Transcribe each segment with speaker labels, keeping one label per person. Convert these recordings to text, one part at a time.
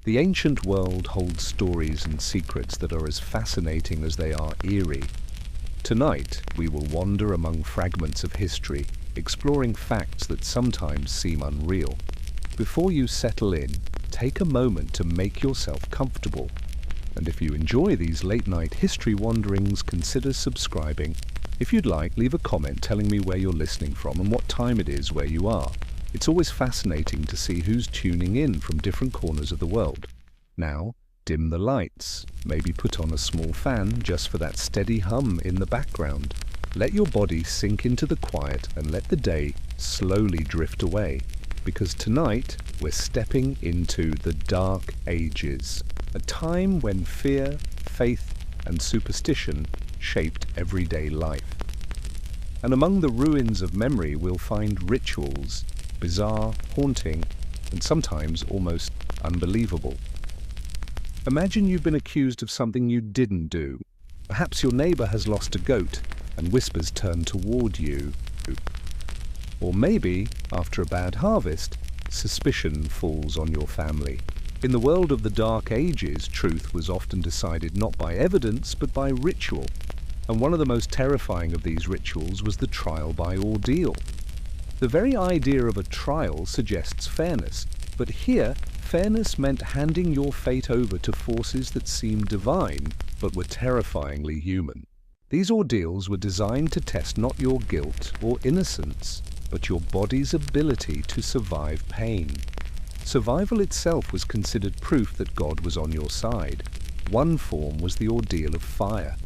Speaker 1: The ancient world holds stories and secrets that are as fascinating as they are eerie. Tonight, we will wander among fragments of history, exploring facts that sometimes seem unreal. Before you settle in, take a moment to make yourself comfortable. And if you enjoy these late-night history wanderings, consider subscribing. If you'd like, leave a comment telling me where you're listening from and what time it is where you are. It's always fascinating to see who's tuning in from different corners of the world. Now, dim the lights. Maybe put on a small fan just for that steady hum in the background. Let your body sink into the quiet and let the day slowly drift away. Because tonight, we're stepping into the Dark Ages, a time when fear, faith, and superstition shaped everyday life. And among the ruins of memory, we'll find rituals, bizarre, haunting, and sometimes almost unbelievable. Imagine you've been accused of something you didn't do. Perhaps your neighbor has lost a goat and whispers turn toward you. Or maybe, after a bad harvest, suspicion falls on your family. In the world of the Dark Ages, truth was often decided not by evidence but by ritual. And one of the most terrifying of these rituals was the trial by ordeal. The very idea of a trial suggests fairness, but here, fairness meant handing your fate over to forces that seemed divine, but were terrifyingly human. These ordeals were designed to test not your guilt or innocence, but your body's ability to survive pain. Survival itself was considered proof that God was on your side. One form was the ordeal of fire.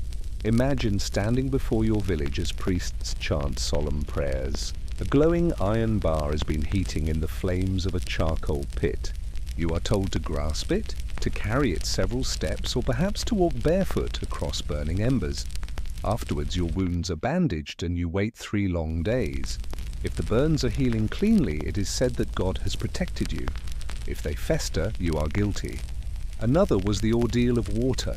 Speaker 1: Imagine standing before your village as priests chant solemn prayers. A glowing iron bar has been heating in the flames of a charcoal pit. You are told to grasp it, to carry it several steps, or perhaps to walk barefoot across burning embers. Afterwards, your wounds are bandaged and you wait 3 long days. If the burns are healing cleanly, it is said that God has protected you. If they fester, you are guilty. Another was the ordeal of water.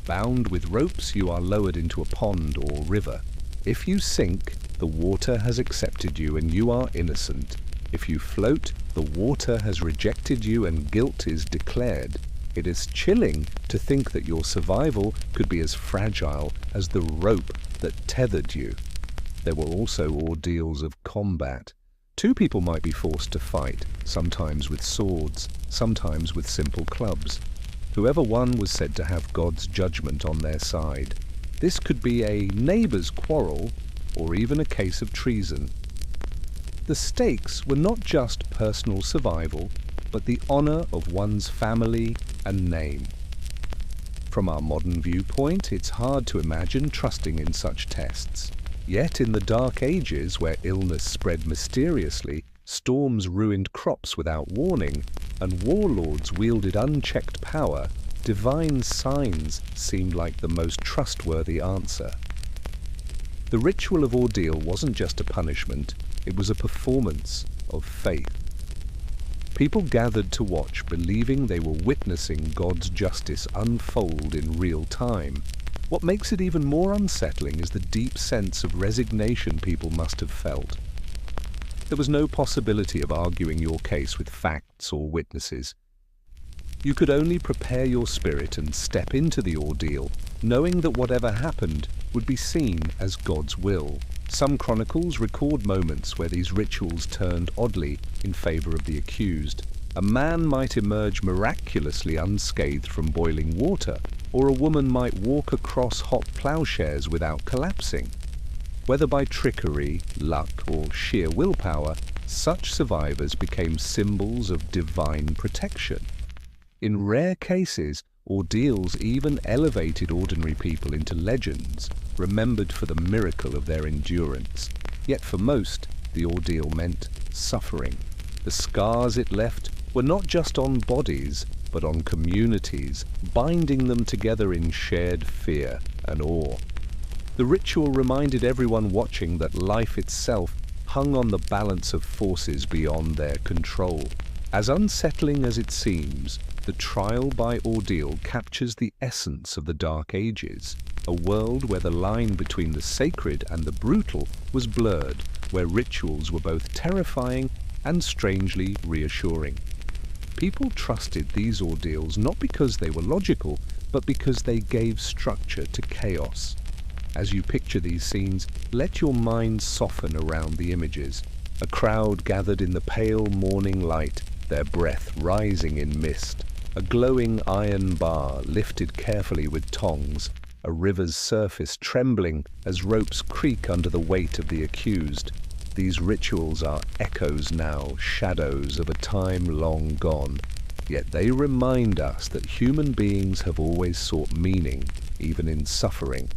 Speaker 1: Bound with ropes, you are lowered into a pond or river. If you sink, the water has accepted you and you are innocent. If you float, the water has rejected you and guilt is declared. It is chilling to think that your survival could be as fragile as the rope that tethered you. There were also ordeals of combat. 2 people might be forced to fight, sometimes with swords, sometimes with simple clubs. Whoever won was said to have God's judgment on their side. This could be a neighbor's quarrel, or even a case of treason. The stakes were not just personal survival, but the honor of one's family and name. From our modern viewpoint, it's hard to imagine trusting in such tests. Yet in the Dark Ages, where illness spread mysteriously, storms ruined crops without warning, and warlords wielded unchecked power, divine signs seemed like the most trustworthy answer. The ritual of ordeal wasn't just a punishment, it was a performance of faith. People gathered to watch, believing they were witnessing God's justice unfold in real time. What makes it even more unsettling is the deep sense of resignation people must have felt. There was no possibility of arguing your case with facts or witnesses. You could only prepare your spirit and step into the ordeal, knowing that whatever happened would be seen as God's will. Some chronicles record moments where these rituals turned oddly in favor of the accused. A man might emerge miraculously unscathed from boiling water, or a woman might walk across hot plowshares without collapsing. Whether by trickery, luck, or sheer willpower, such survivors became symbols of divine protection. In rare cases, ordeals even elevated ordinary people into legends, remembered for the miracle of their endurance. Yet for most, the ordeal meant suffering. The scars it left were not just on bodies, but on communities, binding them together in shared fear and awe. The ritual reminded everyone watching that life itself hung on the balance of forces beyond their control. As unsettling as it seems, the trial by ordeal captures the essence of the Dark Ages, a world where the line between the sacred and the brutal was blurred, where rituals were both terrifying and strangely reassuring. People trusted these ordeals not because they were logical, but because they gave structure to chaos. As you picture these scenes, let your mind soften around the images. A crowd gathered in the pale morning light, their breath rising in mist. A glowing iron bar lifted carefully with tongs, a river's surface trembling as ropes creak under the weight of the accused. These rituals are echoes now, shadows of a time long gone. Yet they remind us that human beings have always sought meaning, even in suffering.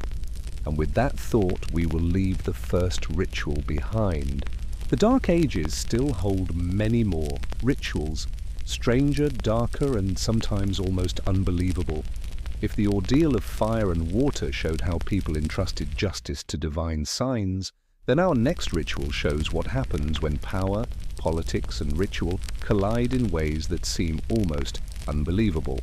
Speaker 1: And with that thought, we will leave the first ritual behind. The Dark Ages still hold many more rituals, stranger, darker, and sometimes almost unbelievable. If the ordeal of fire and water showed how people entrusted justice to divine signs, then our next ritual shows what happens when power, politics, and ritual collide in ways that seem almost unbelievable.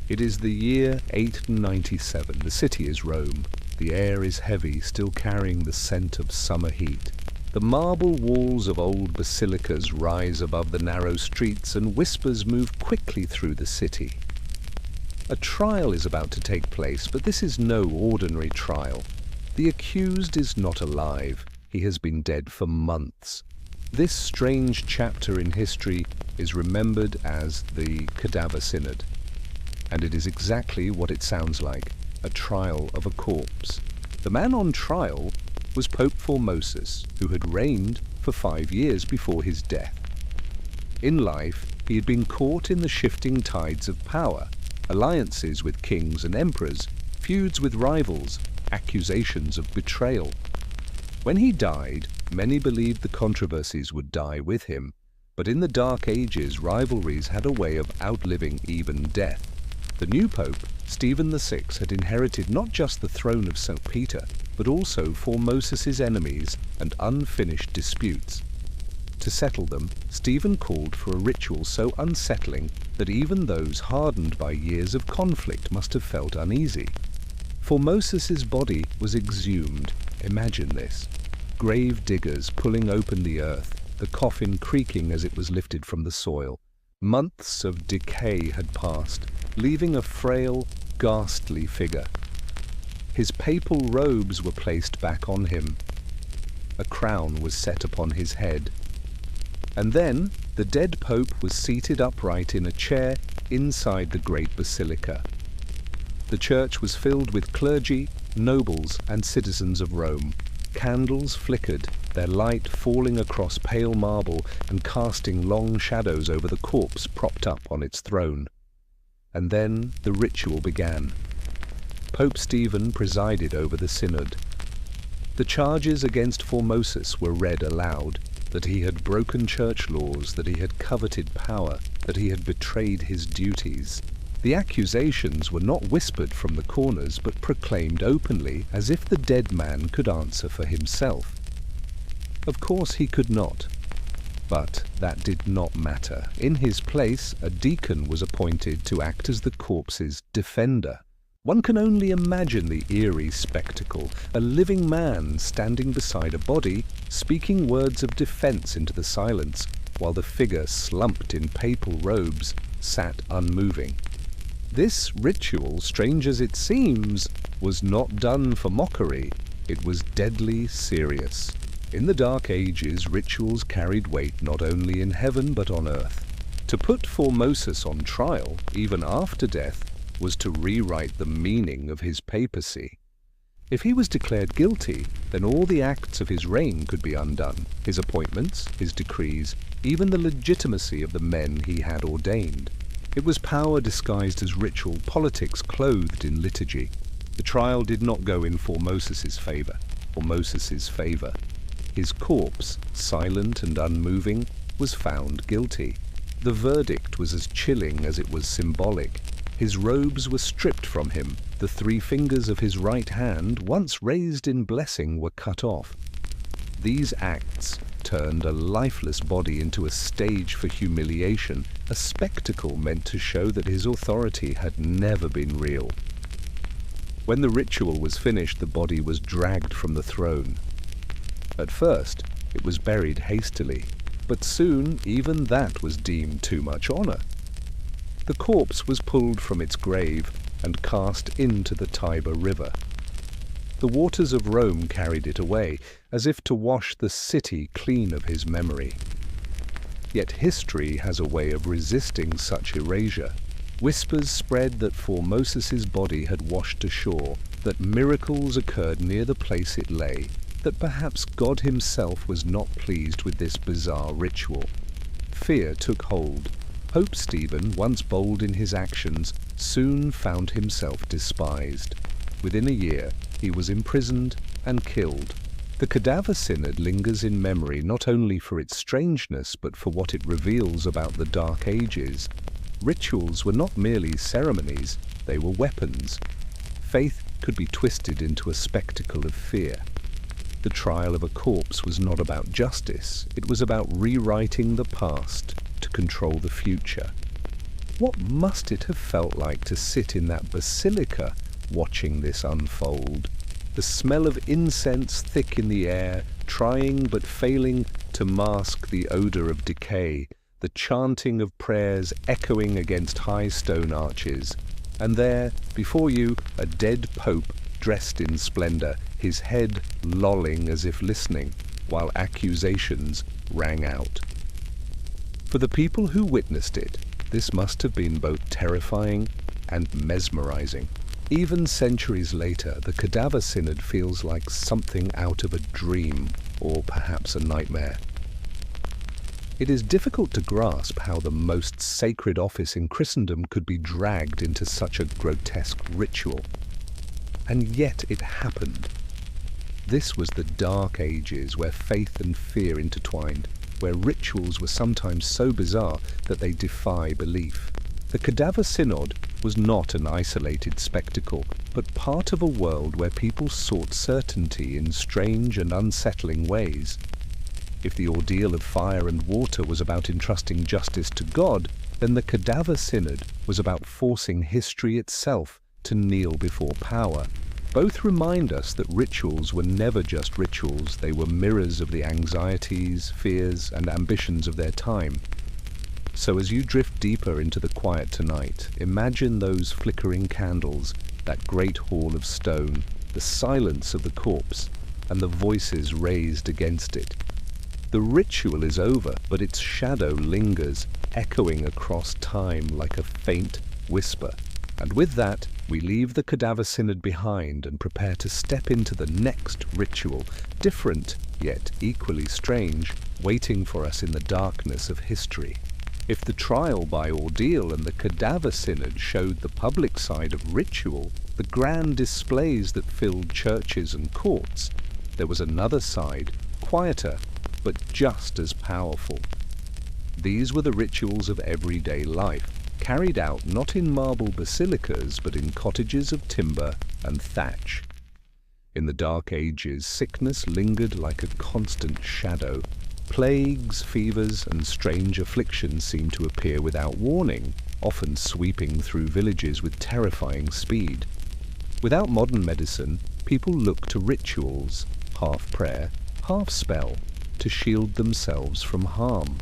Speaker 1: It is the year 897. The city is Rome. The air is heavy, still carrying the scent of summer heat. The marble walls of old basilicas rise above the narrow streets, and whispers move quickly through the city. A trial is about to take place, but this is no ordinary trial. The accused is not alive. He has been dead for months. This strange chapter in history is remembered as the Cadaver Synod. And it is exactly what it sounds like, a trial of a corpse. The man on trial was Pope Formosus, who had reigned for 5 years before his death. In life, he had been caught in the shifting tides of power, alliances with kings and emperors, feuds with rivals, accusations of betrayal. When he died, many believed the controversies would die with him, but in the Dark Ages, rivalries had a way of outliving even death. The new pope, Stephen VI, had inherited not just the throne of St. Peter, but also Formosus's enemies and unfinished disputes. To settle them, Stephen called for a ritual so unsettling that even those hardened by years of conflict must have felt uneasy. Formosus's body was exhumed. Imagine this. Grave diggers pulling open the earth, the coffin creaking as it was lifted from the soil. Months of decay had passed, leaving a frail, ghastly figure. His papal robes were placed back on him. A crown was set upon his head. And then the dead pope was seated upright in a chair inside the great basilica. The church was filled with clergy, nobles, and citizens of Rome. Candles flickered, their light falling across pale marble and casting long shadows over the corpse propped up on its throne. And then the ritual began. Pope Stephen presided over the synod. The charges against Formosus were read aloud, that he had broken church laws, that he had coveted power, that he had betrayed his duties. The accusations were not whispered from the corners, but proclaimed openly, as if the dead man could answer for himself. Of course he could not. But that did not matter. In his place, a deacon was appointed to act as the corpse's defender. One can only imagine the eerie spectacle, a living man standing beside a body, speaking words of defense into the silence, while the figure slumped in papal robes sat unmoving. This ritual, strange as it seems, was not done for mockery. It was deadly serious. In the Dark Ages, rituals carried weight not only in heaven but on earth. To put Formosus on trial, even after death, was to rewrite the meaning of his papacy. If he was declared guilty, then all the acts of his reign could be undone, his appointments, his decrees, even the legitimacy of the men he had ordained. It was power disguised as ritual, politics clothed in liturgy. The trial did not go in Formosus's favor. His corpse, silent and unmoving, was found guilty. The verdict was as chilling as it was symbolic. His robes were stripped from him. The 3 fingers of his right hand, once raised in blessing, were cut off. These acts turned a lifeless body into a stage for humiliation, a spectacle meant to show that his authority had never been real. When the ritual was finished, the body was dragged from the throne. At first, it was buried hastily. But soon even that was deemed too much honor. The corpse was pulled from its grave and cast into the Tiber River. The waters of Rome carried it away, as if to wash the city clean of his memory. Yet history has a way of resisting such erasure. Whispers spread that Formosis's body had washed ashore, that miracles occurred near the place it lay, that perhaps God himself was not pleased with this bizarre ritual. Fear took hold. Pope Stephen, once bold in his actions, soon found himself despised. Within a year, he was imprisoned and killed. The Cadaver Synod lingers in memory not only for its strangeness, but for what it reveals about the Dark Ages. Rituals were not merely ceremonies, they were weapons. Faith could be twisted into a spectacle of fear. The trial of a corpse was not about justice, it was about rewriting the past to control the future. What must it have felt like to sit in that basilica watching this unfold? The smell of incense thick in the air, trying but failing to mask the odor of decay, the chanting of prayers echoing against high stone arches. And there, before you, a dead pope dressed in splendor, his head lolling as if listening, while accusations rang out. For the people who witnessed it, this must have been both terrifying and mesmerizing. Even centuries later, the Cadaver Synod feels like something out of a dream, or perhaps a nightmare. It is difficult to grasp how the most sacred office in Christendom could be dragged into such a grotesque ritual. And yet it happened. This was the Dark Ages, where faith and fear intertwined, where rituals were sometimes so bizarre that they defy belief. The Cadaver Synod was not an isolated spectacle, but part of a world where people sought certainty in strange and unsettling ways. If the ordeal of fire and water was about entrusting justice to God, then the Cadaver Synod was about forcing history itself to kneel before power. Both remind us that rituals were never just rituals, they were mirrors of the anxieties, fears, and ambitions of their time. So as you drift deeper into the quiet tonight, imagine those flickering candles, that great hall of stone, the silence of the corpse, and the voices raised against it. The ritual is over, but its shadow lingers, echoing across time like a faint whisper. And with that, we leave the Cadaver Synod behind and prepare to step into the next ritual, different yet equally strange, waiting for us in the darkness of history. If the trial by ordeal and the Cadaver Synod showed the public side of ritual, the grand displays that filled churches and courts, there was another side, quieter, but just as powerful. These were the rituals of everyday life, carried out not in marble basilicas, but in cottages of timber and thatch. In the Dark Ages, sickness lingered like a constant shadow. Plagues, fevers, and strange afflictions seemed to appear without warning, often sweeping through villages with terrifying speed. Without modern medicine, people looked to rituals, half prayer, half spell, to shield themselves from harm.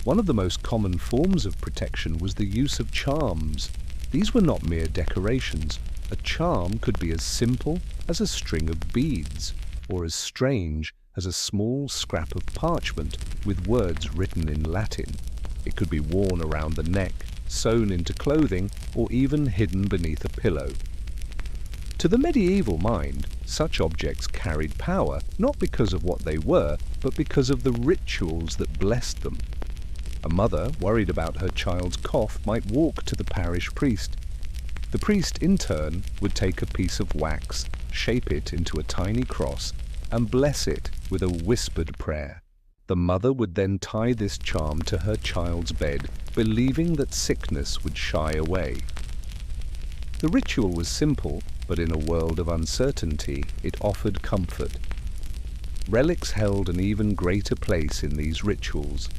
Speaker 1: One of the most common forms of protection was the use of charms. These were not mere decorations. A charm could be as simple as a string of beads, or as strange as a small scrap of parchment with words written in Latin. It could be worn around the neck, sewn into clothing, or even hidden beneath a pillow. To the medieval mind, such objects carried power, not because of what they were, but because of the rituals that blessed them. A mother, worried about her child's cough, might walk to the parish priest. The priest, in turn, would take a piece of wax, shape it into a tiny cross, and bless it with a whispered prayer. The mother would then tie this charm to her child's bed, believing that sickness would shy away. The ritual was simple, but in a world of uncertainty, it offered comfort. Relics held an even greater place in these rituals.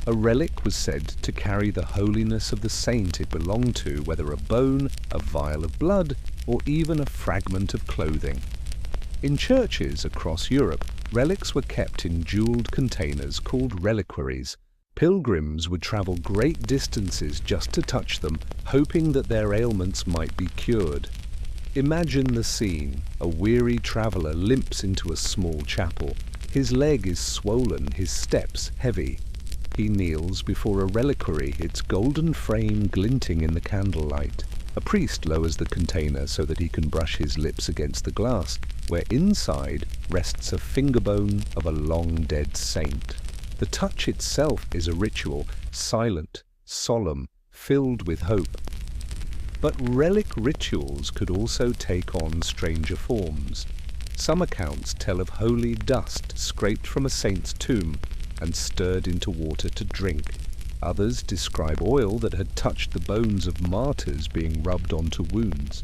Speaker 1: A relic was said to carry the holiness of the saint it belonged to, whether a bone, a vial of blood, or even a fragment of clothing. In churches across Europe, Relics were kept in jeweled containers called reliquaries. Pilgrims would travel great distances just to touch them, hoping that their ailments might be cured. Imagine the scene. A weary traveler limps into a small chapel. His leg is swollen, his steps heavy. He kneels before a reliquary, its golden frame glinting in the candlelight. A priest lowers the container so that he can brush his lips against the glass, where inside rests a fingerbone of a long-dead saint. The touch itself is a ritual, silent, solemn, filled with hope. But relic rituals could also take on stranger forms. Some accounts tell of holy dust scraped from a saint's tomb and stirred into water to drink. Others describe oil that had touched the bones of martyrs being rubbed onto wounds.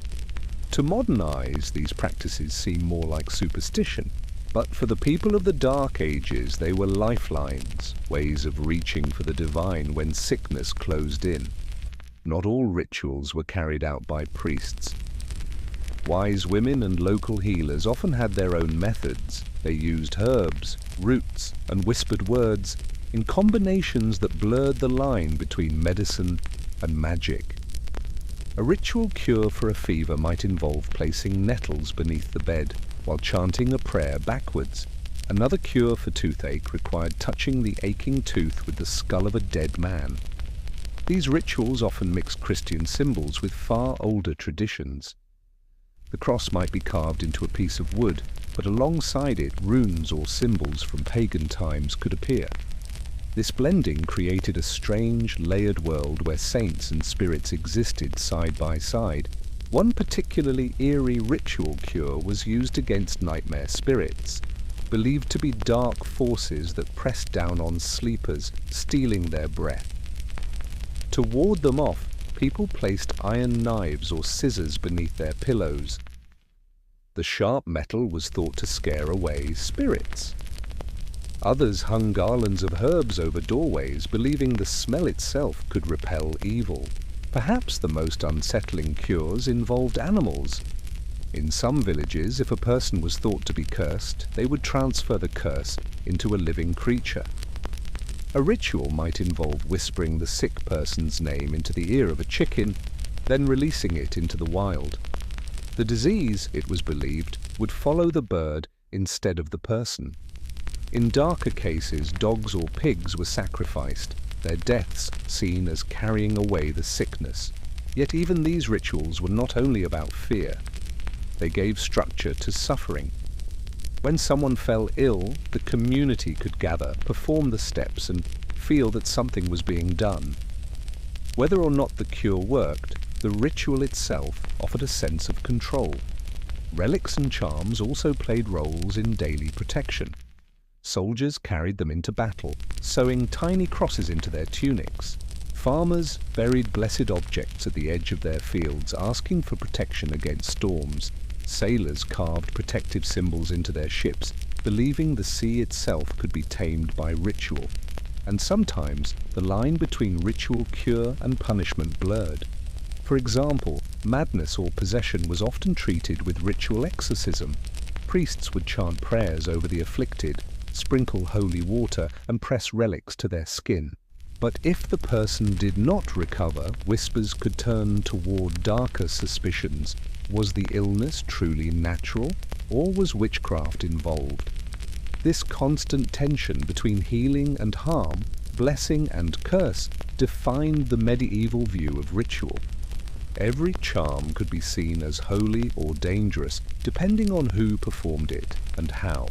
Speaker 1: To modern eyes, these practices seem more like superstition. But for the people of the Dark Ages, they were lifelines, ways of reaching for the divine when sickness closed in. Not all rituals were carried out by priests. Wise women and local healers often had their own methods. They used herbs, roots, and whispered words in combinations that blurred the line between medicine and magic. A ritual cure for a fever might involve placing nettles beneath the bed while chanting a prayer backwards. Another cure for toothache required touching the aching tooth with the skull of a dead man. These rituals often mixed Christian symbols with far older traditions. The cross might be carved into a piece of wood, but alongside it, runes or symbols from pagan times could appear. This blending created a strange, layered world where saints and spirits existed side by side. One particularly eerie ritual cure was used against nightmare spirits, believed to be dark forces that pressed down on sleepers, stealing their breath. To ward them off, people placed iron knives or scissors beneath their pillows. The sharp metal was thought to scare away spirits. Others hung garlands of herbs over doorways, believing the smell itself could repel evil. Perhaps the most unsettling cures involved animals. In some villages, if a person was thought to be cursed, they would transfer the curse into a living creature. A ritual might involve whispering the sick person's name into the ear of a chicken, then releasing it into the wild. The disease, it was believed, would follow the bird instead of the person. In darker cases, dogs or pigs were sacrificed, their deaths seen as carrying away the sickness. Yet even these rituals were not only about fear. They gave structure to suffering. When someone fell ill, the community could gather, perform the steps, and feel that something was being done. Whether or not the cure worked, the ritual itself offered a sense of control. Relics and charms also played roles in daily protection. Soldiers carried them into battle, sewing tiny crosses into their tunics. Farmers buried blessed objects at the edge of their fields, asking for protection against storms. Sailors carved protective symbols into their ships, believing the sea itself could be tamed by ritual. And sometimes the line between ritual cure and punishment blurred. For example, madness or possession was often treated with ritual exorcism. Priests would chant prayers over the afflicted, sprinkle holy water, and press relics to their skin. But if the person did not recover, whispers could turn toward darker suspicions. Was the illness truly natural, or was witchcraft involved? This constant tension between healing and harm, blessing and curse, defined the medieval view of ritual. Every charm could be seen as holy or dangerous, depending on who performed it and how.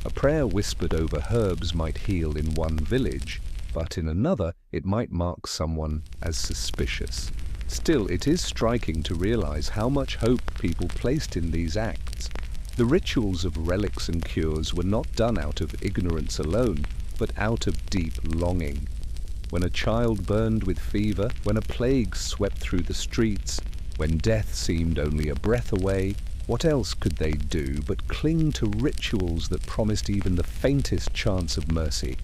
Speaker 1: A prayer whispered over herbs might heal in one village, but in another it might mark someone as suspicious. Still, it is striking to realize how much hope people placed in these acts. The rituals of relics and cures were not done out of ignorance alone, but out of deep longing. When a child burned with fever, when a plague swept through the streets, when death seemed only a breath away, what else could they do but cling to rituals that promised even the faintest chance of mercy?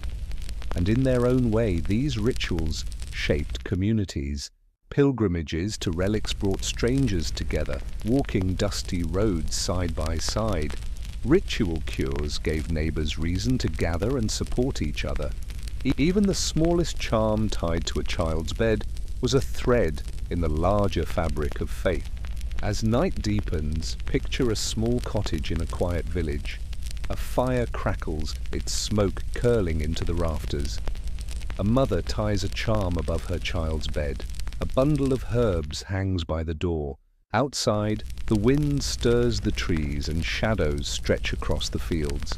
Speaker 1: And in their own way, these rituals shaped communities. Pilgrimages to relics brought strangers together, walking dusty roads side by side. Ritual cures gave neighbors reason to gather and support each other. Even the smallest charm tied to a child's bed was a thread in the larger fabric of faith. As night deepens, picture a small cottage in a quiet village. A fire crackles, its smoke curling into the rafters. A mother ties a charm above her child's bed. A bundle of herbs hangs by the door. Outside, the wind stirs the trees and shadows stretch across the fields.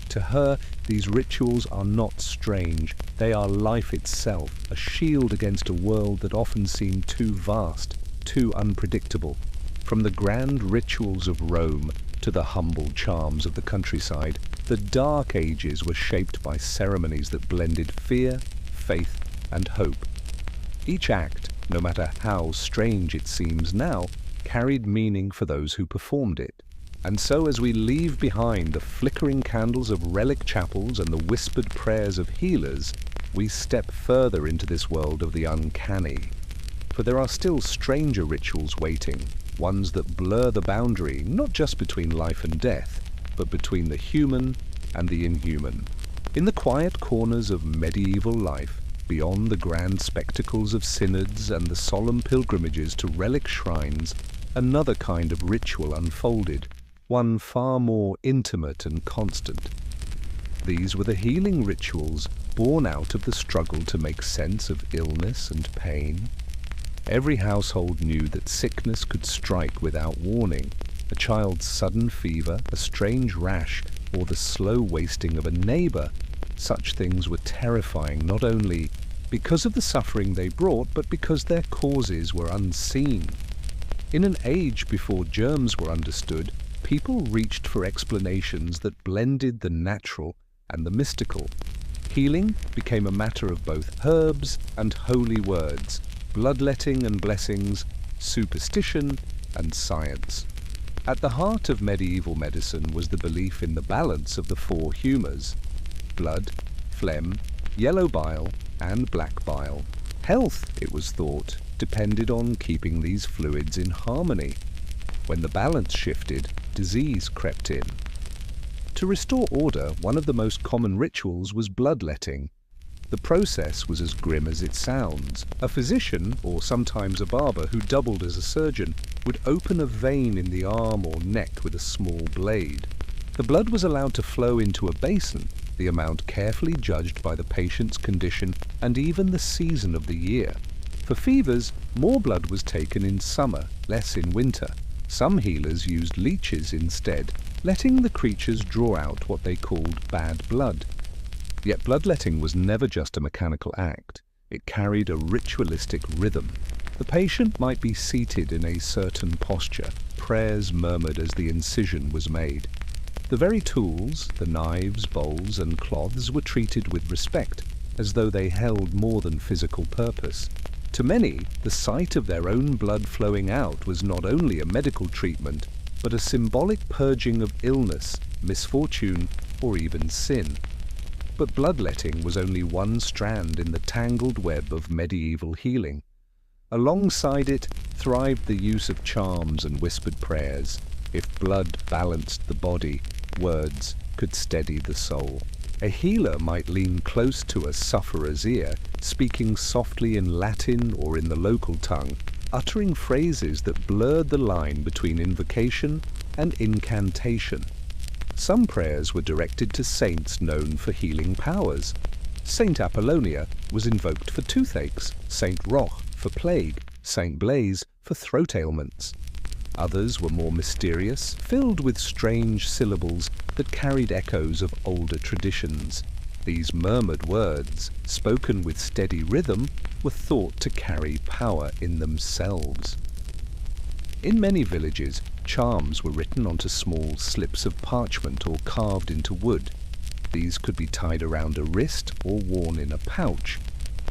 Speaker 1: To her, these rituals are not strange. They are life itself, a shield against a world that often seemed too vast, too unpredictable. From the grand rituals of Rome to the humble charms of the countryside, the Dark Ages were shaped by ceremonies that blended fear, faith, and hope. Each act, no matter how strange it seems now, carried meaning for those who performed it. And so as we leave behind the flickering candles of relic chapels and the whispered prayers of healers, we step further into this world of the uncanny. For there are still stranger rituals waiting, ones that blur the boundary not just between life and death, but between the human and the inhuman. In the quiet corners of medieval life, beyond the grand spectacles of synods and the solemn pilgrimages to relic shrines, another kind of ritual unfolded, one far more intimate and constant. These were the healing rituals born out of the struggle to make sense of illness and pain. Every household knew that sickness could strike without warning. A child's sudden fever, a strange rash, or the slow wasting of a neighbor. Such things were terrifying not only because of the suffering they brought, but because their causes were unseen. In an age before germs were understood, people reached for explanations that blended the natural and the mystical. Healing became a matter of both herbs and holy words, bloodletting and blessings, superstition and science. At the heart of medieval medicine was the belief in the balance of the four humours: blood, phlegm, yellow bile, and black bile. Health, it was thought, depended on keeping these fluids in harmony. When the balance shifted, disease crept in. To restore order, one of the most common rituals was bloodletting. The process was as grim as it sounds. A physician, or sometimes a barber who doubled as a surgeon, would open a vein in the arm or neck with a small blade. The blood was allowed to flow into a basin, the amount carefully judged by the patient's condition and even the season of the year. For fevers, more blood was taken in summer, less in winter. Some healers used leeches instead, letting the creatures draw out what they called bad blood. Yet bloodletting was never just a mechanical act. It carried a ritualistic rhythm. The patient might be seated in a certain posture, prayers murmured as the incision was made. The very tools, the knives, bowls, and cloths were treated with respect, as though they held more than physical purpose. To many, the sight of their own blood flowing out was not only a medical treatment, but a symbolic purging of illness, misfortune, or even sin. But bloodletting was only one strand in the tangled web of medieval healing. Alongside it thrived the use of charms and whispered prayers. If blood balanced the body, words could steady the soul. A healer might lean close to a sufferer's ear, speaking softly in Latin or in the local tongue, uttering phrases that blurred the line between invocation and incantation. Some prayers were directed to saints known for healing powers. Saint Apollonia was invoked for toothaches, Saint Roch for plague, Saint Blaise for throat ailments. Others were more mysterious, filled with strange syllables that carried echoes of older traditions. These murmured words, spoken with steady rhythm, were thought to carry power in themselves. In many villages, charms were written onto small slips of parchment or carved into wood. These could be tied around a wrist or worn in a pouch.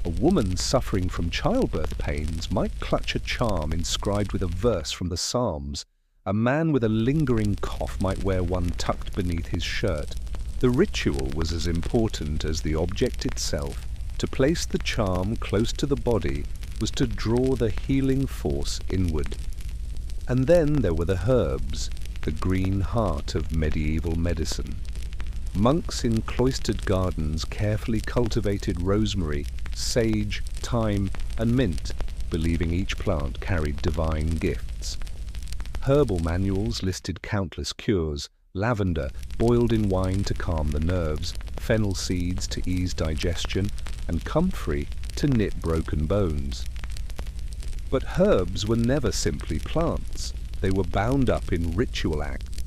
Speaker 1: A woman suffering from childbirth pains might clutch a charm inscribed with a verse from the Psalms. A man with a lingering cough might wear one tucked beneath his shirt. The ritual was as important as the object itself. To place the charm close to the body was to draw the healing force inward. And then there were the herbs. the green heart of medieval medicine. Monks in cloistered gardens carefully cultivated rosemary, sage, thyme, and mint, believing each plant carried divine gifts. Herbal manuals listed countless cures: lavender, boiled in wine to calm the nerves, fennel seeds to ease digestion, and comfrey to knit broken bones. But herbs were never simply plants. They were bound up in ritual acts.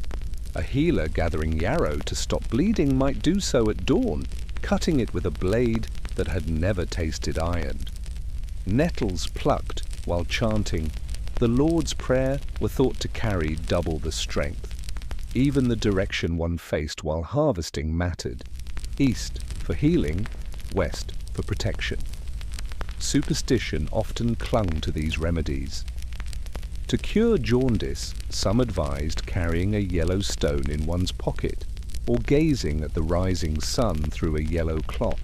Speaker 1: A healer gathering yarrow to stop bleeding might do so at dawn, cutting it with a blade that had never tasted iron. Nettles plucked while chanting the Lord's Prayer were thought to carry double the strength. Even the direction one faced while harvesting mattered: east for healing, west for protection. Superstition often clung to these remedies. To cure jaundice, some advised carrying a yellow stone in one's pocket or gazing at the rising sun through a yellow cloth.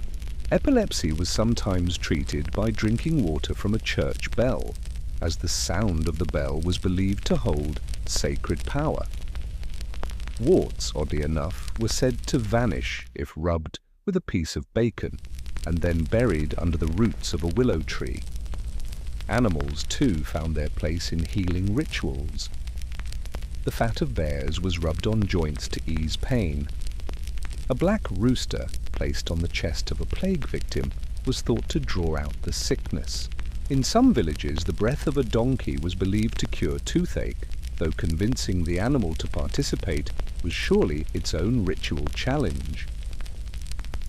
Speaker 1: Epilepsy was sometimes treated by drinking water from a church bell, as the sound of the bell was believed to hold sacred power. Warts, oddly enough, were said to vanish if rubbed with a piece of bacon and then buried under the roots of a willow tree. Animals, too, found their place in healing rituals. The fat of bears was rubbed on joints to ease pain. A black rooster, placed on the chest of a plague victim, was thought to draw out the sickness. In some villages, the breath of a donkey was believed to cure toothache, though convincing the animal to participate was surely its own ritual challenge.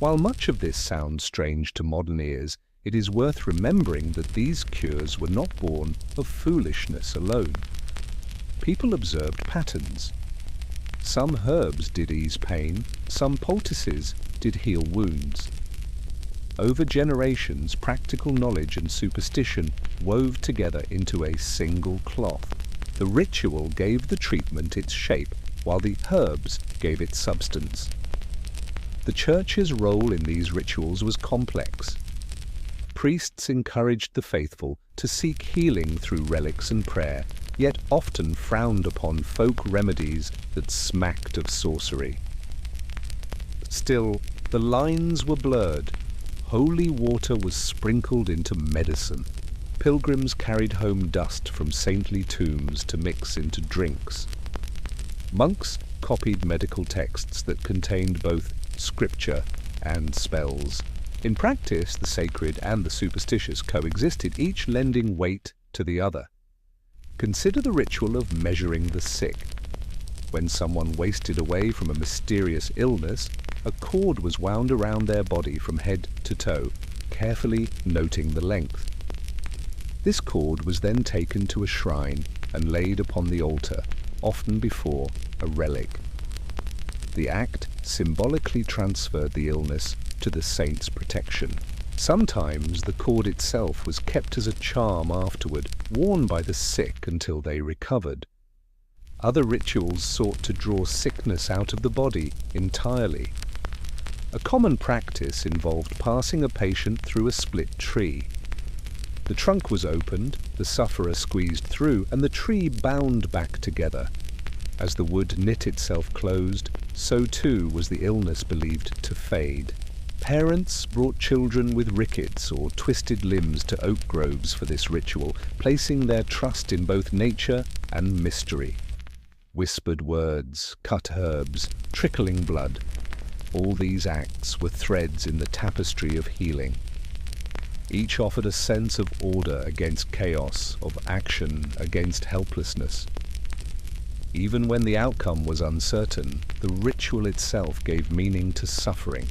Speaker 1: While much of this sounds strange to modern ears, it is worth remembering that these cures were not born of foolishness alone. People observed patterns. Some herbs did ease pain, some poultices did heal wounds. Over generations, practical knowledge and superstition wove together into a single cloth. The ritual gave the treatment its shape, while the herbs gave it substance. The Church's role in these rituals was complex. Priests encouraged the faithful to seek healing through relics and prayer, yet often frowned upon folk remedies that smacked of sorcery. Still, the lines were blurred. Holy water was sprinkled into medicine. Pilgrims carried home dust from saintly tombs to mix into drinks. Monks copied medical texts that contained both scripture and spells. In practice, the sacred and the superstitious coexisted, each lending weight to the other. Consider the ritual of measuring the sick. When someone wasted away from a mysterious illness, a cord was wound around their body from head to toe, carefully noting the length. This cord was then taken to a shrine and laid upon the altar, often before a relic. The act symbolically transferred the illness to the saint's protection. Sometimes the cord itself was kept as a charm afterward, worn by the sick until they recovered. Other rituals sought to draw sickness out of the body entirely. A common practice involved passing a patient through a split tree. The trunk was opened, the sufferer squeezed through, and the tree bound back together. As the wood knit itself closed, so too was the illness believed to fade. Parents brought children with rickets or twisted limbs to oak groves for this ritual, placing their trust in both nature and mystery. Whispered words, cut herbs, trickling blood. All these acts were threads in the tapestry of healing. Each offered a sense of order against chaos, of action against helplessness. Even when the outcome was uncertain, the ritual itself gave meaning to suffering.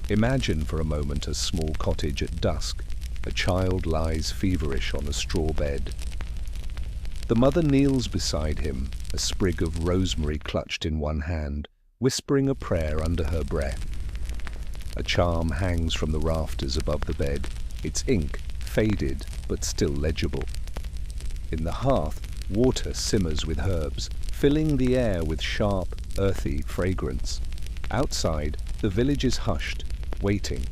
Speaker 1: Imagine for a moment a small cottage at dusk. A child lies feverish on a straw bed. The mother kneels beside him, a sprig of rosemary clutched in one hand, whispering a prayer under her breath. A charm hangs from the rafters above the bed, its ink faded but still legible. In the hearth, water simmers with herbs, filling the air with sharp, earthy fragrance. Outside, the village is hushed, waiting.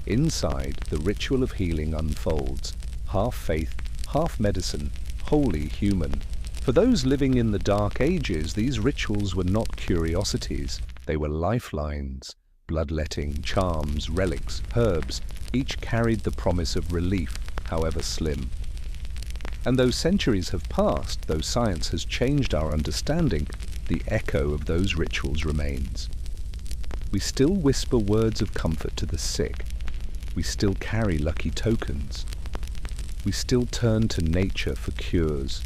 Speaker 1: Inside, the ritual of healing unfolds, half faith, half medicine, wholly human. For those living in the Dark Ages, these rituals were not curiosities, they were lifelines. Bloodletting, charms, relics, herbs, each carried the promise of relief, however slim. And though centuries have passed, though science has changed our understanding, the echo of those rituals remains. We still whisper words of comfort to the sick. We still carry lucky tokens. We still turn to nature for cures.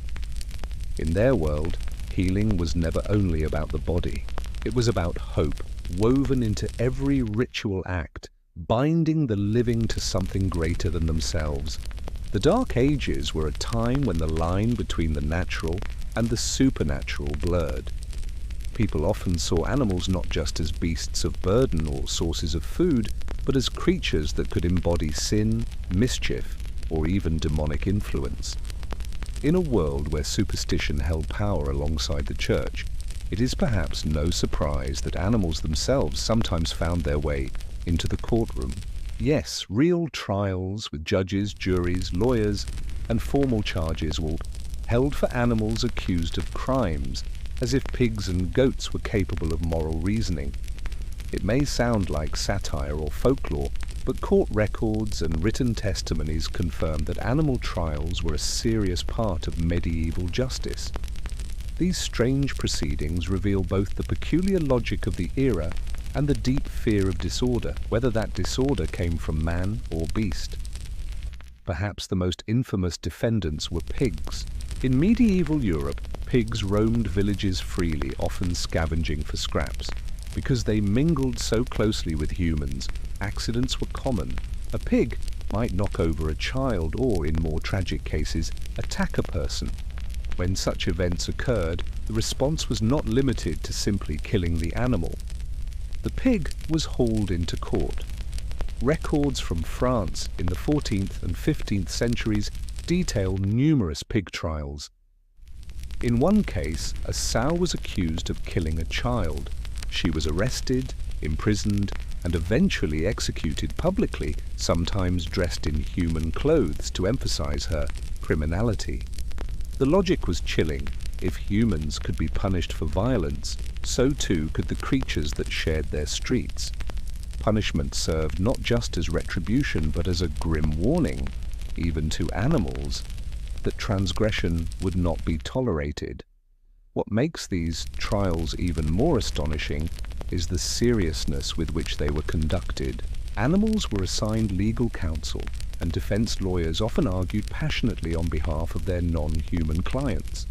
Speaker 1: In their world, healing was never only about the body. It was about hope, woven into every ritual act, binding the living to something greater than themselves. The Dark Ages were a time when the line between the natural and the supernatural blurred. People often saw animals not just as beasts of burden or sources of food, but as creatures that could embody sin, mischief, or even demonic influence. In a world where superstition held power alongside the church, it is perhaps no surprise that animals themselves sometimes found their way into the courtroom. Yes, real trials with judges, juries, lawyers, and formal charges were held for animals accused of crimes, as if pigs and goats were capable of moral reasoning. It may sound like satire or folklore, but court records and written testimonies confirm that animal trials were a serious part of medieval justice. These strange proceedings reveal both the peculiar logic of the era and the deep fear of disorder, whether that disorder came from man or beast. Perhaps the most infamous defendants were pigs. In medieval Europe, pigs roamed villages freely, often scavenging for scraps. Because they mingled so closely with humans, accidents were common. A pig might knock over a child or, in more tragic cases, attack a person. When such events occurred, the response was not limited to simply killing the animal. The pig was hauled into court. Records from France in the 14th and 15th centuries detail numerous pig trials. In one case, a sow was accused of killing a child. She was arrested, imprisoned, and eventually executed publicly, sometimes dressed in human clothes to emphasize her criminality. The logic was chilling. If humans could be punished for violence, so too could the creatures that shared their streets. Punishment served not just as retribution, but as a grim warning, even to animals, that transgression would not be tolerated. What makes these trials even more astonishing is the seriousness with which they were conducted. Animals were assigned legal counsel, and defense lawyers often argued passionately on behalf of their non-human clients.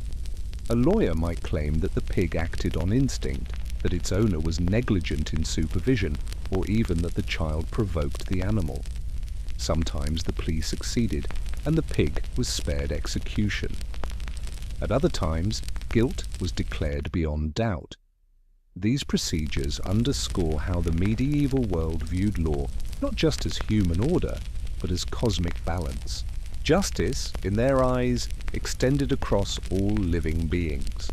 Speaker 1: A lawyer might claim that the pig acted on instinct, that its owner was negligent in supervision, or even that the child provoked the animal. Sometimes the plea succeeded, and the pig was spared execution. At other times, guilt was declared beyond doubt. These procedures underscore how the medieval world viewed law not just as human order, but as cosmic balance. Justice, in their eyes, extended across all living beings.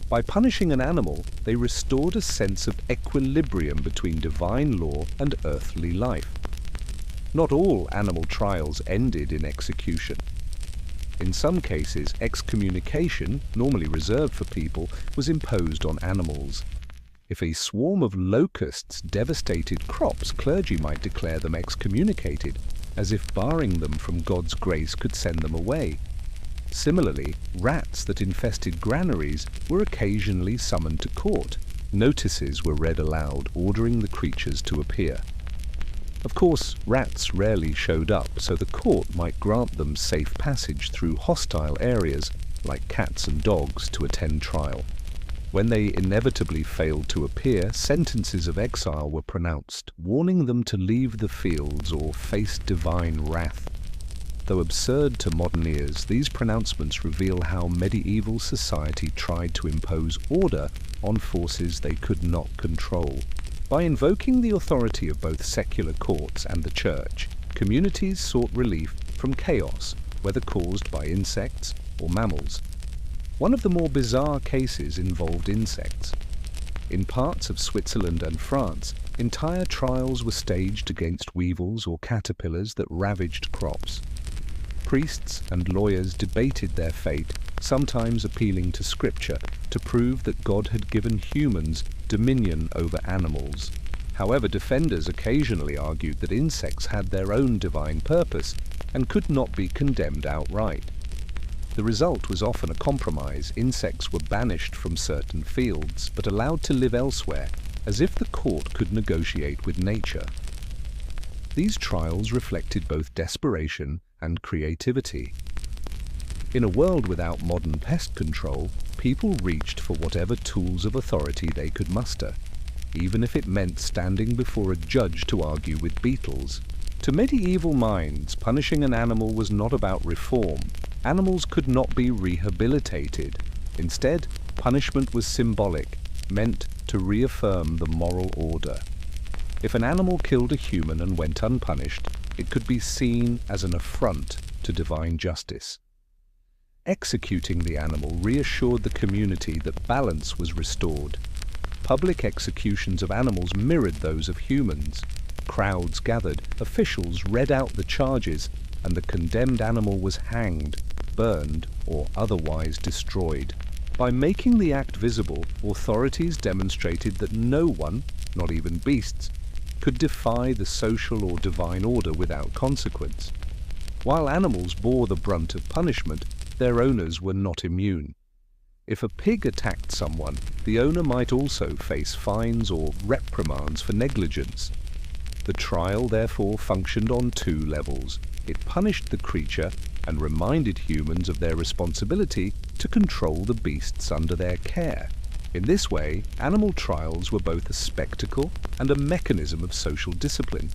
Speaker 1: By punishing an animal, they restored a sense of equilibrium between divine law and earthly life. Not all animal trials ended in execution. In some cases, excommunication, normally reserved for people, was imposed on animals. If a swarm of locusts devastated crops, clergy might declare them excommunicated, as if barring them from God's grace could send them away. Similarly, rats that infested granaries were occasionally summoned to court. Notices were read aloud, ordering the creatures to appear. Of course, rats rarely showed up, so the court might grant them safe passage through hostile areas, like cats and dogs, to attend trial. When they inevitably failed to appear, sentences of exile were pronounced, warning them to leave the fields or face divine wrath. Though absurd to modern ears, these pronouncements reveal how medieval society tried to impose order on forces they could not control. By invoking the authority of both secular courts and the church, communities sought relief from chaos, whether caused by insects or mammals. One of the more bizarre cases involved insects. In parts of Switzerland and France, entire trials were staged against weevils or caterpillars that ravaged crops. Priests and lawyers debated their fate, sometimes appealing to scripture to prove that God had given humans dominion over animals. However, defenders occasionally argued that insects had their own divine purpose and could not be condemned outright. The result was often a compromise. Insects were banished from certain fields, but allowed to live elsewhere, as if the court could negotiate with nature. These trials reflected both desperation and creativity. In a world without modern pest control, people reached for whatever tools of authority they could muster, even if it meant standing before a judge to argue with beetles. To medieval minds, punishing an animal was not about reform. Animals could not be rehabilitated. Instead, punishment was symbolic, meant to reaffirm the moral order. If an animal killed a human and went unpunished, it could be seen as an affront to divine justice. Executing the animal reassured the community that balance was restored. Public executions of animals mirrored those of humans. Crowds gathered, officials read out the charges, and the condemned animal was hanged, burned, or otherwise destroyed. By making the act visible, authorities demonstrated that no one, not even beasts, could defy the social or divine order without consequence. While animals bore the brunt of punishment, their owners were not immune. If a pig attacked someone, the owner might also face fines or reprimands for negligence. The trial therefore functioned on two levels. It punished the creature and reminded humans of their responsibility to control the beasts under their care. In this way, animal trials were both a spectacle and a mechanism of social discipline.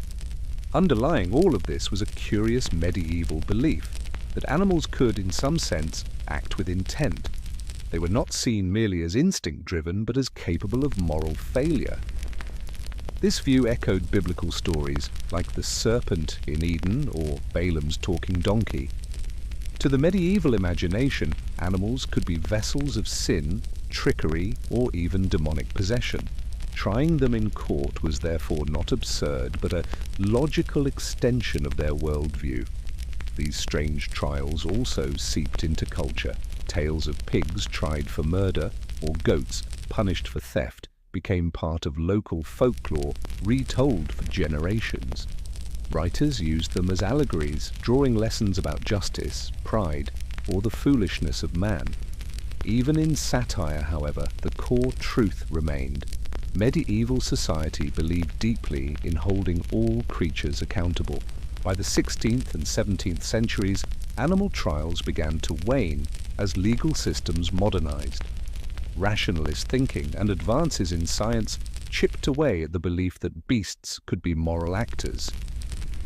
Speaker 1: Underlying all of this was a curious medieval belief that animals could, in some sense, act with intent. They were not seen merely as instinct-driven, but as capable of moral failure. This view echoed biblical stories like the serpent in Eden or Balaam's talking donkey. To the medieval imagination, animals could be vessels of sin, trickery, or even demonic possession. Trying them in court was therefore not absurd, but a logical extension of their worldview. These strange trials also seeped into culture. Tales of pigs tried for murder or goats punished for theft became part of local folklore, retold for generations. Writers used them as allegories, drawing lessons about justice, pride, or the foolishness of man. Even in satire, however, the core truth remained. Medieval society believed deeply in holding all creatures accountable. By the 16th and 17th centuries, animal trials began to wane as legal systems modernized. Rationalist thinking and advances in science chipped away at the belief that beasts could be moral actors.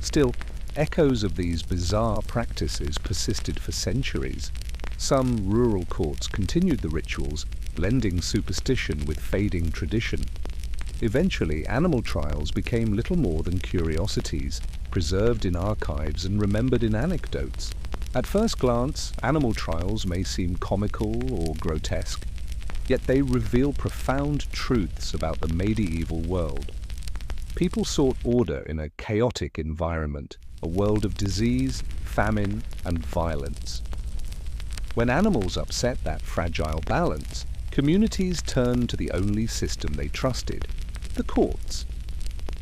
Speaker 1: Still, echoes of these bizarre practices persisted for centuries. Some rural courts continued the rituals, blending superstition with fading tradition. Eventually, animal trials became little more than curiosities, preserved in archives and remembered in anecdotes. At first glance, animal trials may seem comical or grotesque, yet they reveal profound truths about the medieval world. People sought order in a chaotic environment, a world of disease, famine, and violence. When animals upset that fragile balance, communities turned to the only system they trusted, the courts.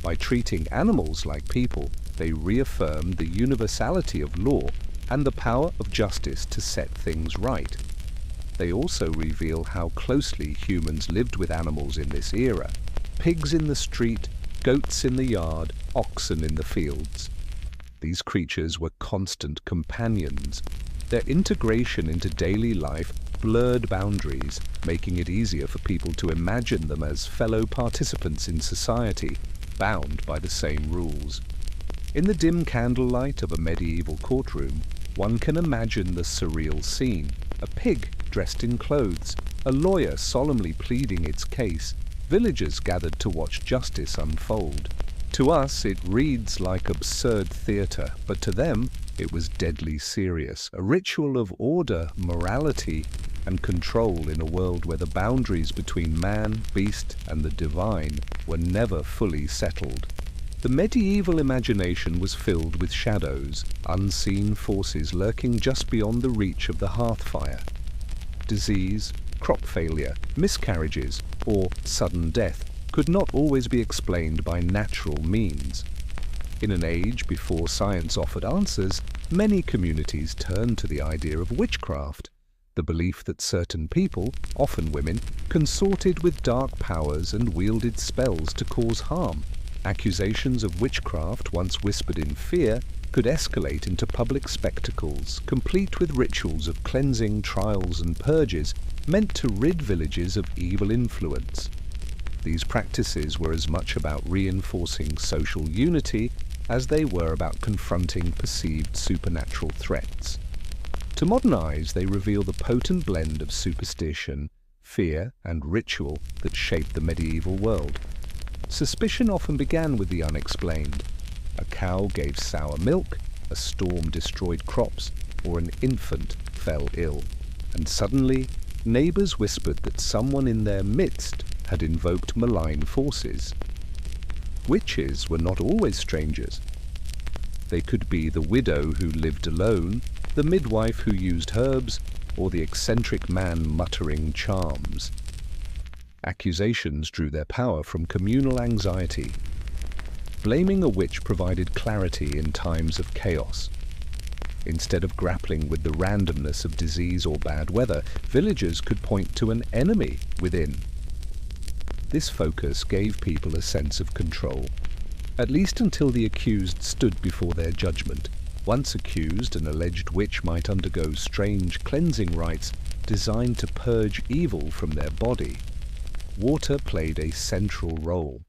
Speaker 1: By treating animals like people, they reaffirmed the universality of law and the power of justice to set things right. They also reveal how closely humans lived with animals in this era. Pigs in the street, goats in the yard, oxen in the fields. These creatures were constant companions. Their integration into daily life blurred boundaries, making it easier for people to imagine them as fellow participants in society, bound by the same rules. In the dim candlelight of a medieval courtroom, one can imagine the surreal scene. A pig dressed in clothes, a lawyer solemnly pleading its case, villagers gathered to watch justice unfold. To us, it reads like absurd theatre, but to them, it was deadly serious, a ritual of order, morality, and control in a world where the boundaries between man, beast, and the divine were never fully settled. The medieval imagination was filled with shadows, unseen forces lurking just beyond the reach of the hearthfire. disease, crop failure, miscarriages, or sudden death could not always be explained by natural means. In an age before science offered answers, many communities turned to the idea of witchcraft, the belief that certain people, often women, consorted with dark powers and wielded spells to cause harm. Accusations of witchcraft, once whispered in fear, could escalate into public spectacles, complete with rituals of cleansing, trials and purges, meant to rid villages of evil influence. These practices were as much about reinforcing social unity as they were about confronting perceived supernatural threats. To modern eyes, they reveal the potent blend of superstition, fear, and ritual that shaped the medieval world. Suspicion often began with the unexplained. A cow gave sour milk, a storm destroyed crops, or an infant fell ill. And suddenly, neighbors whispered that someone in their midst had invoked malign forces. Witches were not always strangers. They could be the widow who lived alone, the midwife who used herbs, or the eccentric man muttering charms. Accusations drew their power from communal anxiety. Blaming a witch provided clarity in times of chaos. Instead of grappling with the randomness of disease or bad weather, villagers could point to an enemy within. This focus gave people a sense of control, at least until the accused stood before their judgment. Once accused, an alleged witch might undergo strange cleansing rites designed to purge evil from their body. Water played a central role.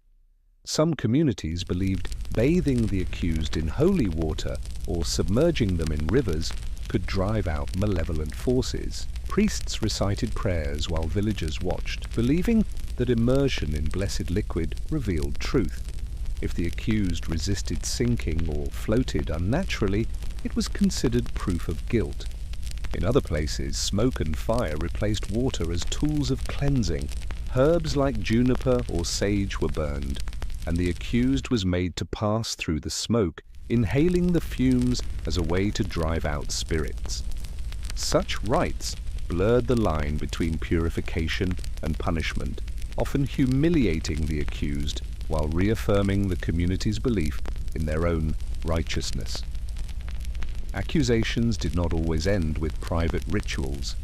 Speaker 1: Some communities believed bathing the accused in holy water or submerging them in rivers could drive out malevolent forces. Priests recited prayers while villagers watched, believing that immersion in blessed liquid revealed truth. If the accused resisted sinking or floated unnaturally, it was considered proof of guilt. In other places, smoke and fire replaced water as tools of cleansing. Herbs like juniper or sage were burned, and the accused was made to pass through the smoke, inhaling the fumes as a way to drive out spirits. Such rites blurred the line between purification and punishment, often humiliating the accused while reaffirming the community's belief in their own righteousness. Accusations did not always end with private rituals.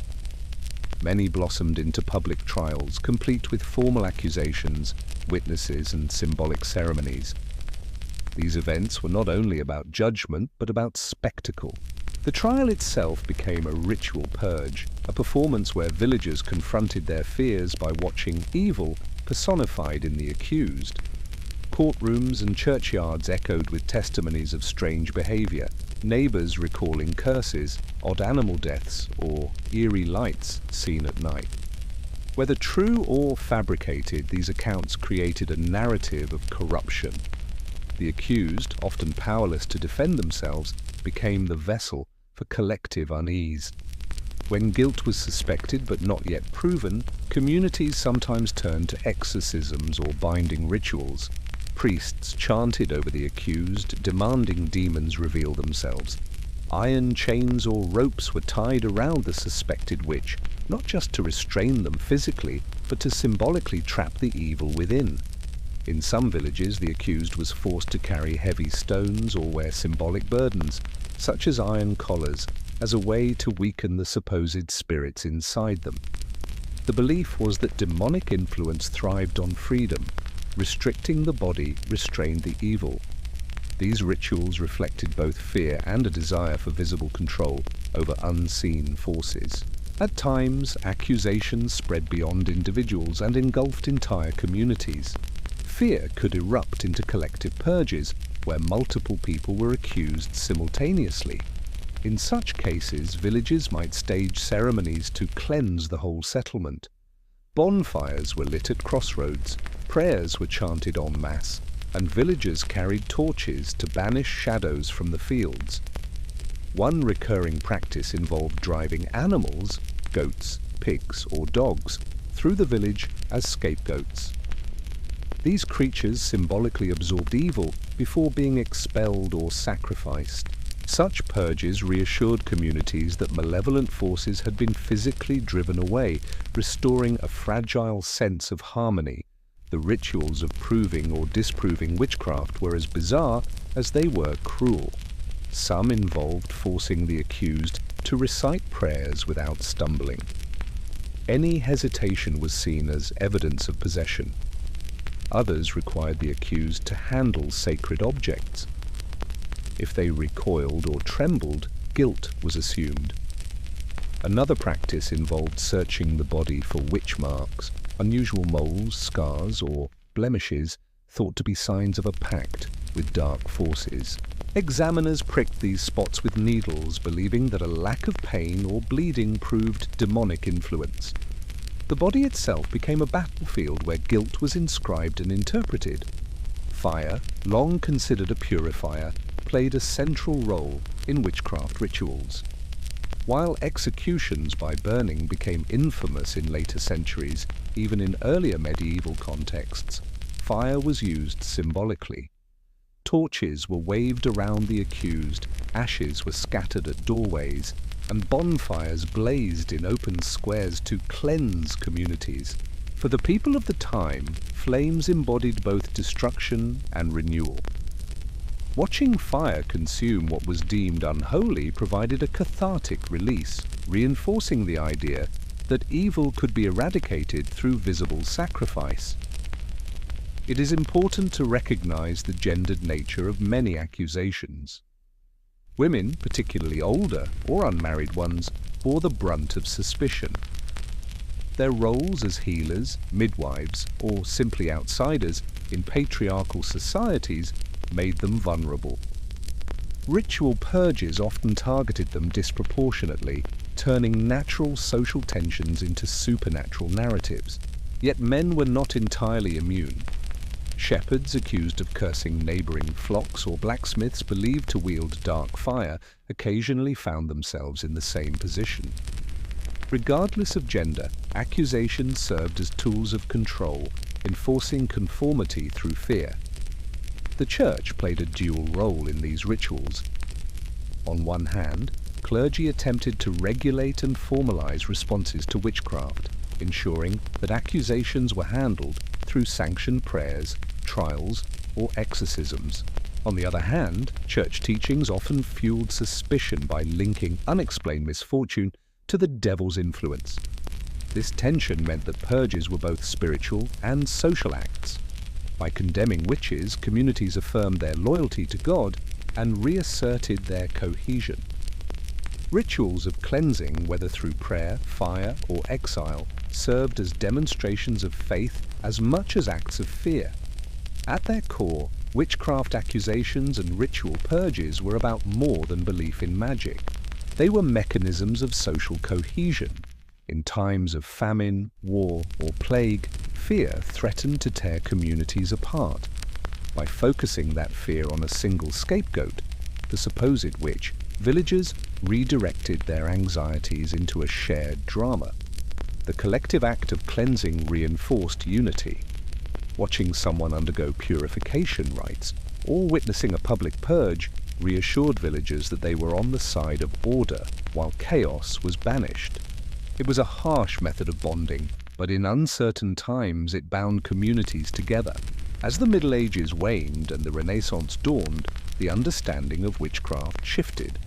Speaker 1: Many blossomed into public trials, complete with formal accusations, witnesses, and symbolic ceremonies. These events were not only about judgment, but about spectacle. The trial itself became a ritual purge, a performance where villagers confronted their fears by watching evil personified in the accused. Courtrooms and churchyards echoed with testimonies of strange behavior, neighbors recalling curses, odd animal deaths, or eerie lights seen at night. Whether true or fabricated, these accounts created a narrative of corruption. The accused, often powerless to defend themselves, became the vessel for collective unease. When guilt was suspected but not yet proven, communities sometimes turned to exorcisms or binding rituals. Priests chanted over the accused, demanding demons reveal themselves. Iron chains or ropes were tied around the suspected witch, not just to restrain them physically, but to symbolically trap the evil within. In some villages, the accused was forced to carry heavy stones or wear symbolic burdens, such as iron collars, as a way to weaken the supposed spirits inside them. The belief was that demonic influence thrived on freedom. Restricting the body restrained the evil. These rituals reflected both fear and a desire for visible control over unseen forces. At times, accusations spread beyond individuals and engulfed entire communities. Fear could erupt into collective purges, where multiple people were accused simultaneously. In such cases, villages might stage ceremonies to cleanse the whole settlement. Bonfires were lit at crossroads, prayers were chanted en masse, and villagers carried torches to banish shadows from the fields. One recurring practice involved driving animals, goats, pigs, or dogs, through the village as scapegoats. These creatures symbolically absorbed evil before being expelled or sacrificed. Such purges reassured communities that malevolent forces had been physically driven away, restoring a fragile sense of harmony. The rituals of proving or disproving witchcraft were as bizarre as they were cruel. Some involved forcing the accused to recite prayers without stumbling. Any hesitation was seen as evidence of possession. Others required the accused to handle sacred objects. If they recoiled or trembled, guilt was assumed. Another practice involved searching the body for witch marks, unusual moles, scars, or blemishes thought to be signs of a pact with dark forces. Examiners pricked these spots with needles, believing that a lack of pain or bleeding proved demonic influence. The body itself became a battlefield where guilt was inscribed and interpreted. Fire, long considered a purifier, played a central role in witchcraft rituals. While executions by burning became infamous in later centuries, even in earlier medieval contexts, fire was used symbolically. Torches were waved around the accused, ashes were scattered at doorways, and bonfires blazed in open squares to cleanse communities. For the people of the time, flames embodied both destruction and renewal. Watching fire consume what was deemed unholy provided a cathartic release, reinforcing the idea that evil could be eradicated through visible sacrifice. It is important to recognize the gendered nature of many accusations. Women, particularly older or unmarried ones, bore the brunt of suspicion. Their roles as healers, midwives, or simply outsiders in patriarchal societies made them vulnerable. Ritual purges often targeted them disproportionately, turning natural social tensions into supernatural narratives. Yet men were not entirely immune. Shepherds accused of cursing neighboring flocks or blacksmiths believed to wield dark fire occasionally found themselves in the same position. Regardless of gender, accusations served as tools of control, enforcing conformity through fear. The Church played a dual role in these rituals. On one hand, clergy attempted to regulate and formalize responses to witchcraft, ensuring that accusations were handled through sanctioned prayers, trials, or exorcisms. On the other hand, church teachings often fueled suspicion by linking unexplained misfortune to the devil's influence. This tension meant that purges were both spiritual and social acts. By condemning witches, communities affirmed their loyalty to God and reasserted their cohesion. Rituals of cleansing, whether through prayer, fire, or exile, served as demonstrations of faith as much as acts of fear. At their core, witchcraft accusations and ritual purges were about more than belief in magic. They were mechanisms of social cohesion. In times of famine, war, or plague, fear threatened to tear communities apart. By focusing that fear on a single scapegoat, the supposed witch, villagers redirected their anxieties into a shared drama. The collective act of cleansing reinforced unity. Watching someone undergo purification rites or witnessing a public purge reassured villagers that they were on the side of order while chaos was banished. It was a harsh method of bonding, but in uncertain times it bound communities together. As the Middle Ages waned and the Renaissance dawned, the understanding of witchcraft shifted.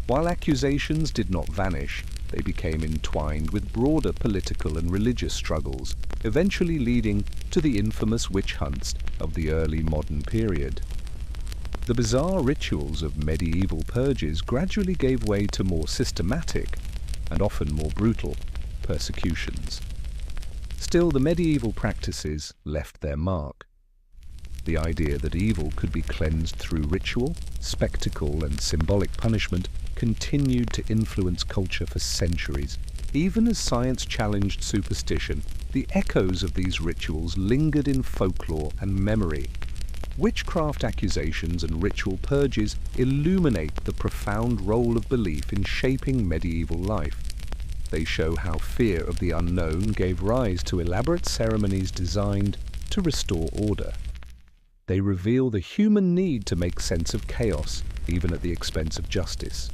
Speaker 1: While accusations did not vanish, they became entwined with broader political and religious struggles, eventually leading to the infamous witch hunts of the early modern period. The bizarre rituals of medieval purges gradually gave way to more systematic, and often more brutal, persecutions. Still, the medieval practices left their mark. The idea that evil could be cleansed through ritual, spectacle, and symbolic punishment continued to influence culture for centuries. Even as science challenged superstition, the echoes of these rituals lingered in folklore and memory. Witchcraft accusations and ritual purges illuminate the profound role of belief in shaping medieval life. They show how fear of the unknown gave rise to elaborate ceremonies designed to restore order. They reveal the human need to make sense of chaos, even at the expense of justice.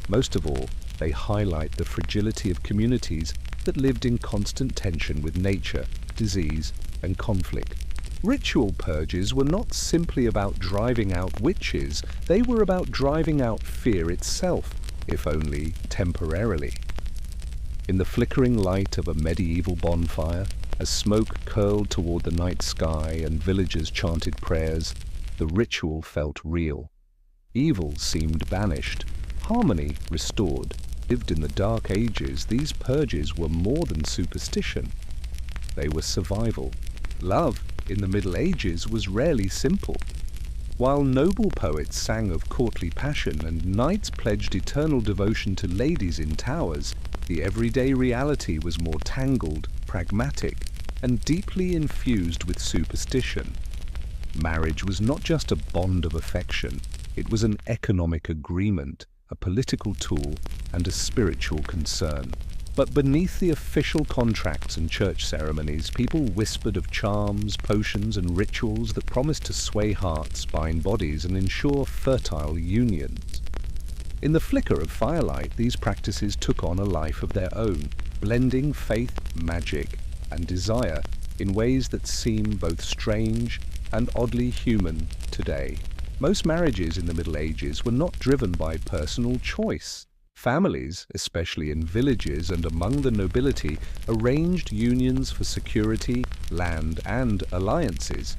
Speaker 1: Most of all, they highlight the fragility of communities that lived in constant tension with nature, disease, and conflict. Ritual purges were not simply about driving out witches, they were about driving out fear itself, if only temporarily. In the flickering light of a medieval bonfire, as smoke curled toward the night sky and villagers chanted prayers, the ritual felt real. Evil seemed banished, harmony restored. Lived in the Dark Ages, these purges were more than superstition. They were survival. Love in the Middle Ages was rarely simple. While noble poets sang of courtly passion and knights pledged eternal devotion to ladies in towers, the everyday reality was more tangled, pragmatic, and deeply infused with superstition. Marriage was not just a bond of affection, it was an economic agreement, a political tool, and a spiritual concern. But beneath the official contracts and church ceremonies, people whispered of charms, potions, and rituals that promised to sway hearts, bind bodies, and ensure fertile unions. In the flicker of firelight, these practices took on a life of their own, blending faith, magic, and desire in ways that seem both strange and oddly human today. Most marriages in the Middle Ages were not driven by personal choice. Families, especially in villages and among the nobility, arranged unions for security, land, and alliances.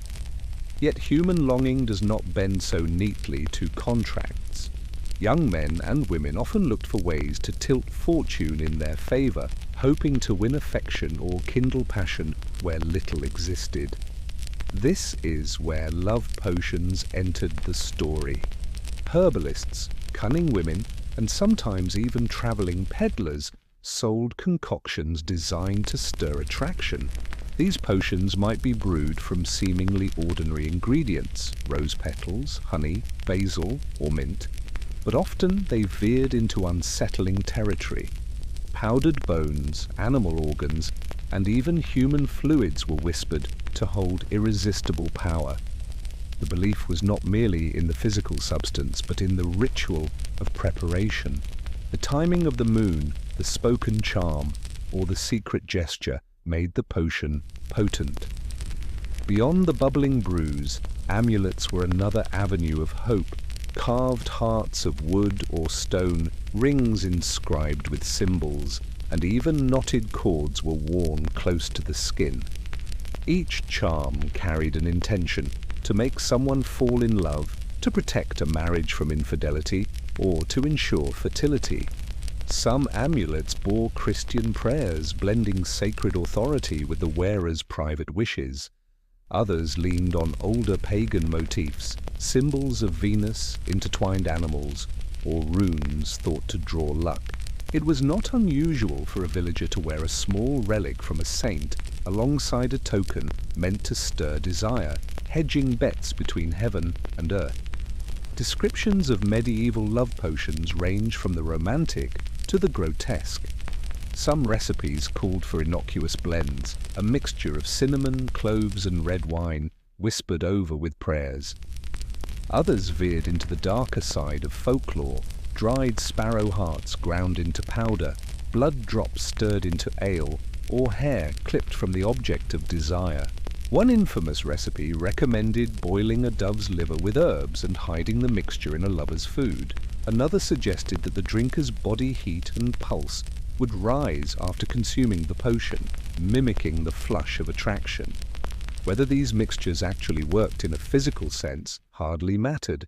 Speaker 1: Yet human longing does not bend so neatly to contracts. Young men and women often looked for ways to tilt fortune in their favor, hoping to win affection or kindle passion where little existed. This is where love potions entered the story. Herbalists, cunning women, and sometimes even traveling peddlers sold concoctions designed to stir attraction. These potions might be brewed from seemingly ordinary ingredients, rose petals, honey, basil, or mint, but often they veered into unsettling territory. Powdered bones, animal organs, and even human fluids were whispered to hold irresistible power. The belief was not merely in the physical substance, but in the ritual of preparation. The timing of the moon, the spoken charm, or the secret gesture made the potion potent. Beyond the bubbling brews, amulets were another avenue of hope. Carved hearts of wood or stone, rings inscribed with symbols, and even knotted cords were worn close to the skin. Each charm carried an intention: to make someone fall in love, to protect a marriage from infidelity, or to ensure fertility. Some amulets bore Christian prayers, blending sacred authority with the wearer's private wishes. Others leaned on older pagan motifs, symbols of Venus, intertwined animals, or runes thought to draw luck. It was not unusual for a villager to wear a small relic from a saint alongside a token meant to stir desire, hedging bets between heaven and earth. Descriptions of medieval love potions range from the romantic to the grotesque. Some recipes called for innocuous blends, a mixture of cinnamon, cloves, and red wine, whispered over with prayers. Others veered into the darker side of folklore, dried sparrow hearts ground into powder, blood drops stirred into ale, or hair clipped from the object of desire. One infamous recipe recommended boiling a dove's liver with herbs and hiding the mixture in a lover's food. Another suggested that the drinker's body heat and pulse would rise after consuming the potion, mimicking the flush of attraction. Whether these mixtures actually worked in a physical sense hardly mattered.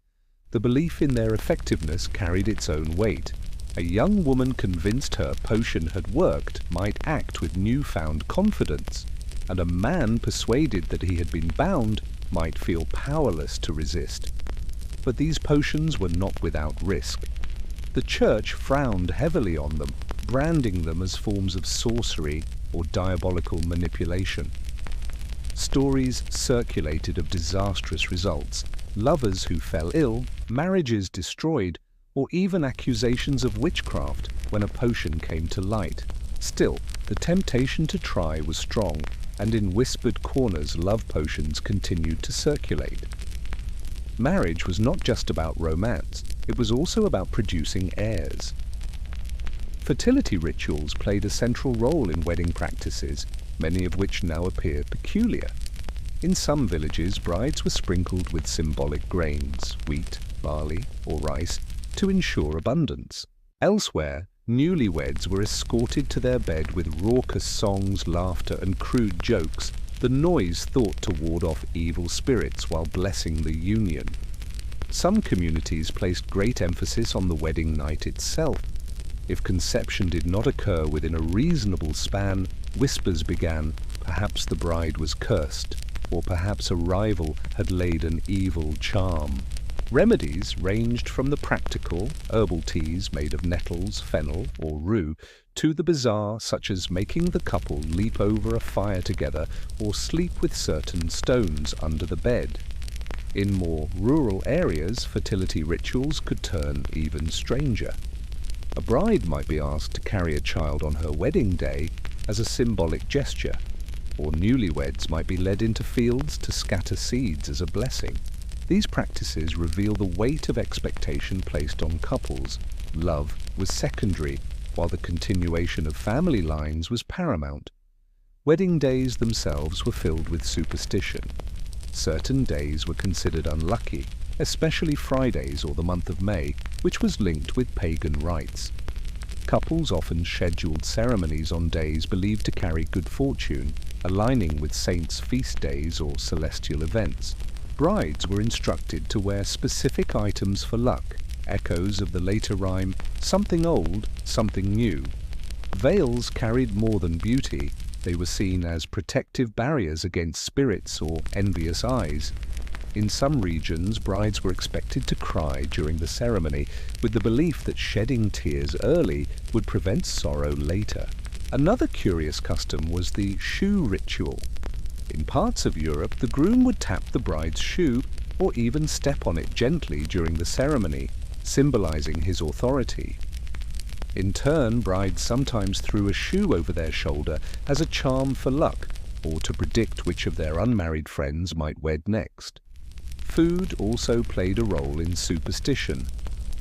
Speaker 1: The belief in their effectiveness carried its own weight. A young woman convinced her potion had worked might act with newfound confidence, and a man persuaded that he had been bound might feel powerless to resist. But these potions were not without risk. The church frowned heavily on them, branding them as forms of sorcery or diabolical manipulation. Stories circulated of disastrous results, lovers who fell ill, marriages destroyed, or even accusations of witchcraft when a potion came to light. Still, the temptation to try was strong, and in whispered corners love potions continued to circulate. Marriage was not just about romance, it was also about producing heirs. Fertility rituals played a central role in wedding practices, many of which now appear peculiar. In some villages, brides were sprinkled with symbolic grains, wheat, barley, or rice, to ensure abundance. Elsewhere, newlyweds were escorted to their bed with raucous songs, laughter, and crude jokes, the noise thought to ward off evil spirits while blessing the union. Some communities placed great emphasis on the wedding night itself. If conception did not occur within a reasonable span, whispers began, perhaps the bride was cursed, or perhaps a rival had laid an evil charm. Remedies ranged from the practical, herbal teas made of nettles, fennel, or rue, to the bizarre, such as making the couple leap over a fire together or sleep with certain stones under the bed. In more rural areas, fertility rituals could turn even stranger. A bride might be asked to carry a child on her wedding day as a symbolic gesture, or newlyweds might be led into fields to scatter seeds as a blessing. These practices reveal the weight of expectation placed on couples. Love was secondary, while the continuation of family lines was paramount. Wedding days themselves were filled with superstition. Certain days were considered unlucky, especially Fridays or the month of May, which was linked with pagan rites. Couples often scheduled ceremonies on days believed to carry good fortune, aligning with saints' feast days or celestial events. Brides were instructed to wear specific items for luck, echoes of the later rhyme, something old, something new. Veils carried more than beauty. They were seen as protective barriers against spirits or envious eyes. In some regions, brides were expected to cry during the ceremony, with the belief that shedding tears early would prevent sorrow later. Another curious custom was the shoe ritual. In parts of Europe, the groom would tap the bride's shoe or even step on it gently during the ceremony, symbolizing his authority. In turn, brides sometimes threw a shoe over their shoulder as a charm for luck, or to predict which of their unmarried friends might wed next. Food also played a role in superstition.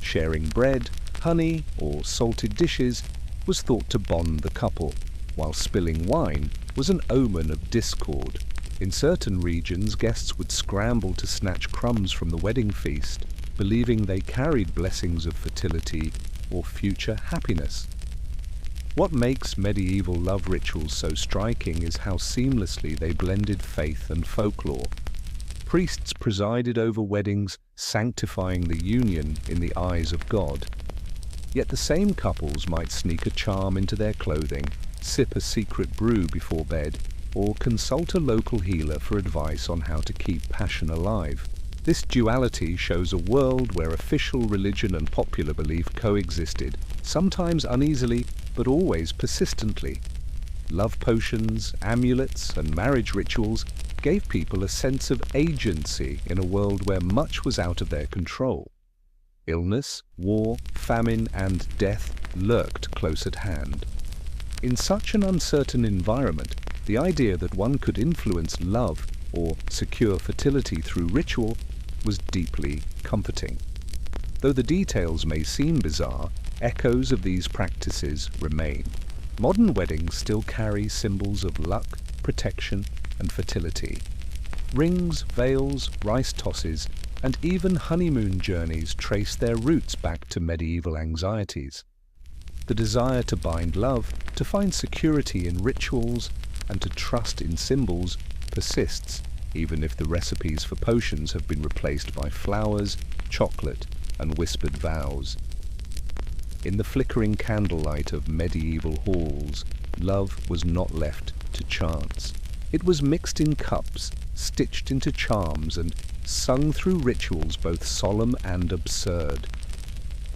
Speaker 1: Sharing bread, honey, or salted dishes was thought to bond the couple, while spilling wine was an omen of discord. In certain regions, guests would scramble to snatch crumbs from the wedding feast, believing they carried blessings of fertility or future happiness. What makes medieval love rituals so striking is how seamlessly they blended faith and folklore. Priests presided over weddings, sanctifying the union in the eyes of God. Yet the same couples might sneak a charm into their clothing, sip a secret brew before bed, or consult a local healer for advice on how to keep passion alive. This duality shows a world where official religion and popular belief coexisted, sometimes uneasily, but always persistently. Love potions, amulets, and marriage rituals gave people a sense of agency in a world where much was out of their control. Illness, war, famine, and death lurked close at hand. In such an uncertain environment, the idea that one could influence love or secure fertility through ritual was deeply comforting. Though the details may seem bizarre, echoes of these practices remain. Modern weddings still carry symbols of luck, protection, and fertility. Rings, veils, rice tosses, and even honeymoon journeys trace their roots back to medieval anxieties. The desire to bind love, to find security in rituals, and to trust in symbols persists, even if the recipes for potions have been replaced by flowers, chocolate, and whispered vows. In the flickering candlelight of medieval halls, love was not left to chance. It was mixed in cups, stitched into charms, and sung through rituals both solemn and absurd.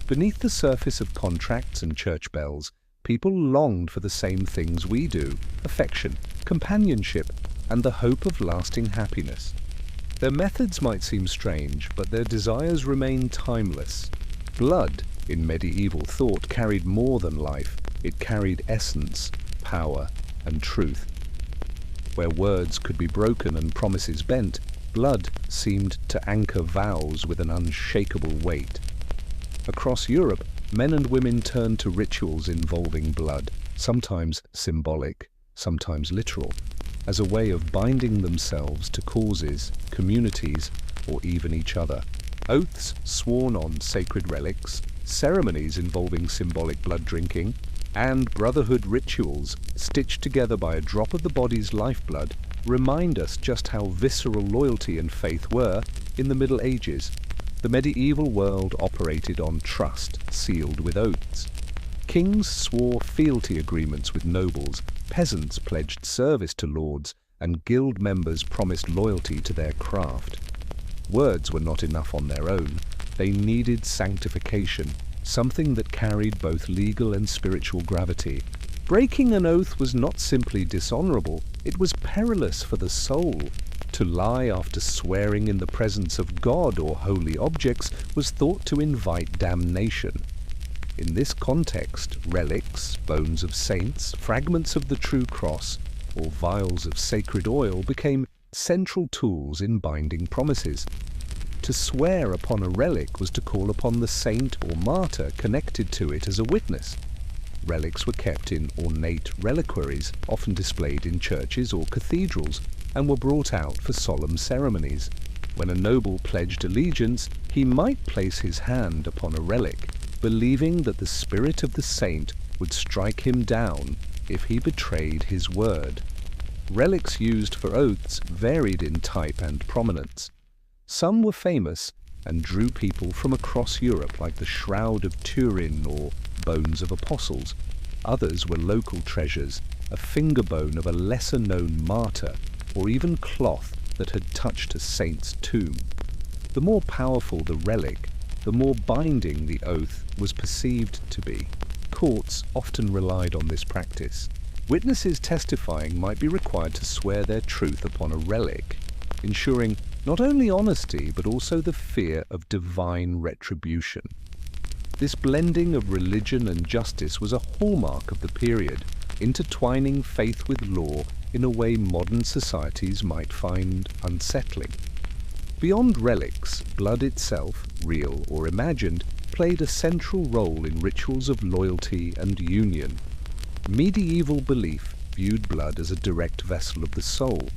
Speaker 1: Beneath the surface of contracts and church bells, people longed for the same things we do: affection, companionship, and the hope of lasting happiness. Their methods might seem strange, but their desires remain timeless. Blood, in medieval thought, carried more than life. It carried essence, power, and truth. Where words could be broken and promises bent, Blood seemed to anchor vows with an unshakable weight. Across Europe, men and women turned to rituals involving blood, sometimes symbolic, sometimes literal, as a way of binding themselves to causes, communities, or even each other. Oaths sworn on sacred relics, ceremonies involving symbolic blood drinking, and brotherhood rituals stitched together by a drop of the body's lifeblood remind us just how visceral loyalty and faith were in the Middle Ages. The medieval world operated on trust, sealed with oaths. Kings swore fealty agreements with nobles, peasants pledged service to lords, and guild members promised loyalty to their craft. Words were not enough on their own. They needed sanctification, something that carried both legal and spiritual gravity. Breaking an oath was not simply dishonorable, it was perilous for the soul. To lie after swearing in the presence of God or holy objects was thought to invite damnation. In this context, relics, bones of saints, fragments of the true cross, or vials of sacred oil became central tools in binding promises. To swear upon a relic was to call upon the saint or martyr connected to it as a witness. Relics were kept in ornate reliquaries, often displayed in churches or cathedrals, and were brought out for solemn ceremonies. When a noble pledged allegiance, he might place his hand upon a relic, believing that the spirit of the saint would strike him down if he betrayed his word. Relics used for oaths varied in type and prominence. Some were famous and drew people from across Europe, like the Shroud of Turin or Bones of Apostles. Others were local treasures, a finger bone of a lesser-known martyr, or even cloth that had touched a saint's tomb. The more powerful the relic, the more binding the oath was perceived to be. Courts often relied on this practice. Witnesses testifying might be required to swear their truth upon a relic, ensuring not only honesty but also the fear of divine retribution. This blending of religion and justice was a hallmark of the period, intertwining faith with law in a way modern societies might find unsettling. Beyond relics, blood itself, real or imagined, played a central role in rituals of loyalty and union. Medieval belief viewed blood as a direct vessel of the soul.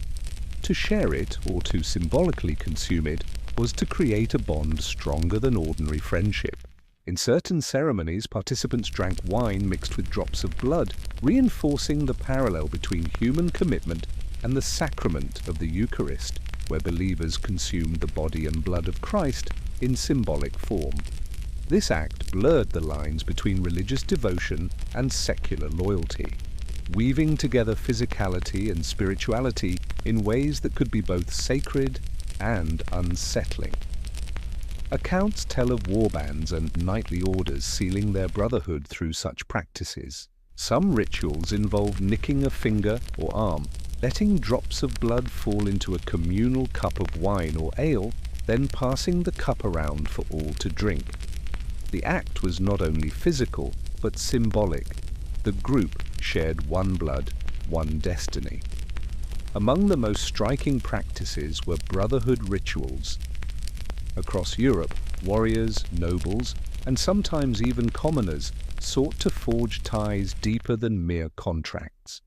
Speaker 1: To share it, or to symbolically consume it, was to create a bond stronger than ordinary friendship. In certain ceremonies, participants drank wine mixed with drops of blood, reinforcing the parallel between human commitment and the sacrament of the Eucharist, where believers consumed the body and blood of Christ in symbolic form. This act blurred the lines between religious devotion and secular loyalty, weaving together physicality and spirituality in ways that could be both sacred and unsettling. Accounts tell of warbands and knightly orders sealing their brotherhood through such practices. Some rituals involve nicking a finger or arm, letting drops of blood fall into a communal cup of wine or ale, then passing the cup around for all to drink. The act was not only physical, but symbolic. The group shared one blood, one destiny. Among the most striking practices were brotherhood rituals. Across Europe, warriors, nobles, and sometimes even commoners sought to forge ties deeper than mere contracts.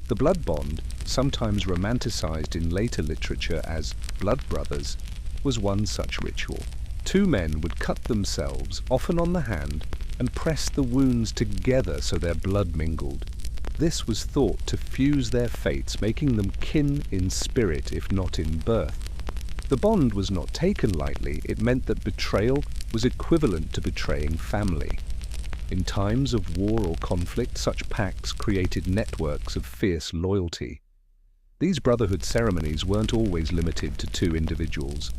Speaker 1: The blood bond, sometimes romanticized in later literature as blood brothers, was one such ritual. Two men would cut themselves, often on the hand, and press the wounds together so their blood mingled. This was thought to fuse their fates, making them kin in spirit if not in birth. The bond was not taken lightly. It meant that betrayal was equivalent to betraying family. In times of war or conflict, such pacts created networks of fierce loyalty. These brotherhood ceremonies weren't always limited to two individuals.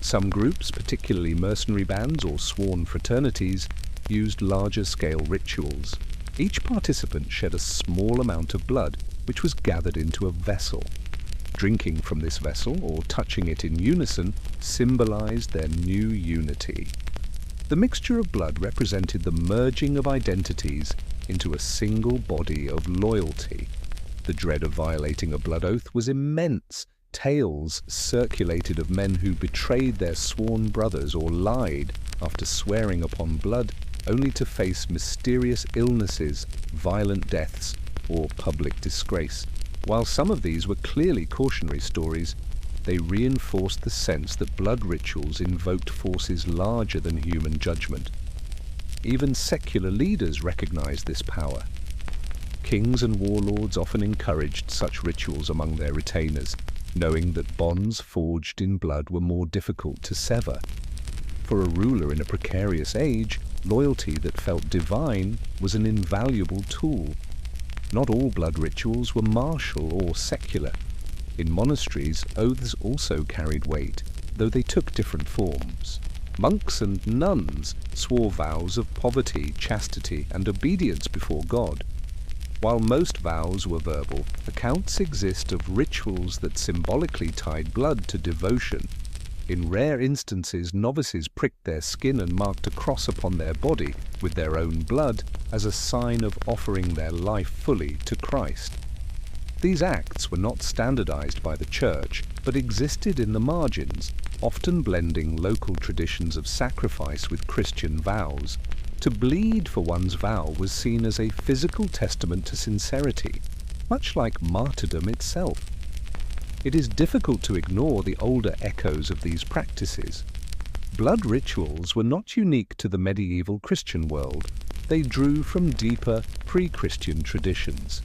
Speaker 1: Some groups, particularly mercenary bands or sworn fraternities, used larger-scale rituals. Each participant shed a small amount of blood, which was gathered into a vessel. Drinking from this vessel, or touching it in unison, symbolized their new unity. The mixture of blood represented the merging of identities into a single body of loyalty. The dread of violating a blood oath was immense. Tales circulated of men who betrayed their sworn brothers or lied after swearing upon blood, only to face mysterious illnesses, violent deaths, or public disgrace. While some of these were clearly cautionary stories, they reinforced the sense that blood rituals invoked forces larger than human judgment. Even secular leaders recognized this power. Kings and warlords often encouraged such rituals among their retainers, knowing that bonds forged in blood were more difficult to sever. For a ruler in a precarious age, loyalty that felt divine was an invaluable tool. Not all blood rituals were martial or secular. In monasteries, oaths also carried weight, though they took different forms. Monks and nuns swore vows of poverty, chastity, and obedience before God. While most vows were verbal, accounts exist of rituals that symbolically tied blood to devotion. In rare instances, novices pricked their skin and marked a cross upon their body with their own blood as a sign of offering their life fully to Christ. These acts were not standardized by the Church, but existed in the margins, often blending local traditions of sacrifice with Christian vows. To bleed for one's vow was seen as a physical testament to sincerity, much like martyrdom itself. It is difficult to ignore the older echoes of these practices. Blood rituals were not unique to the medieval Christian world. They drew from deeper pre-Christian traditions.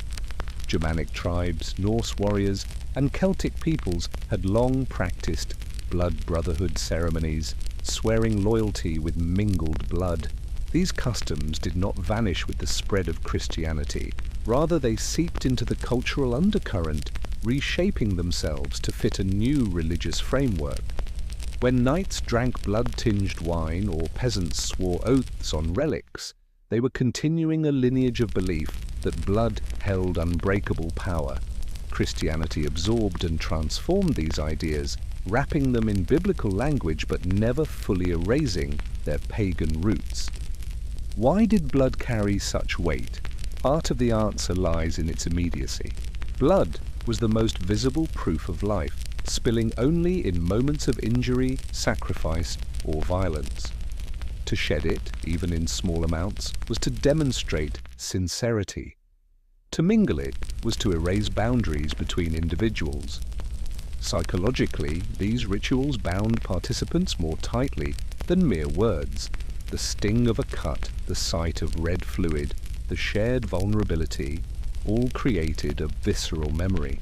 Speaker 1: Germanic tribes, Norse warriors, and Celtic peoples had long practiced blood brotherhood ceremonies, swearing loyalty with mingled blood. These customs did not vanish with the spread of Christianity. Rather, they seeped into the cultural undercurrent, reshaping themselves to fit a new religious framework. When knights drank blood-tinged wine or peasants swore oaths on relics, they were continuing a lineage of belief that blood held unbreakable power. Christianity absorbed and transformed these ideas, wrapping them in biblical language but never fully erasing their pagan roots. Why did blood carry such weight? Part of the answer lies in its immediacy. Blood was the most visible proof of life, spilling only in moments of injury, sacrifice, or violence. To shed it, even in small amounts, was to demonstrate sincerity. To mingle it was to erase boundaries between individuals. Psychologically, these rituals bound participants more tightly than mere words. The sting of a cut, the sight of red fluid, the shared vulnerability, all created a visceral memory.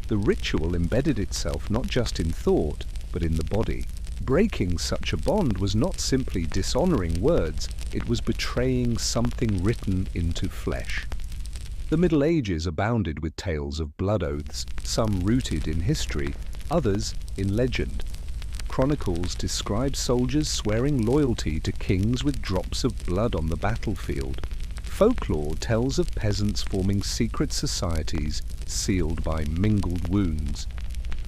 Speaker 1: The ritual embedded itself not just in thought, but in the body. Breaking such a bond was not simply dishonoring words, it was betraying something written into flesh. The Middle Ages abounded with tales of blood oaths, some rooted in history, others in legend. Chronicles describe soldiers swearing loyalty to kings with drops of blood on the battlefield. Folklore tells of peasants forming secret societies sealed by mingled wounds.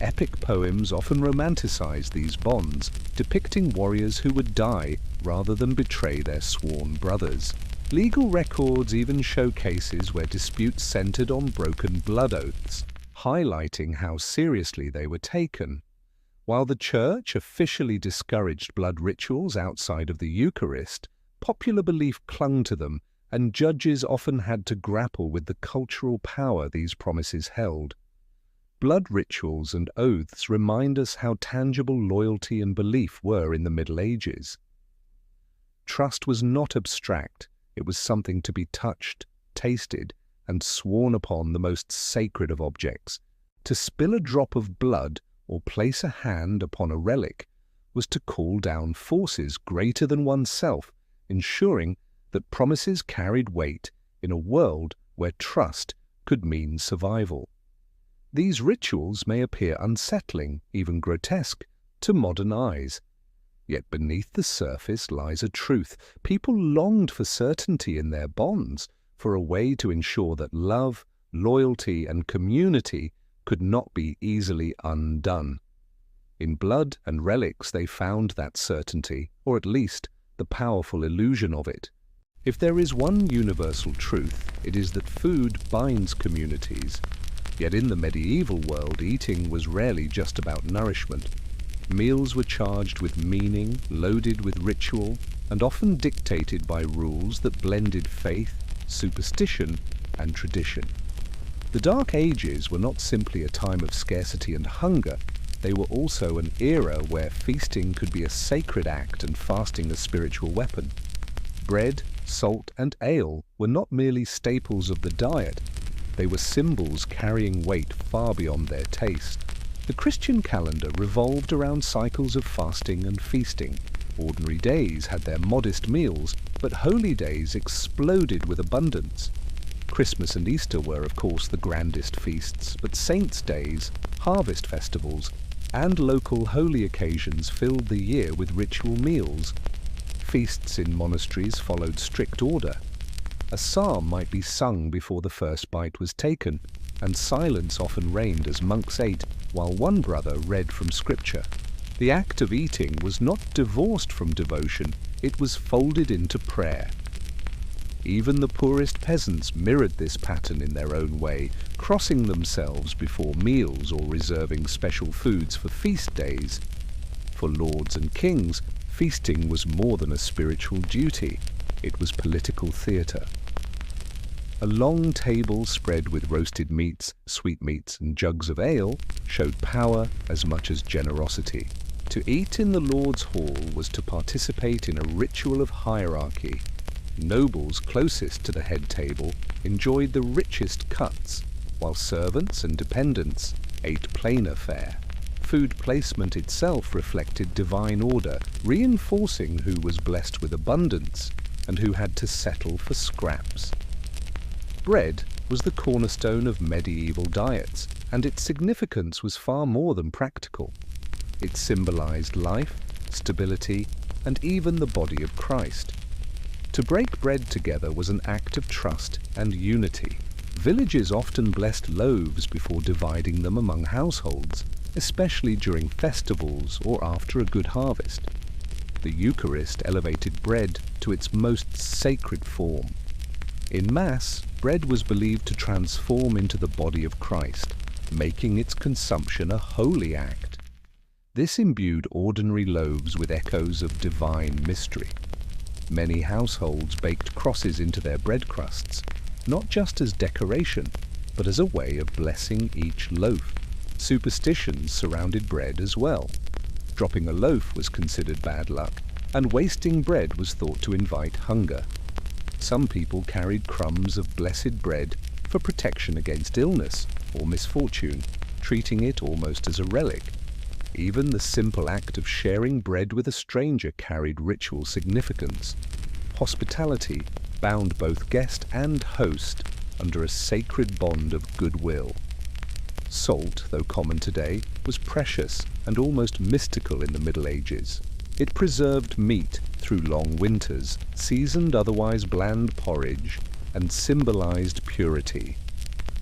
Speaker 1: Epic poems often romanticize these bonds, depicting warriors who would die rather than betray their sworn brothers. Legal records even show cases where disputes centered on broken blood oaths, highlighting how seriously they were taken. While the Church officially discouraged blood rituals outside of the Eucharist, popular belief clung to them, and judges often had to grapple with the cultural power these promises held. Blood rituals and oaths remind us how tangible loyalty and belief were in the Middle Ages. Trust was not abstract, it was something to be touched, tasted, and sworn upon the most sacred of objects. To spill a drop of blood or place a hand upon a relic was to call down forces greater than oneself, ensuring that promises carried weight in a world where trust could mean survival. These rituals may appear unsettling, even grotesque, to modern eyes. Yet beneath the surface lies a truth. People longed for certainty in their bonds, for a way to ensure that love, loyalty, and community could not be easily undone. In blood and relics they found that certainty, or at least the powerful illusion of it. If there is one universal truth, it is that food binds communities. Yet in the medieval world, eating was rarely just about nourishment. Meals were charged with meaning, loaded with ritual, and often dictated by rules that blended faith, superstition, and tradition. The Dark Ages were not simply a time of scarcity and hunger, they were also an era where feasting could be a sacred act and fasting a spiritual weapon. Bread, salt, and ale were not merely staples of the diet, they were symbols carrying weight far beyond their taste. The Christian calendar revolved around cycles of fasting and feasting. Ordinary days had their modest meals, but holy days exploded with abundance. Christmas and Easter were, of course, the grandest feasts, but saints' days, harvest festivals, and local holy occasions filled the year with ritual meals. Feasts in monasteries followed strict order. A psalm might be sung before the first bite was taken, and silence often reigned as monks ate, while one brother read from scripture. The act of eating was not divorced from devotion, it was folded into prayer. Even the poorest peasants mirrored this pattern in their own way, crossing themselves before meals or reserving special foods for feast days. For lords and kings, feasting was more than a spiritual duty, it was political theatre. A long table spread with roasted meats, sweetmeats, and jugs of ale showed power as much as generosity. To eat in the Lord's Hall was to participate in a ritual of hierarchy. Nobles closest to the head table enjoyed the richest cuts, while servants and dependents ate plainer fare. Food placement itself reflected divine order, reinforcing who was blessed with abundance and who had to settle for scraps. Bread was the cornerstone of medieval diets, and its significance was far more than practical. It symbolized life, stability, and even the body of Christ. To break bread together was an act of trust and unity. Villages often blessed loaves before dividing them among households, especially during festivals or after a good harvest. The Eucharist elevated bread to its most sacred form. In Mass, bread was believed to transform into the body of Christ, making its consumption a holy act. This imbued ordinary loaves with echoes of divine mystery. Many households baked crosses into their bread crusts, not just as decoration, but as a way of blessing each loaf. Superstitions surrounded bread as well. Dropping a loaf was considered bad luck, and wasting bread was thought to invite hunger. Some people carried crumbs of blessed bread for protection against illness or misfortune, treating it almost as a relic. Even the simple act of sharing bread with a stranger carried ritual significance. Hospitality bound both guest and host under a sacred bond of goodwill. Salt, though common today, was precious and almost mystical in the Middle Ages. It preserved meat through long winters, seasoned otherwise bland porridge, and symbolized purity.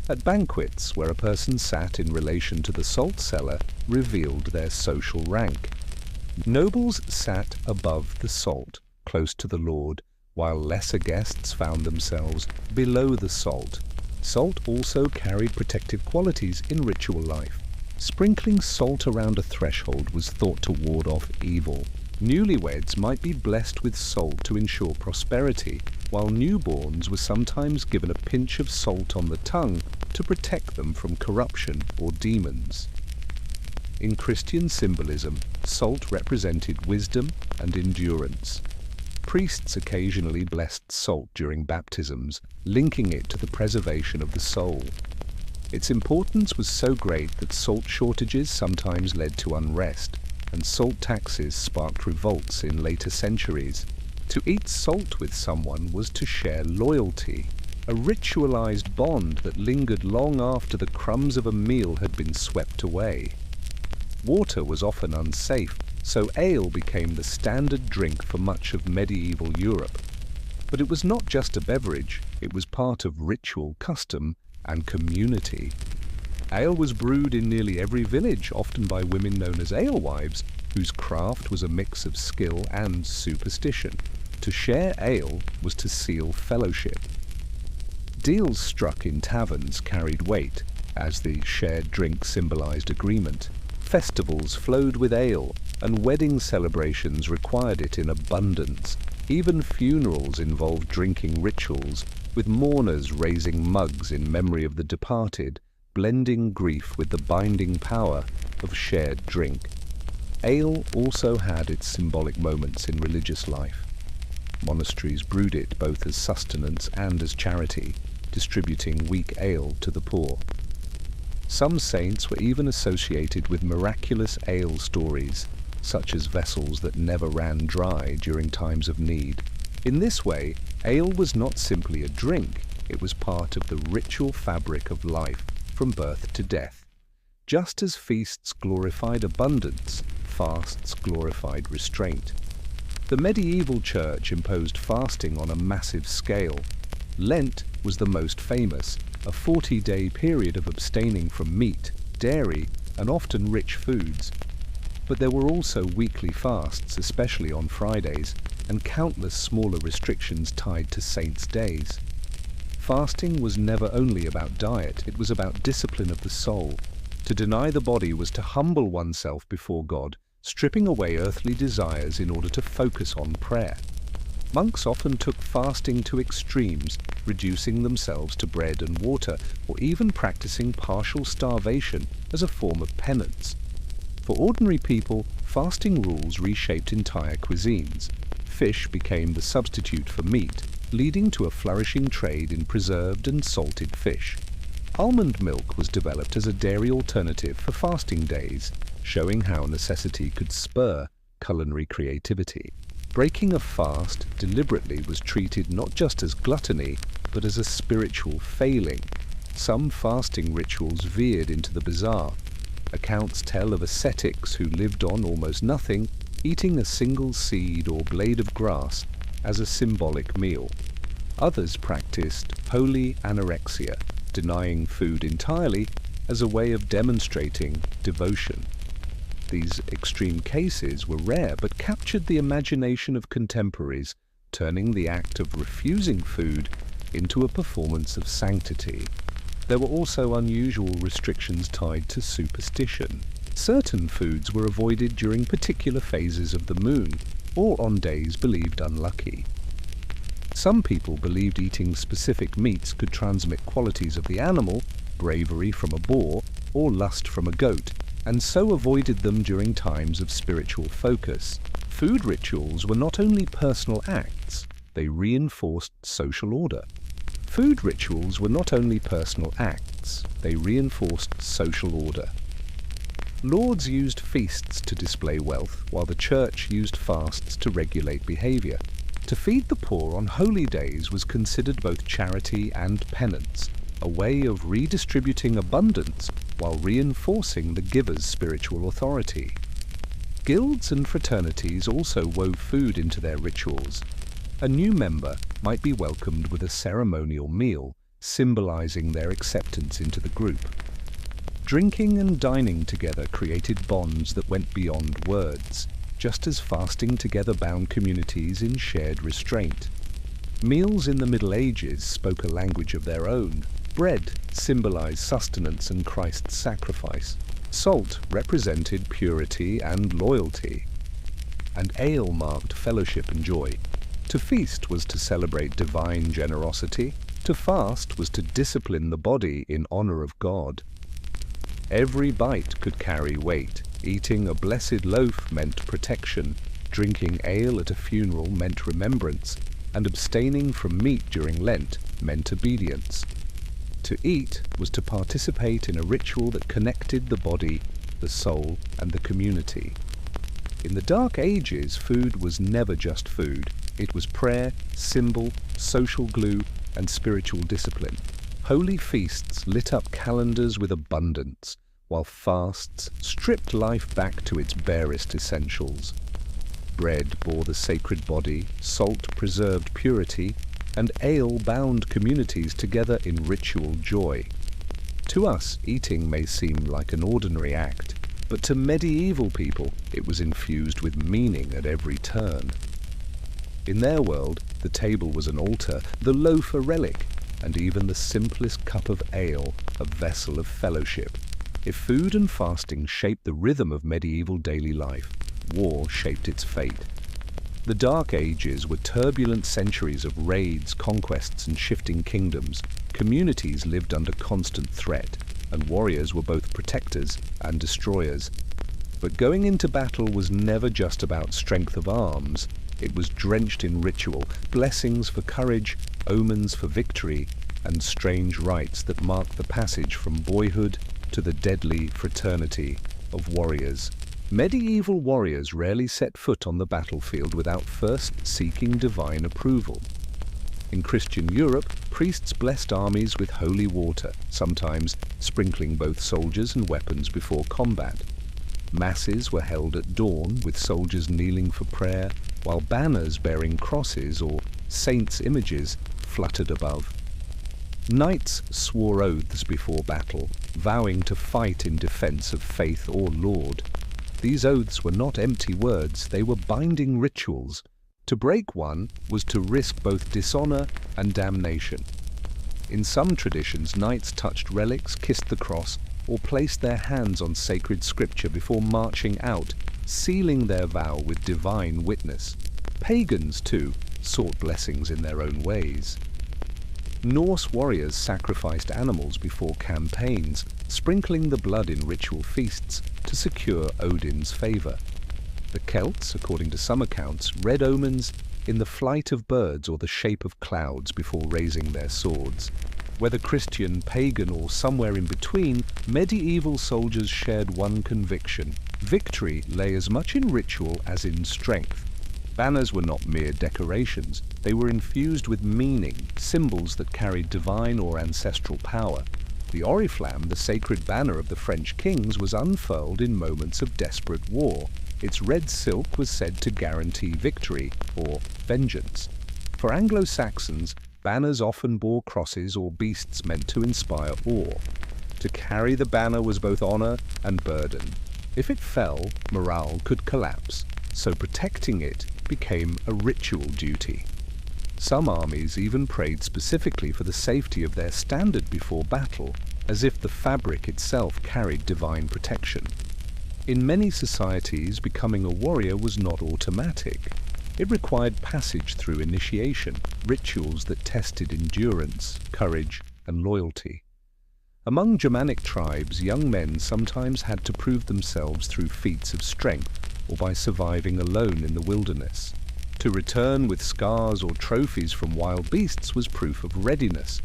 Speaker 1: At banquets, where a person sat in relation to the salt cellar, revealed their social rank. Nobles sat above the salt, close to the Lord, while lesser guests found themselves below the salt. Salt also carried protective qualities in ritual life. Sprinkling salt around a threshold was thought to ward off evil. Newlyweds might be blessed with salt to ensure prosperity, while newborns were sometimes given a pinch of salt on the tongue to protect them from corruption or demons. In Christian symbolism, salt represented wisdom and endurance. Priests occasionally blessed salt during baptisms, linking it to the preservation of the soul. Its importance was so great that salt shortages sometimes led to unrest, and salt taxes sparked revolts in later centuries. To eat salt with someone was to share loyalty, a ritualized bond that lingered long after the crumbs of a meal had been swept away. Water was often unsafe, so ale became the standard drink for much of medieval Europe. But it was not just a beverage, it was part of ritual custom and community. Ale was brewed in nearly every village, often by women known as alewives, whose craft was a mix of skill and superstition. To share ale was to seal fellowship. Deals struck in taverns carried weight. as the shared drink symbolized agreement. Festivals flowed with ale, and wedding celebrations required it in abundance. Even funerals involved drinking rituals, with mourners raising mugs in memory of the departed, blending grief with the binding power of shared drink. Ale also had its symbolic moments in religious life. Monasteries brewed it both as sustenance and as charity, distributing weak ale to the poor. Some saints were even associated with miraculous ale stories, such as vessels that never ran dry during times of need. In this way, ale was not simply a drink, it was part of the ritual fabric of life from birth to death. Just as feasts glorified abundance, fasts glorified restraint. The medieval church imposed fasting on a massive scale. Lent was the most famous, a 40-day period of abstaining from meat, dairy, and often rich foods. But there were also weekly fasts, especially on Fridays, and countless smaller restrictions tied to saints' days. Fasting was never only about diet, it was about discipline of the soul. To deny the body was to humble oneself before God, stripping away earthly desires in order to focus on prayer. Monks often took fasting to extremes, reducing themselves to bread and water, or even practicing partial starvation as a form of penance. For ordinary people, fasting rules reshaped entire cuisines. Fish became the substitute for meat, leading to a flourishing trade in preserved and salted fish. Almond milk was developed as a dairy alternative for fasting days, showing how necessity could spur culinary creativity. Breaking a fast deliberately was treated not just as gluttony, but as a spiritual failing. Some fasting rituals veered into the bizarre. Accounts tell of ascetics who lived on almost nothing, eating a single seed or blade of grass as a symbolic meal. Others practiced holy anorexia, denying food entirely as a way of demonstrating devotion. These extreme cases were rare but captured the imagination of contemporaries, turning the act of refusing food into a performance of sanctity. There were also unusual restrictions tied to superstition. Certain foods were avoided during particular phases of the moon, or on days believed unlucky. Some people believed eating specific meats could transmit qualities of the animal, bravery from a boar, or lust from a goat, and so avoided them during times of spiritual focus. Food rituals were not only personal acts, they reinforced social order. Food rituals were not only personal acts, they reinforced social order. Lords used feasts to display wealth, while the church used fasts to regulate behavior. To feed the poor on holy days was considered both charity and penance, a way of redistributing abundance while reinforcing the giver's spiritual authority. Guilds and fraternities also wove food into their rituals. A new member might be welcomed with a ceremonial meal, symbolizing their acceptance into the group. Drinking and dining together created bonds that went beyond words, just as fasting together bound communities in shared restraint. Meals in the Middle Ages spoke a language of their own. Bread symbolized sustenance and Christ's sacrifice. Salt represented purity and loyalty. And ale marked fellowship and joy. To feast was to celebrate divine generosity. To fast was to discipline the body in honor of God. Every bite could carry weight. Eating a blessed loaf meant protection. Drinking ale at a funeral meant remembrance. And abstaining from meat during Lent meant obedience. To eat was to participate in a ritual that connected the body, the soul, and the community. In the Dark Ages, food was never just food. It was prayer, symbol, social glue, and spiritual discipline. Holy feasts lit up calendars with abundance, while fasts stripped life back to its barest essentials. Bread bore the sacred body, salt preserved purity, and ale bound communities together in ritual joy. To us, eating may seem like an ordinary act, but to medieval people it was infused with meaning at every turn. In their world, the table was an altar, the loaf a relic, and even the simplest cup of ale a vessel of fellowship. If food and fasting shaped the rhythm of medieval daily life, war shaped its fate. The Dark Ages were turbulent centuries of raids, conquests, and shifting kingdoms. Communities lived under constant threat, and warriors were both protectors and destroyers. But going into battle was never just about strength of arms. It was drenched in ritual, blessings for courage, omens for victory, and strange rites that marked the passage from boyhood to the deadly fraternity of warriors. Medieval warriors rarely set foot on the battlefield without first seeking divine approval. In Christian Europe, priests blessed armies with holy water, sometimes sprinkling both soldiers and weapons before combat. Masses were held at dawn, with soldiers kneeling for prayer, while banners bearing crosses or saints' images fluttered above. Knights swore oaths before battle, vowing to fight in defense of faith or lord. These oaths were not empty words, they were binding rituals. To break one was to risk both dishonor and damnation. In some traditions, knights touched relics, kissed the cross, or placed their hands on sacred scripture before marching out, sealing their vow with divine witness. Pagans, too, sought blessings in their own ways. Norse warriors sacrificed animals before campaigns, sprinkling the blood in ritual feasts to secure Odin's favor. The Celts, according to some accounts, read omens in the flight of birds or the shape of clouds before raising their swords. Whether Christian, pagan, or somewhere in between, medieval soldiers shared one conviction: victory lay as much in ritual as in strength. Banners were not mere decorations, they were infused with meaning, symbols that carried divine or ancestral power. The oriflamme, the sacred banner of the French kings, was unfurled in moments of desperate war. Its red silk was said to guarantee victory or vengeance. For Anglo-Saxons, banners often bore crosses or beasts meant to inspire awe. To carry the banner was both honor and burden. If it fell, morale could collapse, so protecting it became a ritual duty. Some armies even prayed specifically for the safety of their standard before battle, as if the fabric itself carried divine protection. In many societies, becoming a warrior was not automatic. It required passage through initiation, rituals that tested endurance, courage, and loyalty. Among Germanic tribes, young men sometimes had to prove themselves through feats of strength or by surviving alone in the wilderness. To return with scars or trophies from wild beasts was proof of readiness.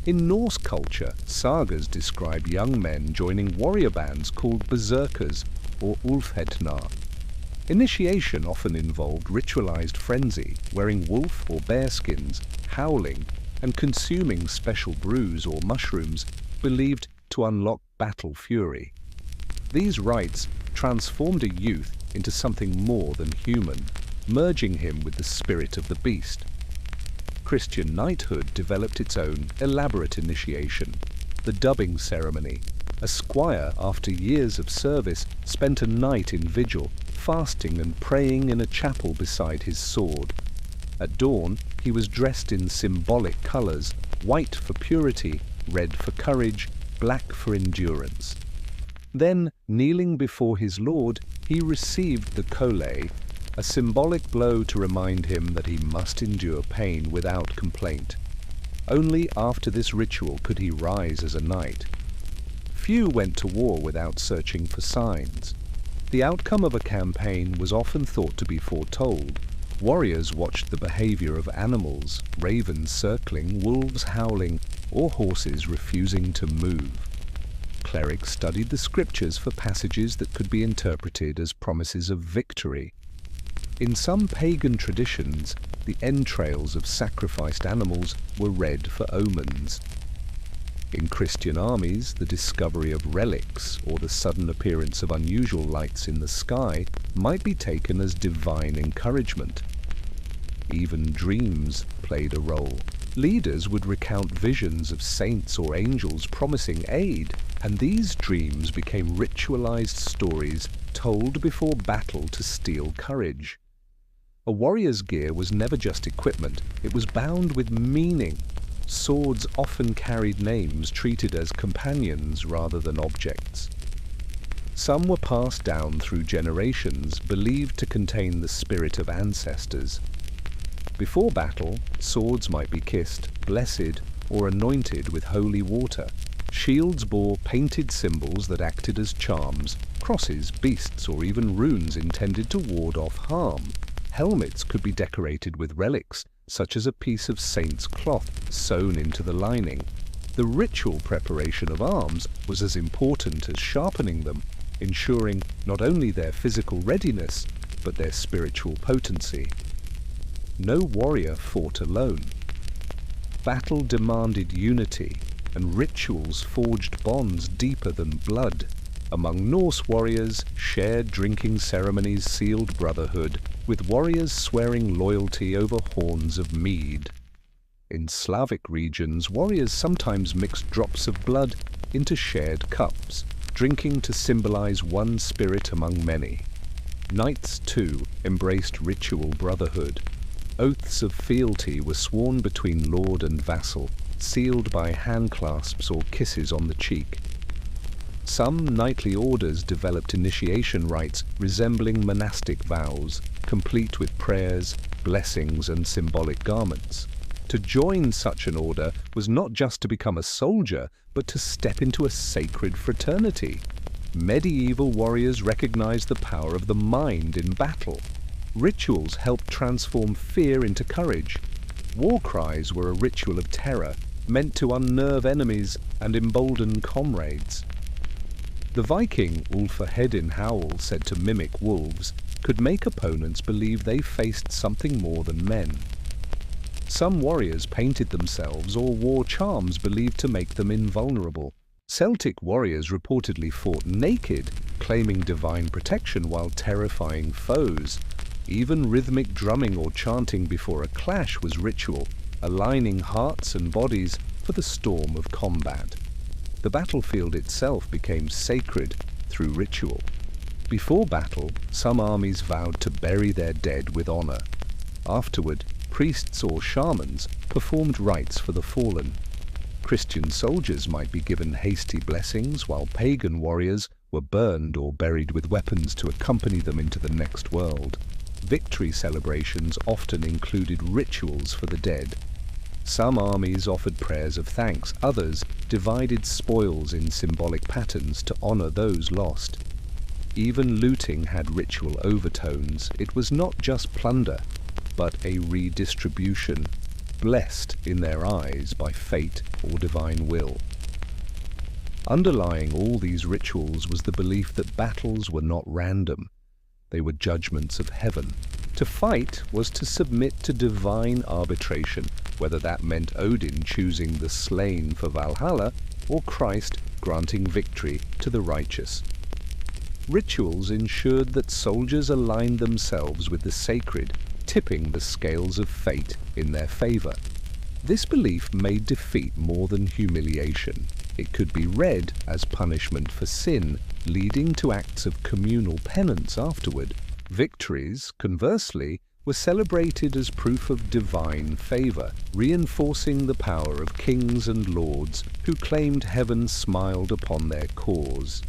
Speaker 1: In Norse culture, sagas describe young men joining warrior bands called berserkers or ulfhetnar. Initiation often involved ritualized frenzy, wearing wolf or bear skins, howling, and consuming special brews or mushrooms believed to unlock battle fury. These rites transformed a youth into something more than human, merging him with the spirit of the beast. Christian knighthood developed its own elaborate initiation, the dubbing ceremony. A squire, after years of service, spent a night in vigil, fasting and praying in a chapel beside his sword. At dawn, he was dressed in symbolic colors, white for purity, red for courage, black for endurance. Then, kneeling before his lord, he received the collay, a symbolic blow to remind him that he must endure pain without complaint. Only after this ritual could he rise as a knight. Few went to war without searching for signs. The outcome of a campaign was often thought to be foretold. Warriors watched the behavior of animals, ravens circling, wolves howling, or horses refusing to move. Clerics studied the scriptures for passages that could be interpreted as promises of victory. In some pagan traditions, the entrails of sacrificed animals were read for omens. In Christian armies, the discovery of relics or the sudden appearance of unusual lights in the sky might be taken as divine encouragement. Even dreams played a role. Leaders would recount visions of saints or angels promising aid, and these dreams became ritualized stories told before battle to steel courage. A warrior's gear was never just equipment, it was bound with meaning. Swords often carried names treated as companions rather than objects. Some were passed down through generations, believed to contain the spirit of ancestors. Before battle, swords might be kissed, blessed, or anointed with holy water. Shields bore painted symbols that acted as charms, crosses, beasts, or even runes intended to ward off harm. Helmets could be decorated with relics, such as a piece of saint's cloth sewn into the lining. The ritual preparation of arms was as important as sharpening them, ensuring not only their physical readiness, but their spiritual potency. No warrior fought alone. Battle demanded unity, and rituals forged bonds deeper than blood. Among Norse warriors, shared drinking ceremonies sealed brotherhood, with warriors swearing loyalty over horns of mead. In Slavic regions, warriors sometimes mixed drops of blood into shared cups, drinking to symbolize one spirit among many. Knights, too, embraced ritual brotherhood. Oaths of fealty were sworn between lord and vassal, sealed by handclasps or kisses on the cheek. Some knightly orders developed initiation rites resembling monastic vows, complete with prayers, blessings, and symbolic garments. To join such an order was not just to become a soldier, but to step into a sacred fraternity. Medieval warriors recognized the power of the mind in battle. Rituals helped transform fear into courage. War cries were a ritual of terror, meant to unnerve enemies and embolden comrades. The Viking Ulfa Hedin howl, said to mimic wolves, could make opponents believe they faced something more than men. Some warriors painted themselves or wore charms believed to make them invulnerable. Celtic warriors reportedly fought naked, claiming divine protection while terrifying foes. Even rhythmic drumming or chanting before a clash was ritual, aligning hearts and bodies for the storm of combat. The battlefield itself became sacred through ritual. Before battle, some armies vowed to bury their dead with honor. Afterward, priests or shamans performed rites for the fallen. Christian soldiers might be given hasty blessings, while pagan warriors were burned or buried with weapons to accompany them into the next world. Victory celebrations often included rituals for the dead. Some armies offered prayers of thanks, others divided spoils in symbolic patterns to honor those lost. Even looting had ritual overtones. It was not just plunder, but a redistribution, blessed in their eyes by fate or divine will. Underlying all these rituals was the belief that battles were not random. They were judgments of heaven. To fight was to submit to divine arbitration, whether that meant Odin choosing the slain for Valhalla or Christ granting victory to the righteous. Rituals ensured that soldiers aligned themselves with the sacred, tipping the scales of fate in their favor. This belief made defeat more than humiliation. It could be read as punishment for sin, leading to acts of communal penance afterward. Victories, conversely, were celebrated as proof of divine favor, reinforcing the power of kings and lords who claimed heaven smiled upon their cause.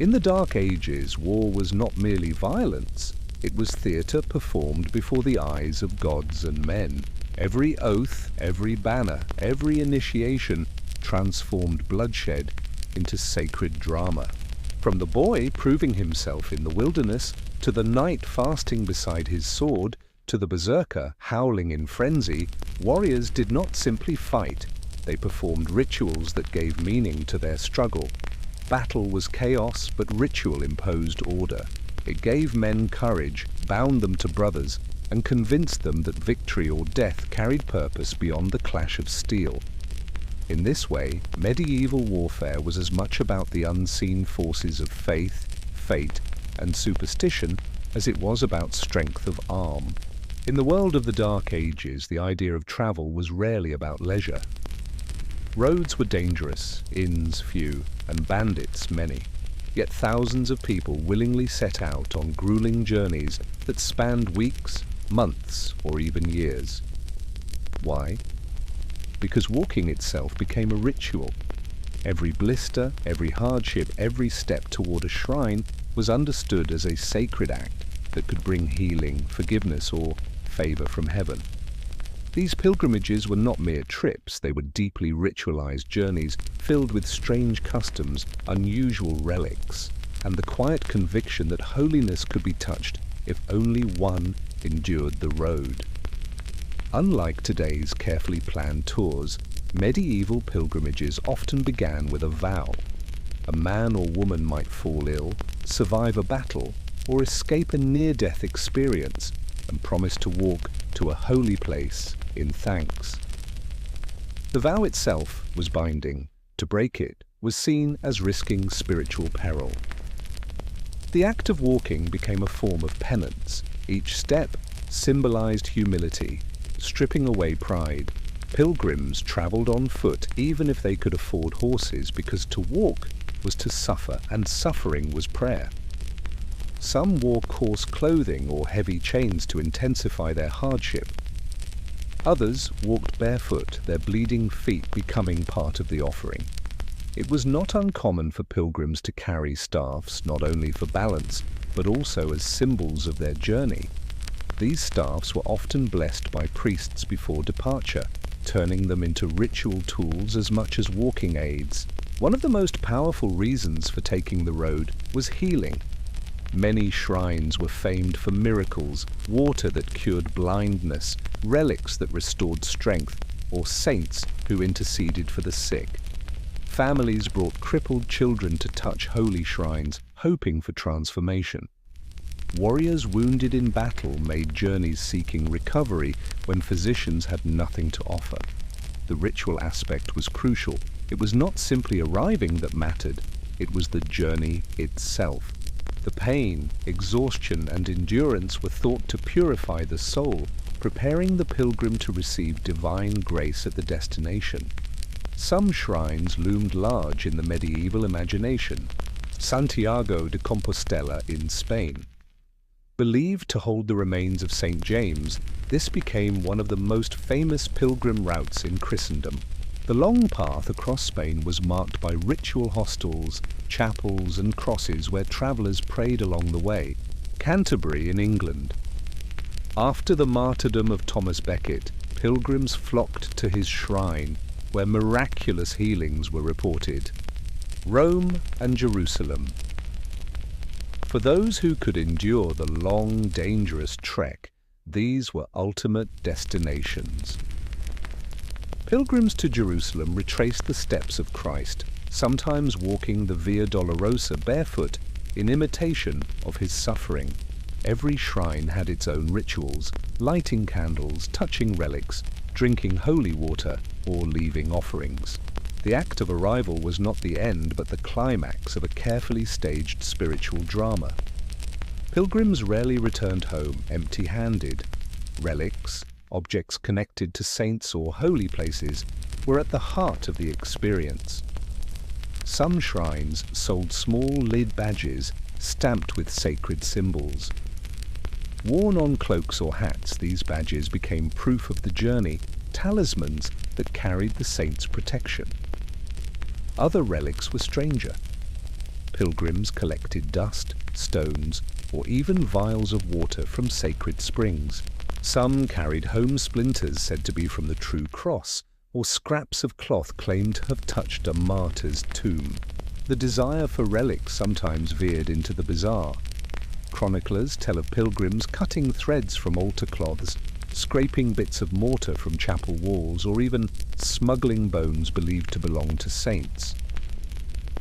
Speaker 1: In the Dark Ages, war was not merely violence, it was theatre performed before the eyes of gods and men. Every oath, every banner, every initiation transformed bloodshed into sacred drama. From the boy proving himself in the wilderness, to the knight fasting beside his sword, to the berserker howling in frenzy, warriors did not simply fight, they performed rituals that gave meaning to their struggle. Battle was chaos, but ritual imposed order. It gave men courage, bound them to brothers, and convinced them that victory or death carried purpose beyond the clash of steel. In this way, medieval warfare was as much about the unseen forces of faith, fate, and superstition as it was about strength of arm. In the world of the Dark Ages, the idea of travel was rarely about leisure. Roads were dangerous, inns few, and bandits many. Yet thousands of people willingly set out on grueling journeys that spanned weeks, months, or even years. Why? because walking itself became a ritual. Every blister, every hardship, every step toward a shrine was understood as a sacred act that could bring healing, forgiveness, or favor from heaven. These pilgrimages were not mere trips, they were deeply ritualized journeys filled with strange customs, unusual relics, and the quiet conviction that holiness could be touched if only one endured the road. Unlike today's carefully planned tours, medieval pilgrimages often began with a vow. A man or woman might fall ill, survive a battle, or escape a near-death experience and promise to walk to a holy place in thanks. The vow itself was binding. To break it was seen as risking spiritual peril. The act of walking became a form of penance. Each step symbolized humility, stripping away pride. Pilgrims traveled on foot even if they could afford horses, because to walk was to suffer, and suffering was prayer. Some wore coarse clothing or heavy chains to intensify their hardship. Others walked barefoot, their bleeding feet becoming part of the offering. It was not uncommon for pilgrims to carry staffs, not only for balance, but also as symbols of their journey. These staffs were often blessed by priests before departure, turning them into ritual tools as much as walking aids. One of the most powerful reasons for taking the road was healing. Many shrines were famed for miracles, water that cured blindness, relics that restored strength, or saints who interceded for the sick. Families brought crippled children to touch holy shrines, hoping for transformation. Warriors wounded in battle made journeys seeking recovery when physicians had nothing to offer. The ritual aspect was crucial. It was not simply arriving that mattered, it was the journey itself. The pain, exhaustion, and endurance were thought to purify the soul, preparing the pilgrim to receive divine grace at the destination. Some shrines loomed large in the medieval imagination. Santiago de Compostela in Spain. Believed to hold the remains of St. James, this became one of the most famous pilgrim routes in Christendom. The long path across Spain was marked by ritual hostels, chapels, and crosses where travelers prayed along the way. Canterbury in England. After the martyrdom of Thomas Becket, pilgrims flocked to his shrine, where miraculous healings were reported. Rome and Jerusalem. For those who could endure the long, dangerous trek, these were ultimate destinations. Pilgrims to Jerusalem retraced the steps of Christ, sometimes walking the Via Dolorosa barefoot in imitation of his suffering. Every shrine had its own rituals, lighting candles, touching relics, drinking holy water, or leaving offerings. The act of arrival was not the end, but the climax of a carefully staged spiritual drama. Pilgrims rarely returned home empty-handed. Relics, objects connected to saints or holy places, were at the heart of the experience. Some shrines sold small lid badges stamped with sacred symbols. Worn on cloaks or hats, these badges became proof of the journey, talismans that carried the saint's protection. Other relics were stranger. Pilgrims collected dust, stones, or even vials of water from sacred springs. Some carried home splinters said to be from the true cross, or scraps of cloth claimed to have touched a martyr's tomb. The desire for relics sometimes veered into the bizarre. Chroniclers tell of pilgrims cutting threads from altar cloths, scraping bits of mortar from chapel walls, or even smuggling bones believed to belong to saints.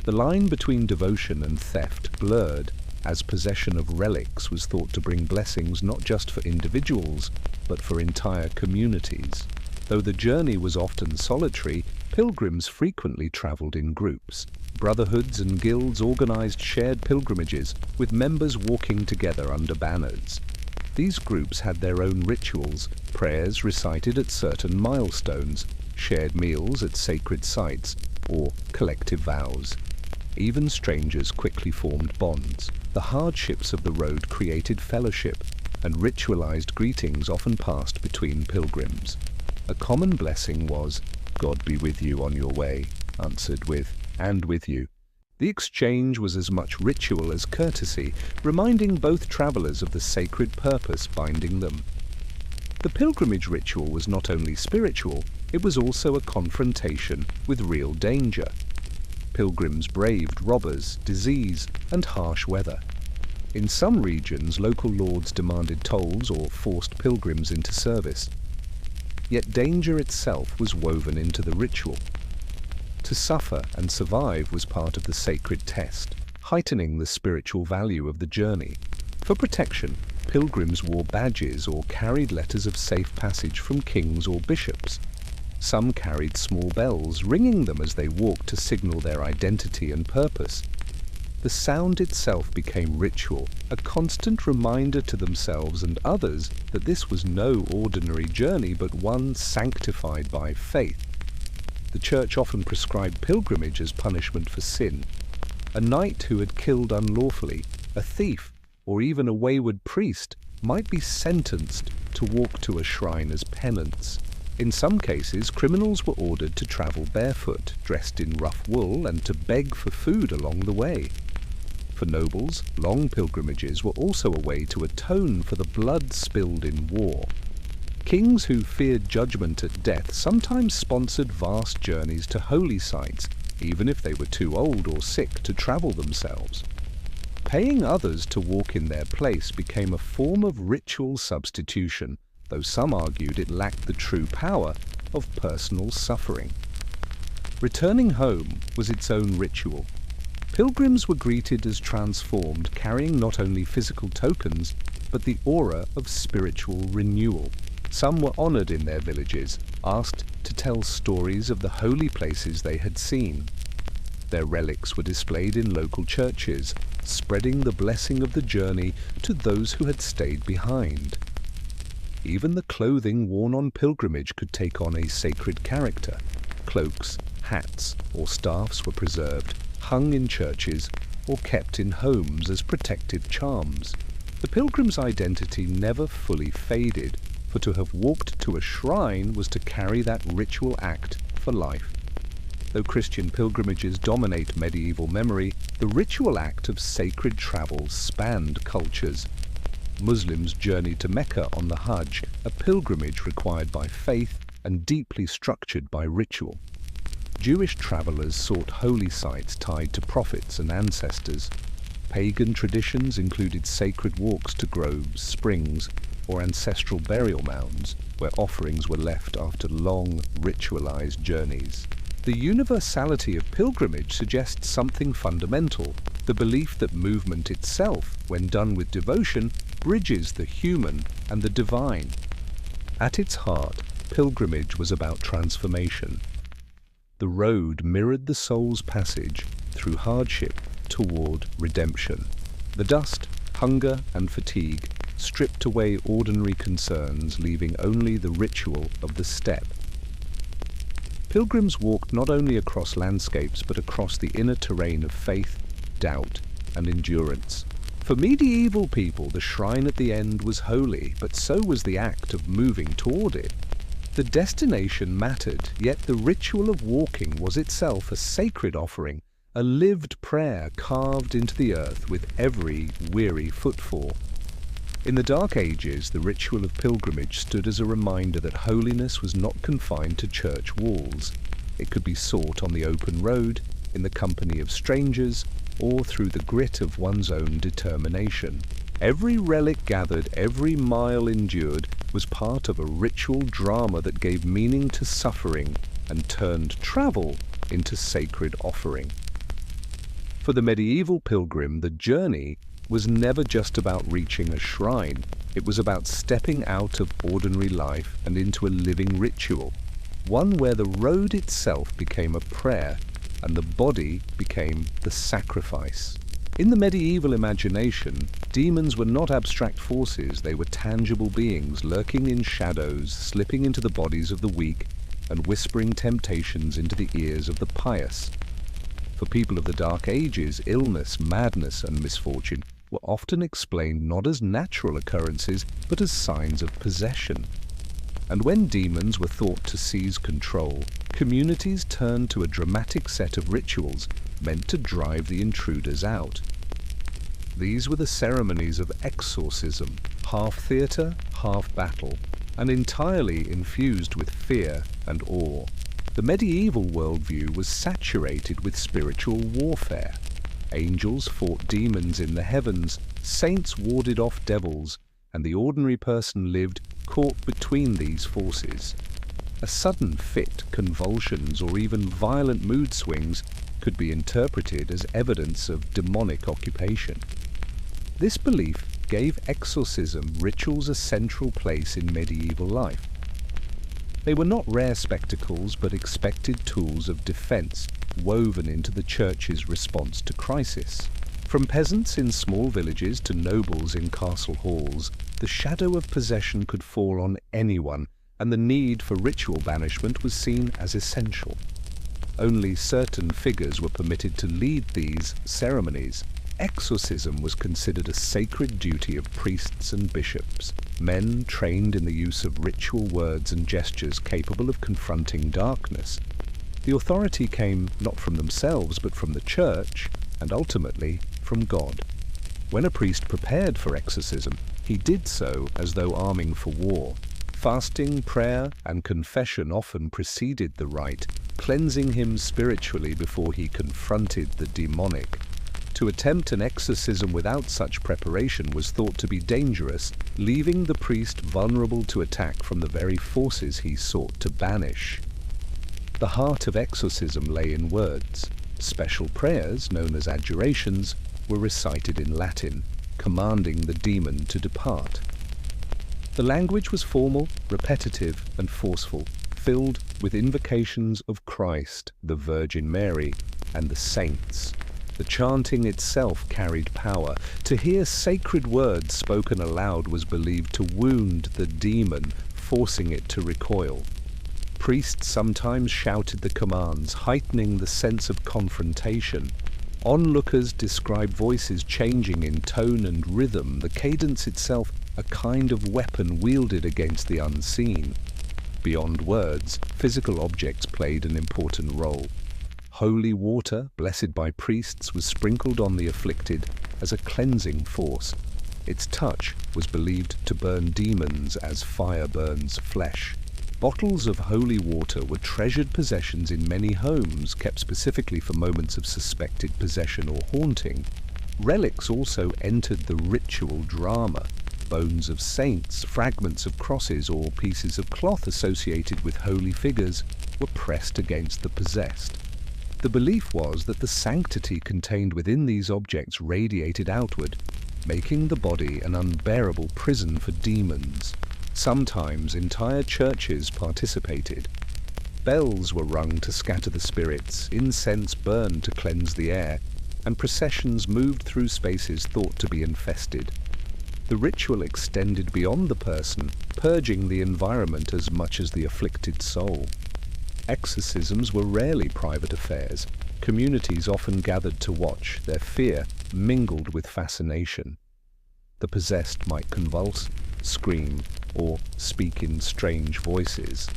Speaker 1: The line between devotion and theft blurred, as possession of relics was thought to bring blessings not just for individuals, but for entire communities. Though the journey was often solitary, pilgrims frequently traveled in groups. Brotherhoods and guilds organized shared pilgrimages, with members walking together under banners. These groups had their own rituals, prayers recited at certain milestones, shared meals at sacred sites, or collective vows. Even strangers quickly formed bonds. The hardships of the road created fellowship, and ritualized greetings often passed between pilgrims. A common blessing was, "God be with you on your way," answered with, "and with you." The exchange was as much ritual as courtesy, reminding both travelers of the sacred purpose binding them. The pilgrimage ritual was not only spiritual, it was also a confrontation with real danger. Pilgrims braved robbers, disease, and harsh weather. In some regions, local lords demanded tolls or forced pilgrims into service. Yet danger itself was woven into the ritual. To suffer and survive was part of the sacred test, heightening the spiritual value of the journey. For protection, pilgrims wore badges or carried letters of safe passage from kings or bishops. Some carried small bells, ringing them as they walked to signal their identity and purpose. The sound itself became ritual, a constant reminder to themselves and others that this was no ordinary journey but one sanctified by faith. The Church often prescribed pilgrimage as punishment for sin. A knight who had killed unlawfully, a thief, or even a wayward priest might be sentenced to walk to a shrine as penance. In some cases, criminals were ordered to travel barefoot, dressed in rough wool, and to beg for food along the way. For nobles, long pilgrimages were also a way to atone for the blood spilled in war. Kings who feared judgment at death sometimes sponsored vast journeys to holy sites, even if they were too old or sick to travel themselves. Paying others to walk in their place became a form of ritual substitution, though some argued it lacked the true power of personal suffering. Returning home was its own ritual. Pilgrims were greeted as transformed, carrying not only physical tokens, but the aura of spiritual renewal. Some were honored in their villages, asked to tell stories of the holy places they had seen. Their relics were displayed in local churches, spreading the blessing of the journey to those who had stayed behind. Even the clothing worn on pilgrimage could take on a sacred character. Cloaks, hats, or staffs were preserved, hung in churches, or kept in homes as protective charms. The pilgrim's identity never fully faded, for to have walked to a shrine was to carry that ritual act for life. Though Christian pilgrimages dominate medieval memory, the ritual act of sacred travel spanned cultures. Muslims journeyed to Mecca on the Hajj, a pilgrimage required by faith and deeply structured by ritual. Jewish travelers sought holy sites tied to prophets and ancestors. Pagan traditions included sacred walks to groves, springs, or ancestral burial mounds, where offerings were left after long, ritualized journeys. The universality of pilgrimage suggests something fundamental, the belief that movement itself, when done with devotion, bridges the human and the divine. At its heart, pilgrimage was about transformation. The road mirrored the soul's passage through hardship toward redemption. The dust, hunger, and fatigue stripped away ordinary concerns, leaving only the ritual of the step. Pilgrims walked not only across landscapes but across the inner terrain of faith, doubt, and endurance. For medieval people, the shrine at the end was holy, but so was the act of moving toward it. The destination mattered, yet the ritual of walking was itself a sacred offering, a lived prayer carved into the earth with every weary footfall. In the Dark Ages, the ritual of pilgrimage stood as a reminder that holiness was not confined to church walls. It could be sought on the open road, in the company of strangers, or through the grit of one's own determination. Every relic gathered, every mile endured, was part of a ritual drama that gave meaning to suffering and turned travel into sacred offering. For the medieval pilgrim, the journey was never just about reaching a shrine. It was about stepping out of ordinary life and into a living ritual, one where the road itself became a prayer and the body became the sacrifice. In the medieval imagination, demons were not abstract forces, they were tangible beings lurking in shadows, slipping into the bodies of the weak and whispering temptations into the ears of the pious. For people of the Dark Ages, illness, madness, and misfortune were often explained not as natural occurrences, but as signs of possession. And when demons were thought to seize control, communities turned to a dramatic set of rituals meant to drive the intruders out. These were the ceremonies of exorcism, half theatre, half battle, and entirely infused with fear and awe. The medieval worldview was saturated with spiritual warfare. Angels fought demons in the heavens, saints warded off devils, and the ordinary person lived caught between these forces. A sudden fit, convulsions, or even violent mood swings could be interpreted as evidence of demonic occupation. This belief gave exorcism rituals a central place in medieval life. They were not rare spectacles, but expected tools of defense woven into the church's response to crisis. From peasants in small villages to nobles in castle halls, the shadow of possession could fall on anyone, and the need for ritual banishment was seen as essential. Only certain figures were permitted to lead these ceremonies. Exorcism was considered a sacred duty of priests and bishops, men trained in the use of ritual words and gestures capable of confronting darkness. The authority came not from themselves but from the church, and ultimately from God. When a priest prepared for exorcism, he did so as though arming for war. Fasting, prayer, and confession often preceded the rite, cleansing him spiritually before he confronted the demonic. To attempt an exorcism without such preparation was thought to be dangerous, leaving the priest vulnerable to attack from the very forces he sought to banish. The heart of exorcism lay in words. Special prayers, known as adjurations, were recited in Latin, commanding the demon to depart. The language was formal, repetitive, and forceful, filled with invocations of Christ, the Virgin Mary, and the saints. The chanting itself carried power. To hear sacred words spoken aloud was believed to wound the demon, forcing it to recoil. Priests sometimes shouted the commands, heightening the sense of confrontation. Onlookers described voices changing in tone and rhythm, the cadence itself a kind of weapon wielded against the unseen. Beyond words, physical objects played an important role. Holy water, blessed by priests, was sprinkled on the afflicted as a cleansing force. Its touch was believed to burn demons as fire burns flesh. Bottles of holy water were treasured possessions in many homes, kept specifically for moments of suspected possession or haunting. Relics also entered the ritual drama. Bones of saints, fragments of crosses, or pieces of cloth associated with holy figures were pressed against the possessed. The belief was that the sanctity contained within these objects radiated outward, making the body an unbearable prison for demons. Sometimes entire churches participated. Bells were rung to scatter the spirits, incense burned to cleanse the air, and processions moved through spaces thought to be infested. The ritual extended beyond the person, purging the environment as much as the afflicted soul. Exorcisms were rarely private affairs. Communities often gathered to watch, their fear mingled with fascination. The possessed might convulse, scream, or speak in strange voices.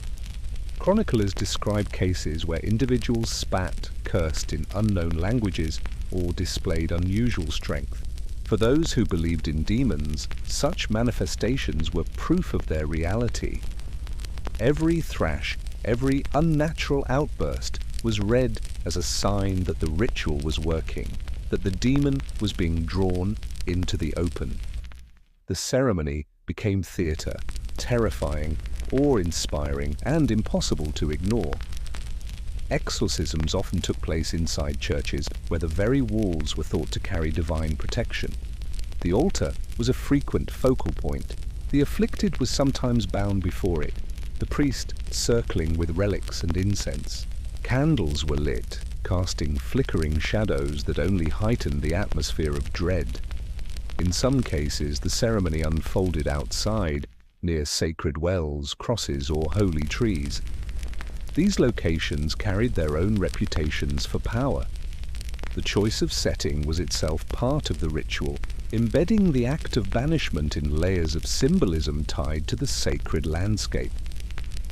Speaker 1: Chroniclers describe cases where individuals spat, cursed in unknown languages, or displayed unusual strength. For those who believed in demons, such manifestations were proof of their reality. Every thrash, every unnatural outburst was read as a sign that the ritual was working, that the demon was being drawn into the open. The ceremony became theatre, terrifying, awe-inspiring, and impossible to ignore. Exorcisms often took place inside churches where the very walls were thought to carry divine protection. The altar was a frequent focal point. The afflicted was sometimes bound before it, the priest circling with relics and incense. Candles were lit, casting flickering shadows that only heightened the atmosphere of dread. In some cases, the ceremony unfolded outside, near sacred wells, crosses, or holy trees. These locations carried their own reputations for power. The choice of setting was itself part of the ritual, embedding the act of banishment in layers of symbolism tied to the sacred landscape.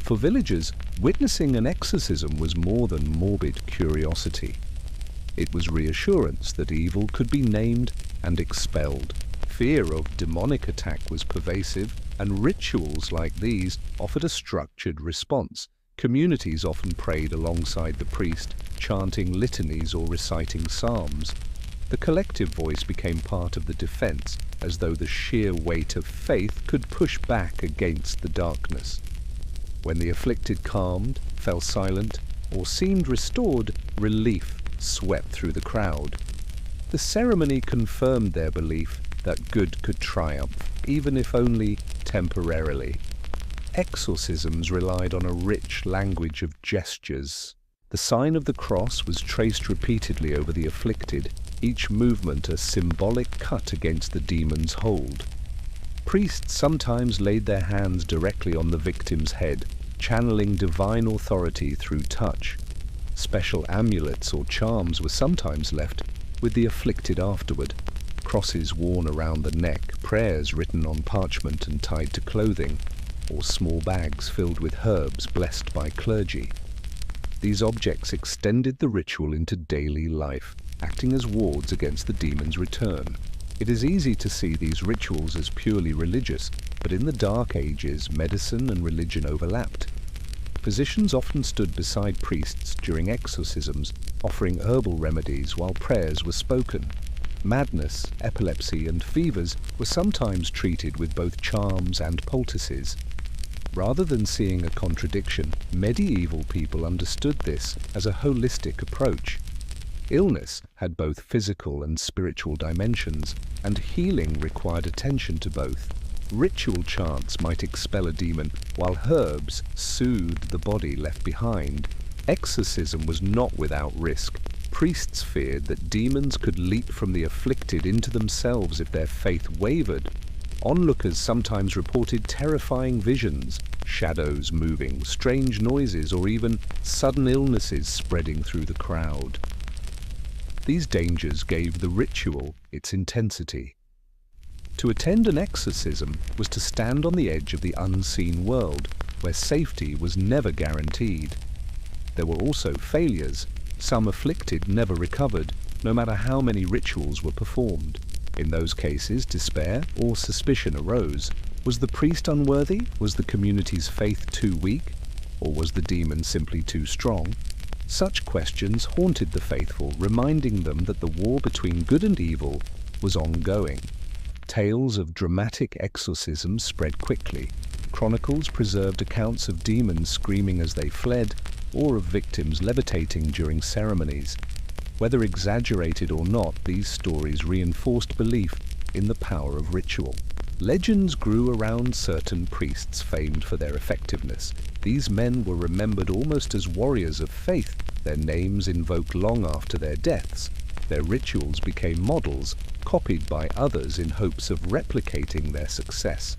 Speaker 1: For villagers, Witnessing an exorcism was more than morbid curiosity. It was reassurance that evil could be named and expelled. Fear of demonic attack was pervasive, and rituals like these offered a structured response. Communities often prayed alongside the priest, chanting litanies or reciting psalms. The collective voice became part of the defense, as though the sheer weight of faith could push back against the darkness. When the afflicted calmed, fell silent, or seemed restored, relief swept through the crowd. The ceremony confirmed their belief that good could triumph, even if only temporarily. Exorcisms relied on a rich language of gestures. The sign of the cross was traced repeatedly over the afflicted, each movement a symbolic cut against the demon's hold. Priests sometimes laid their hands directly on the victim's head, channeling divine authority through touch. Special amulets or charms were sometimes left with the afflicted afterward. Crosses worn around the neck, prayers written on parchment and tied to clothing, or small bags filled with herbs blessed by clergy. These objects extended the ritual into daily life, acting as wards against the demon's return. It is easy to see these rituals as purely religious, but in the Dark Ages, medicine and religion overlapped. Physicians often stood beside priests during exorcisms, offering herbal remedies while prayers were spoken. Madness, epilepsy, and fevers were sometimes treated with both charms and poultices. Rather than seeing a contradiction, medieval people understood this as a holistic approach. Illness had both physical and spiritual dimensions, and healing required attention to both. Ritual chants might expel a demon, while herbs soothed the body left behind. Exorcism was not without risk. Priests feared that demons could leap from the afflicted into themselves if their faith wavered. Onlookers sometimes reported terrifying visions, shadows moving, strange noises, or even sudden illnesses spreading through the crowd. These dangers gave the ritual its intensity. To attend an exorcism was to stand on the edge of the unseen world, where safety was never guaranteed. There were also failures. Some afflicted never recovered, no matter how many rituals were performed. In those cases, despair or suspicion arose. Was the priest unworthy? Was the community's faith too weak? Or was the demon simply too strong? Such questions haunted the faithful, reminding them that the war between good and evil was ongoing. Tales of dramatic exorcisms spread quickly. Chronicles preserved accounts of demons screaming as they fled, or of victims levitating during ceremonies. Whether exaggerated or not, these stories reinforced belief in the power of ritual. Legends grew around certain priests famed for their effectiveness. These men were remembered almost as warriors of faith, their names invoked long after their deaths. Their rituals became models, copied by others in hopes of replicating their success.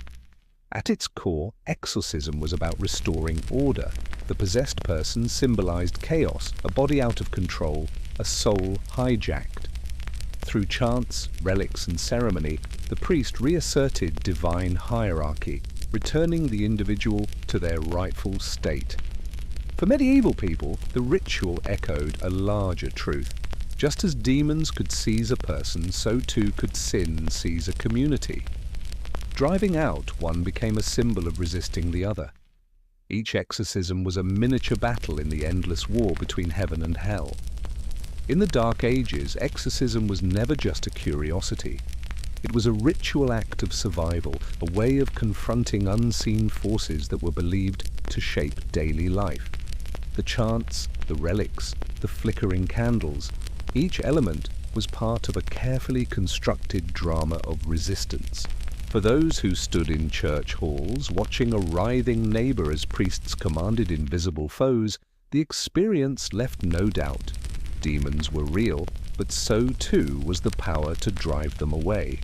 Speaker 1: At its core, exorcism was about restoring order. The possessed person symbolized chaos, a body out of control, a soul hijacked. Through chants, relics, and ceremony, the priest reasserted divine hierarchy, returning the individual to their rightful state. For medieval people, the ritual echoed a larger truth. Just as demons could seize a person, so too could sin seize a community. Driving out one became a symbol of resisting the other. Each exorcism was a miniature battle in the endless war between heaven and hell. In the Dark Ages, exorcism was never just a curiosity. It was a ritual act of survival, a way of confronting unseen forces that were believed to shape daily life. The chants, the relics, the flickering candles, each element was part of a carefully constructed drama of resistance. For those who stood in church halls, watching a writhing neighbor as priests commanded invisible foes, the experience left no doubt. Demons were real, but so too was the power to drive them away.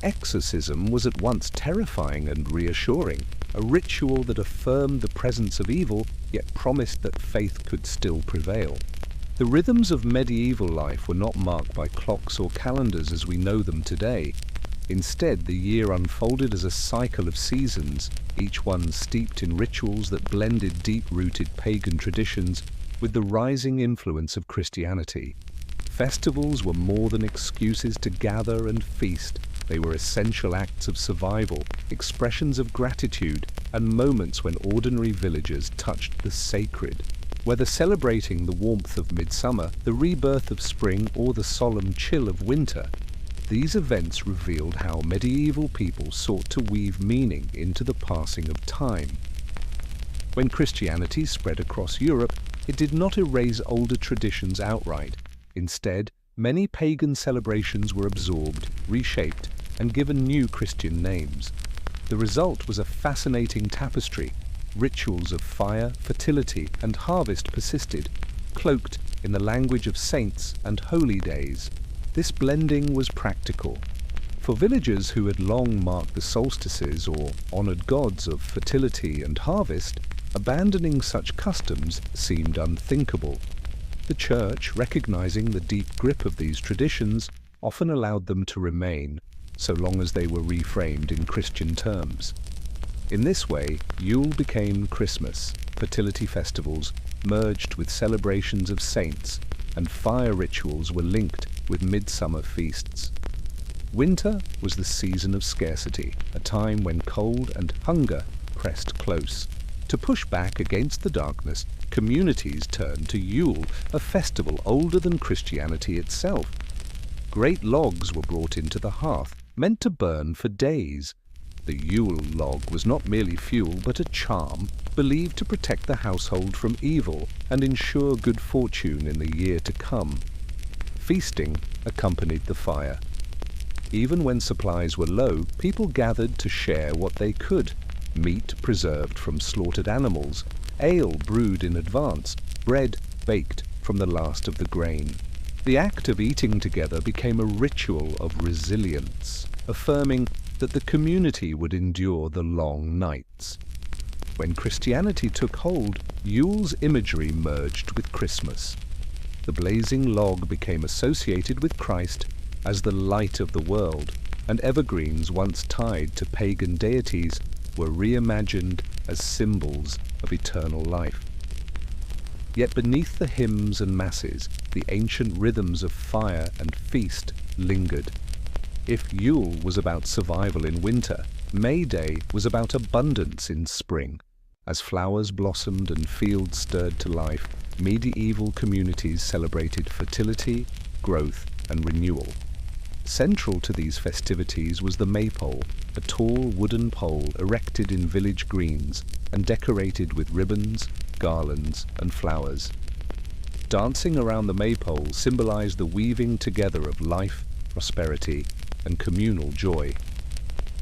Speaker 1: Exorcism was at once terrifying and reassuring, a ritual that affirmed the presence of evil, yet promised that faith could still prevail. The rhythms of medieval life were not marked by clocks or calendars as we know them today. Instead, the year unfolded as a cycle of seasons, each one steeped in rituals that blended deep-rooted pagan traditions with the rising influence of Christianity. Festivals were more than excuses to gather and feast. They were essential acts of survival, expressions of gratitude, and moments when ordinary villagers touched the sacred. Whether celebrating the warmth of midsummer, the rebirth of spring, or the solemn chill of winter, these events revealed how medieval people sought to weave meaning into the passing of time. When Christianity spread across Europe, it did not erase older traditions outright. Instead, many pagan celebrations were absorbed, reshaped, and given new Christian names. The result was a fascinating tapestry. Rituals of fire, fertility, and harvest persisted, cloaked in the language of saints and holy days. This blending was practical. For villagers who had long marked the solstices or honored gods of fertility and harvest, abandoning such customs seemed unthinkable. The Church, recognizing the deep grip of these traditions, often allowed them to remain, so long as they were reframed in Christian terms. In this way, Yule became Christmas, fertility festivals merged with celebrations of saints, and fire rituals were linked with midsummer feasts. Winter was the season of scarcity, a time when cold and hunger pressed close. To push back against the darkness, communities turned to Yule, a festival older than Christianity itself. Great logs were brought into the hearth, meant to burn for days. The Yule log was not merely fuel, but a charm, believed to protect the household from evil and ensure good fortune in the year to come. Feasting accompanied the fire. Even when supplies were low, people gathered to share what they could. Meat preserved from slaughtered animals, ale brewed in advance, bread baked from the last of the grain. The act of eating together became a ritual of resilience, affirming that the community would endure the long nights. When Christianity took hold, Yule's imagery merged with Christmas. The blazing log became associated with Christ as the light of the world, and evergreens once tied to pagan deities were reimagined as symbols of eternal life. Yet beneath the hymns and masses, the ancient rhythms of fire and feast lingered. If Yule was about survival in winter, May Day was about abundance in spring. As flowers blossomed and fields stirred to life, medieval communities celebrated fertility, growth, and renewal. Central to these festivities was the maypole, a tall wooden pole erected in village greens and decorated with ribbons, garlands, and flowers. Dancing around the maypole symbolized the weaving together of life, prosperity, and communal joy.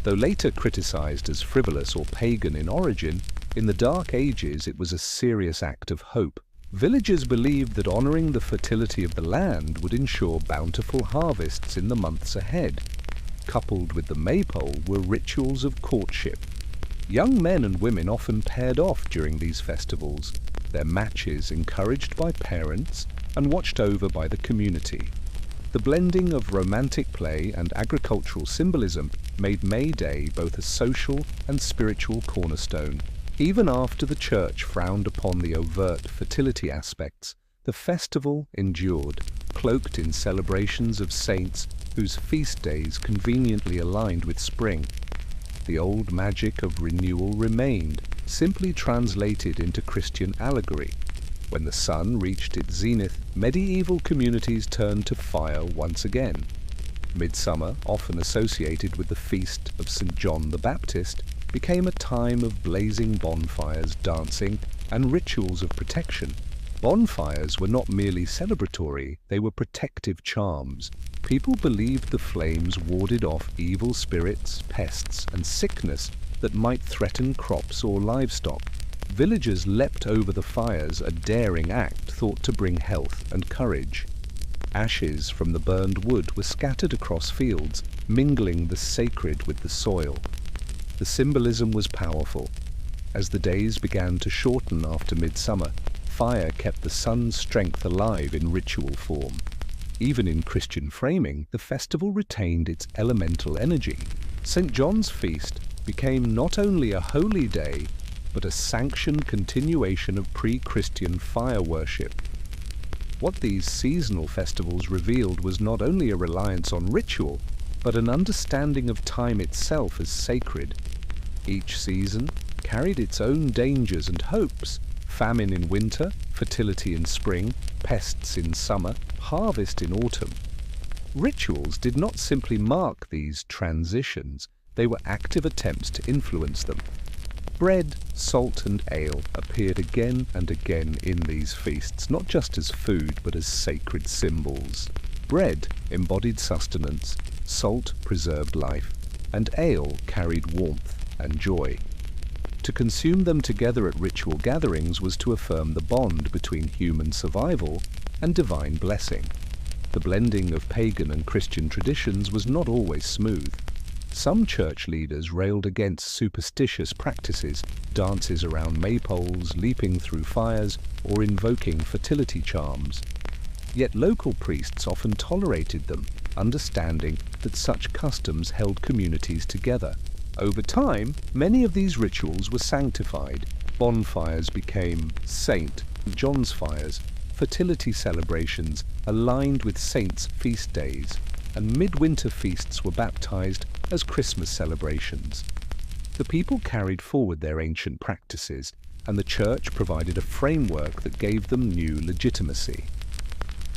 Speaker 1: Though later criticized as frivolous or pagan in origin, in the Dark Ages it was a serious act of hope. Villagers believed that honoring the fertility of the land would ensure bountiful harvests in the months ahead. Coupled with the maypole were rituals of courtship. Young men and women often paired off during these festivals, their matches encouraged by parents and watched over by the community. The blending of romantic play and agricultural symbolism made May Day both a social and spiritual cornerstone. Even after the Church frowned upon the overt fertility aspects, the festival endured, cloaked in celebrations of saints whose feast days conveniently aligned with spring. The old magic of renewal remained, simply translated into Christian allegory. When the sun reached its zenith, medieval communities turned to fire once again. Midsummer, often associated with the feast of St. John the Baptist, became a time of blazing bonfires, dancing, and rituals of protection. Bonfires were not merely celebratory, they were protective charms. People believed the flames warded off evil spirits, pests, and sickness that might threaten crops or livestock. Villagers leapt over the fires, a daring act thought to bring health and courage. Ashes from the burned wood were scattered across fields, mingling the sacred with the soil. The symbolism was powerful. As the days began to shorten after midsummer, fire kept the sun's strength alive in ritual form. Even in Christian framing, the festival retained its elemental energy. St. John's feast became not only a holy day, but a sanctioned continuation of pre-Christian fire worship. What these seasonal festivals revealed was not only a reliance on ritual, but an understanding of time itself as sacred. Each season carried its own dangers and hopes: famine in winter, fertility in spring, pests in summer, harvest in autumn. Rituals did not simply mark these transitions, they were active attempts to influence them. Bread, salt, and ale appeared again and again in these feasts, not just as food, but as sacred symbols. Bread embodied sustenance, salt preserved life, and ale carried warmth and joy. To consume them together at ritual gatherings was to affirm the bond between human survival and divine blessing. The blending of pagan and Christian traditions was not always smooth. Some church leaders railed against superstitious practices, dances around maypoles, leaping through fires, or invoking fertility charms. Yet local priests often tolerated them, understanding that such customs held communities together. Over time, many of these rituals were sanctified. Bonfires became St. John's fires, fertility celebrations aligned with saints' feast days, and midwinter feasts were baptized as Christmas celebrations. The people carried forward their ancient practices, and the Church provided a framework that gave them new legitimacy.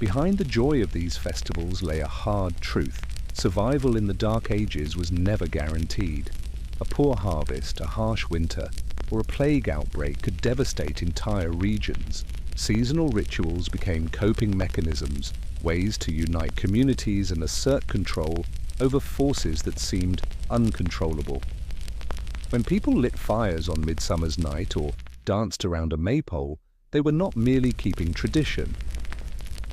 Speaker 1: Behind the joy of these festivals lay a hard truth: survival in the Dark Ages was never guaranteed. A poor harvest, a harsh winter, or a plague outbreak could devastate entire regions. Seasonal rituals became coping mechanisms, ways to unite communities and assert control over forces that seemed uncontrollable. When people lit fires on Midsummer's Night or danced around a maypole, they were not merely keeping tradition.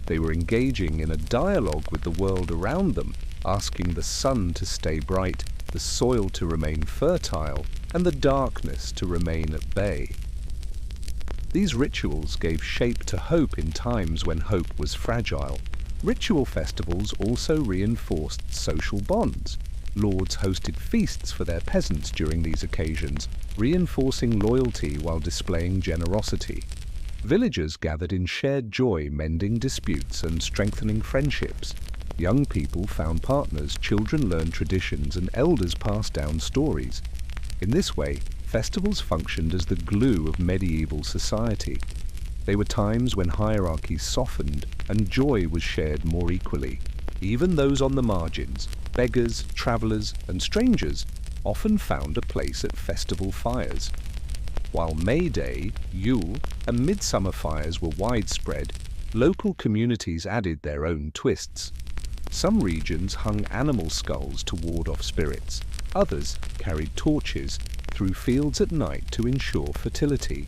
Speaker 1: They were engaging in a dialogue with the world around them, asking the sun to stay bright, the soil to remain fertile, and the darkness to remain at bay. These rituals gave shape to hope in times when hope was fragile. Ritual festivals also reinforced social bonds. Lords hosted feasts for their peasants during these occasions, reinforcing loyalty while displaying generosity. Villagers gathered in shared joy, mending disputes and strengthening friendships. Young people found partners, children learned traditions, and elders passed down stories. In this way, festivals functioned as the glue of medieval society. They were times when hierarchies softened and joy was shared more equally. Even those on the margins, beggars, travelers, and strangers, often found a place at festival fires. While May Day, Yule, and Midsummer fires were widespread, local communities added their own twists. Some regions hung animal skulls to ward off spirits. Others carried torches through fields at night to ensure fertility.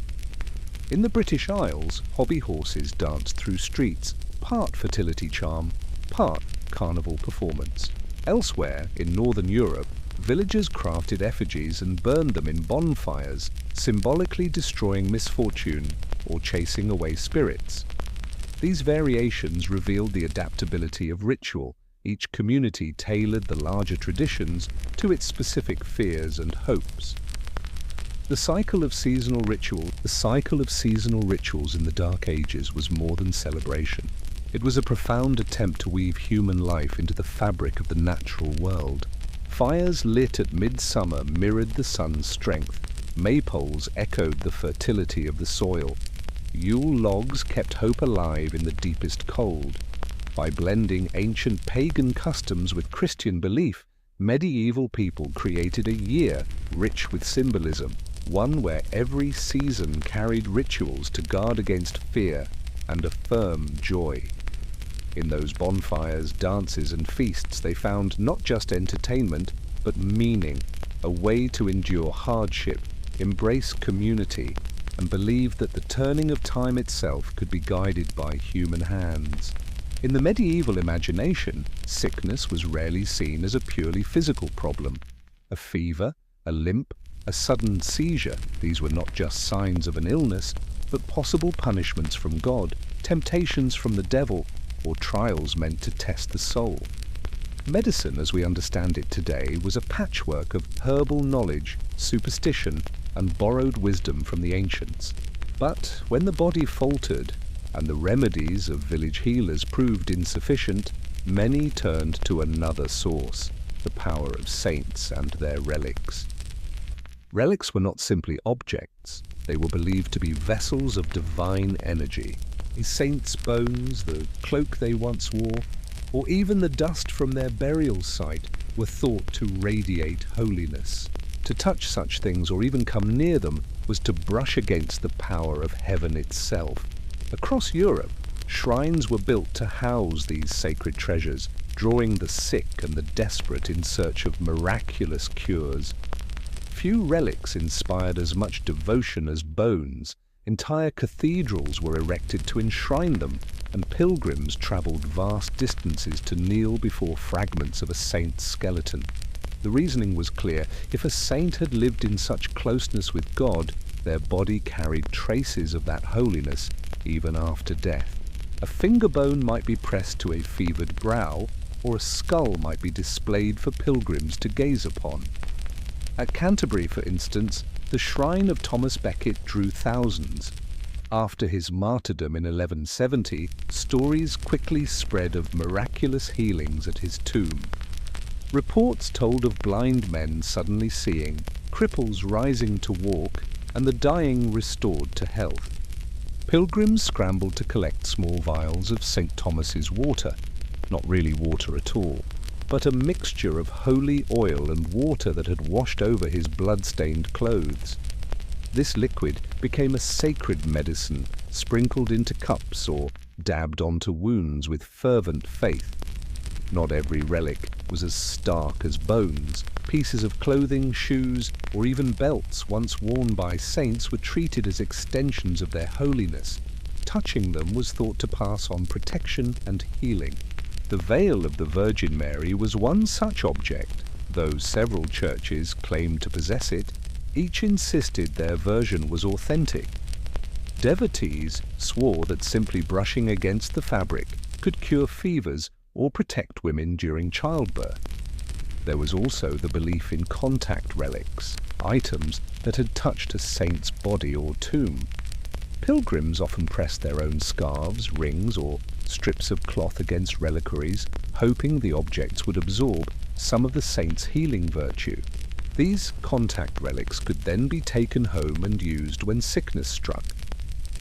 Speaker 1: In the British Isles, hobby horses danced through streets, part fertility charm, part carnival performance. Elsewhere, in Northern Europe, villagers crafted effigies and burned them in bonfires, symbolically destroying misfortune or chasing away spirits. These variations revealed the adaptability of ritual. Each community tailored the larger traditions to its specific fears and hopes. The cycle of seasonal rituals in the Dark Ages was more than celebration. It was a profound attempt to weave human life into the fabric of the natural world. Fires lit at midsummer mirrored the sun's strength. Maypoles echoed the fertility of the soil. Yule logs kept hope alive in the deepest cold. By blending ancient pagan customs with Christian belief, medieval people created a year rich with symbolism, one where every season carried rituals to guard against fear and affirm joy. In those bonfires, dances, and feasts, they found not just entertainment, but meaning, a way to endure hardship, embrace community, and believe that the turning of time itself could be guided by human hands. In the medieval imagination, sickness was rarely seen as a purely physical problem. A fever, a limp, a sudden seizure, these were not just signs of an illness, but possible punishments from God, temptations from the devil, or trials meant to test the soul. Medicine, as we understand it today, was a patchwork of herbal knowledge, superstition, and borrowed wisdom from the ancients. But when the body faltered, and the remedies of village healers proved insufficient, many turned to another source, the power of saints and their relics. Relics were not simply objects, they were believed to be vessels of divine energy. A saint's bones, the cloak they once wore, or even the dust from their burial site were thought to radiate holiness. To touch such things or even come near them was to brush against the power of heaven itself. Across Europe, shrines were built to house these sacred treasures, drawing the sick and the desperate in search of miraculous cures. Few relics inspired as much devotion as bones. Entire cathedrals were erected to enshrine them, and pilgrims travelled vast distances to kneel before fragments of a saint's skeleton. The reasoning was clear. If a saint had lived in such closeness with God, their body carried traces of that holiness even after death. A finger bone might be pressed to a fevered brow, or a skull might be displayed for pilgrims to gaze upon. At Canterbury, for instance, the shrine of Thomas Becket drew thousands. After his martyrdom in 1170, stories quickly spread of miraculous healings at his tomb. Reports told of blind men suddenly seeing, cripples rising to walk, and the dying restored to health. Pilgrims scrambled to collect small vials of St. Thomas's water, not really water at all, but a mixture of holy oil and water that had washed over his blood-stained clothes. This liquid became a sacred medicine, sprinkled into cups or dabbed onto wounds with fervent faith. Not every relic was as stark as bones. Pieces of clothing, shoes, or even belts once worn by saints were treated as extensions of their holiness. Touching them was thought to pass on protection and healing. The veil of the Virgin Mary was one such object. Though several churches claimed to possess it, each insisted their version was authentic. Devotees swore that simply brushing against the fabric could cure fevers or protect women during childbirth. There was also the belief in contact relics, items that had touched a saint's body or tomb. Pilgrims often pressed their own scarves, rings, or strips of cloth against reliquaries, hoping the objects would absorb some of the saint's healing virtue. These contact relics could then be taken home and used when sickness struck.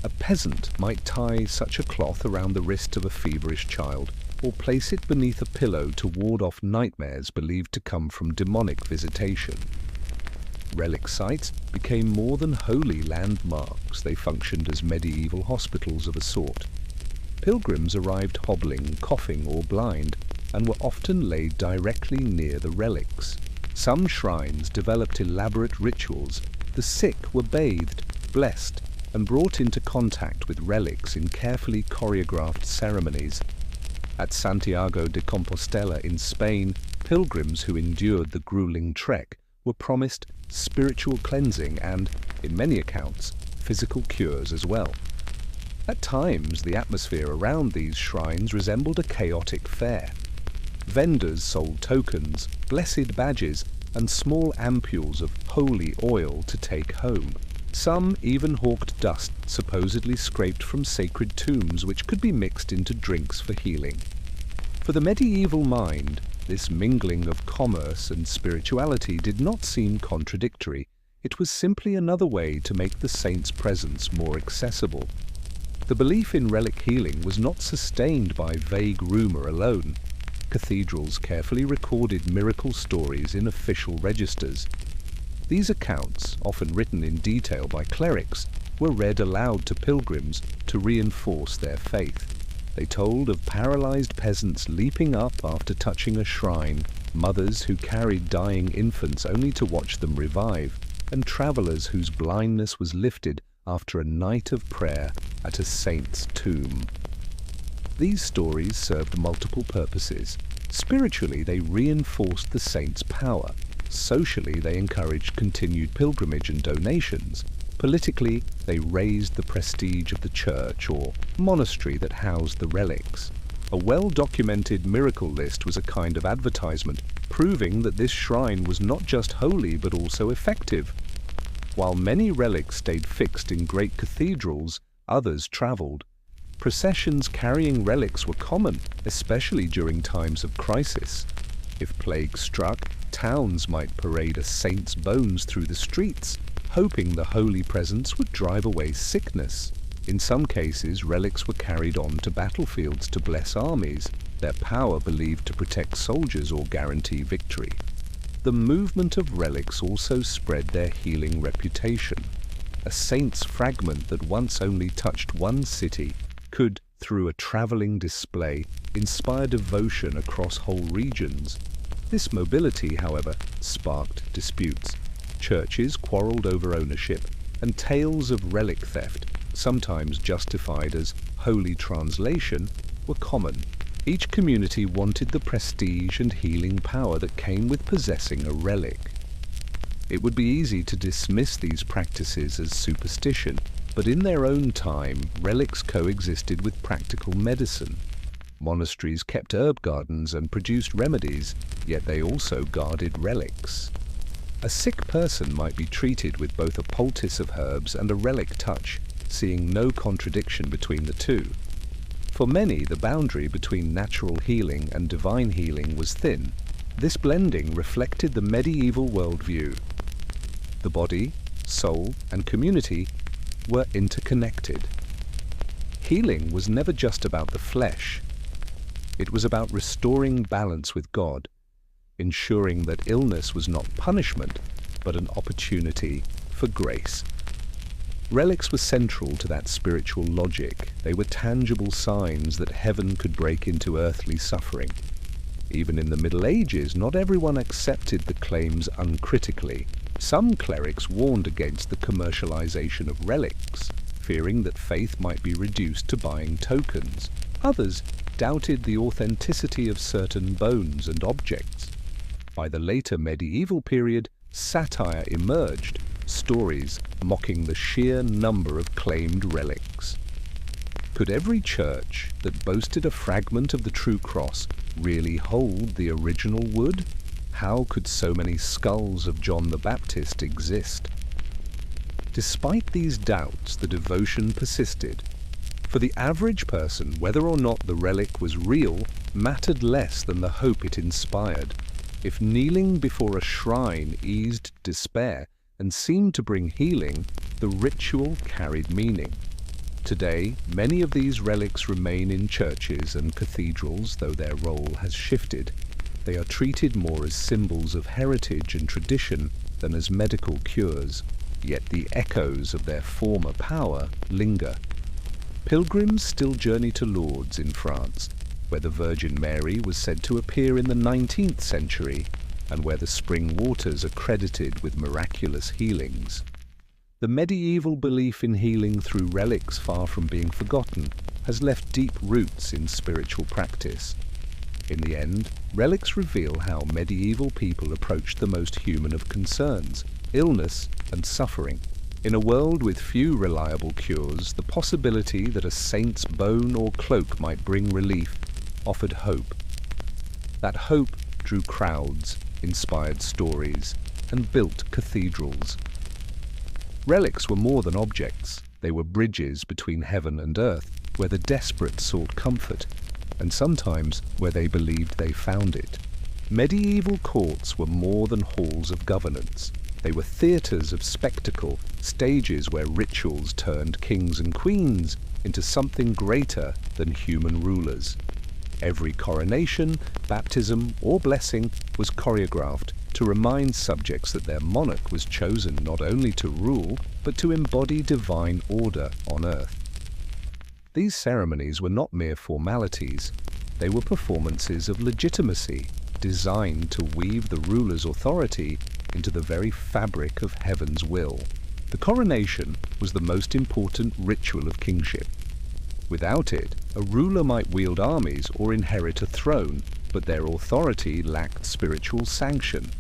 Speaker 1: A peasant might tie such a cloth around the wrist of a feverish child, or place it beneath a pillow to ward off nightmares believed to come from demonic visitation. Relic sites became more than holy landmarks. They functioned as medieval hospitals of a sort. Pilgrims arrived hobbling, coughing, or blind, and were often laid directly near the relics. Some shrines developed elaborate rituals. The sick were bathed, blessed, and brought into contact with relics in carefully choreographed ceremonies. At Santiago de Compostela in Spain, pilgrims who endured the grueling trek were promised spiritual cleansing and, in many accounts, physical cures as well. At times, the atmosphere around these shrines resembled a chaotic fair. Vendors sold tokens, blessed badges, and small ampules of holy oil to take home. Some even hawked dust supposedly scraped from sacred tombs, which could be mixed into drinks for healing. For the medieval mind, this mingling of commerce and spirituality did not seem contradictory. It was simply another way to make the saint's presence more accessible. The belief in relic healing was not sustained by vague rumor alone. Cathedrals carefully recorded miracle stories in official registers. These accounts, often written in detail by clerics, were read aloud to pilgrims to reinforce their faith. They told of paralyzed peasants leaping up after touching a shrine, mothers who carried dying infants only to watch them revive, and travelers whose blindness was lifted after a night of prayer at a saint's tomb. These stories served multiple purposes. Spiritually, they reinforced the saint's power. Socially, they encouraged continued pilgrimage and donations. Politically, they raised the prestige of the church or monastery that housed the relics. A well-documented miracle list was a kind of advertisement, proving that this shrine was not just holy but also effective. While many relics stayed fixed in great cathedrals, others traveled. Processions carrying relics were common, especially during times of crisis. If plague struck, towns might parade a saint's bones through the streets, hoping the holy presence would drive away sickness. In some cases, relics were carried on to battlefields to bless armies, their power believed to protect soldiers or guarantee victory. The movement of relics also spread their healing reputation. A saint's fragment that once only touched one city could, through a traveling display, inspire devotion across whole regions. This mobility, however, sparked disputes. Churches quarreled over ownership, and tales of relic theft, sometimes justified as holy translation, were common. Each community wanted the prestige and healing power that came with possessing a relic. It would be easy to dismiss these practices as superstition, but in their own time, relics coexisted with practical medicine. Monasteries kept herb gardens and produced remedies, yet they also guarded relics. A sick person might be treated with both a poultice of herbs and a relic touch, seeing no contradiction between the two. For many, the boundary between natural healing and divine healing was thin. This blending reflected the medieval worldview. The body, soul, and community were interconnected. Healing was never just about the flesh. It was about restoring balance with God, ensuring that illness was not punishment, but an opportunity for grace. Relics were central to that spiritual logic. They were tangible signs that heaven could break into earthly suffering. Even in the Middle Ages, not everyone accepted the claims uncritically. Some clerics warned against the commercialization of relics, fearing that faith might be reduced to buying tokens. Others doubted the authenticity of certain bones and objects. By the later medieval period, satire emerged, stories mocking the sheer number of claimed relics. Could every church that boasted a fragment of the true cross really hold the original wood? How could so many skulls of John the Baptist exist? Despite these doubts, the devotion persisted. For the average person, whether or not the relic was real mattered less than the hope it inspired. If kneeling before a shrine eased despair and seemed to bring healing, the ritual carried meaning. Today, many of these relics remain in churches and cathedrals, though their role has shifted. They are treated more as symbols of heritage and tradition than as medical cures, yet the echoes of their former power linger. Pilgrims still journey to Lourdes in France, where the Virgin Mary was said to appear in the 19th century, and where the spring waters are credited with miraculous healings. The medieval belief in healing through relics, far from being forgotten, has left deep roots in spiritual practice. In the end, relics reveal how medieval people approached the most human of concerns, illness and suffering. In a world with few reliable cures, the possibility that a saint's bone or cloak might bring relief offered hope. That hope drew crowds, inspired stories, and built cathedrals. Relics were more than objects. They were bridges between heaven and earth, where the desperate sought comfort, and sometimes where they believed they found it. Medieval courts were more than halls of governance. They were theatres of spectacle, stages where rituals turned kings and queens into something greater than human rulers. Every coronation, baptism, or blessing was choreographed to remind subjects that their monarch was chosen not only to rule, but to embody divine order on earth. These ceremonies were not mere formalities. They were performances of legitimacy, designed to weave the ruler's authority into the very fabric of heaven's will. The coronation was the most important ritual of kingship. Without it, a ruler might wield armies or inherit a throne, but their authority lacked spiritual sanction.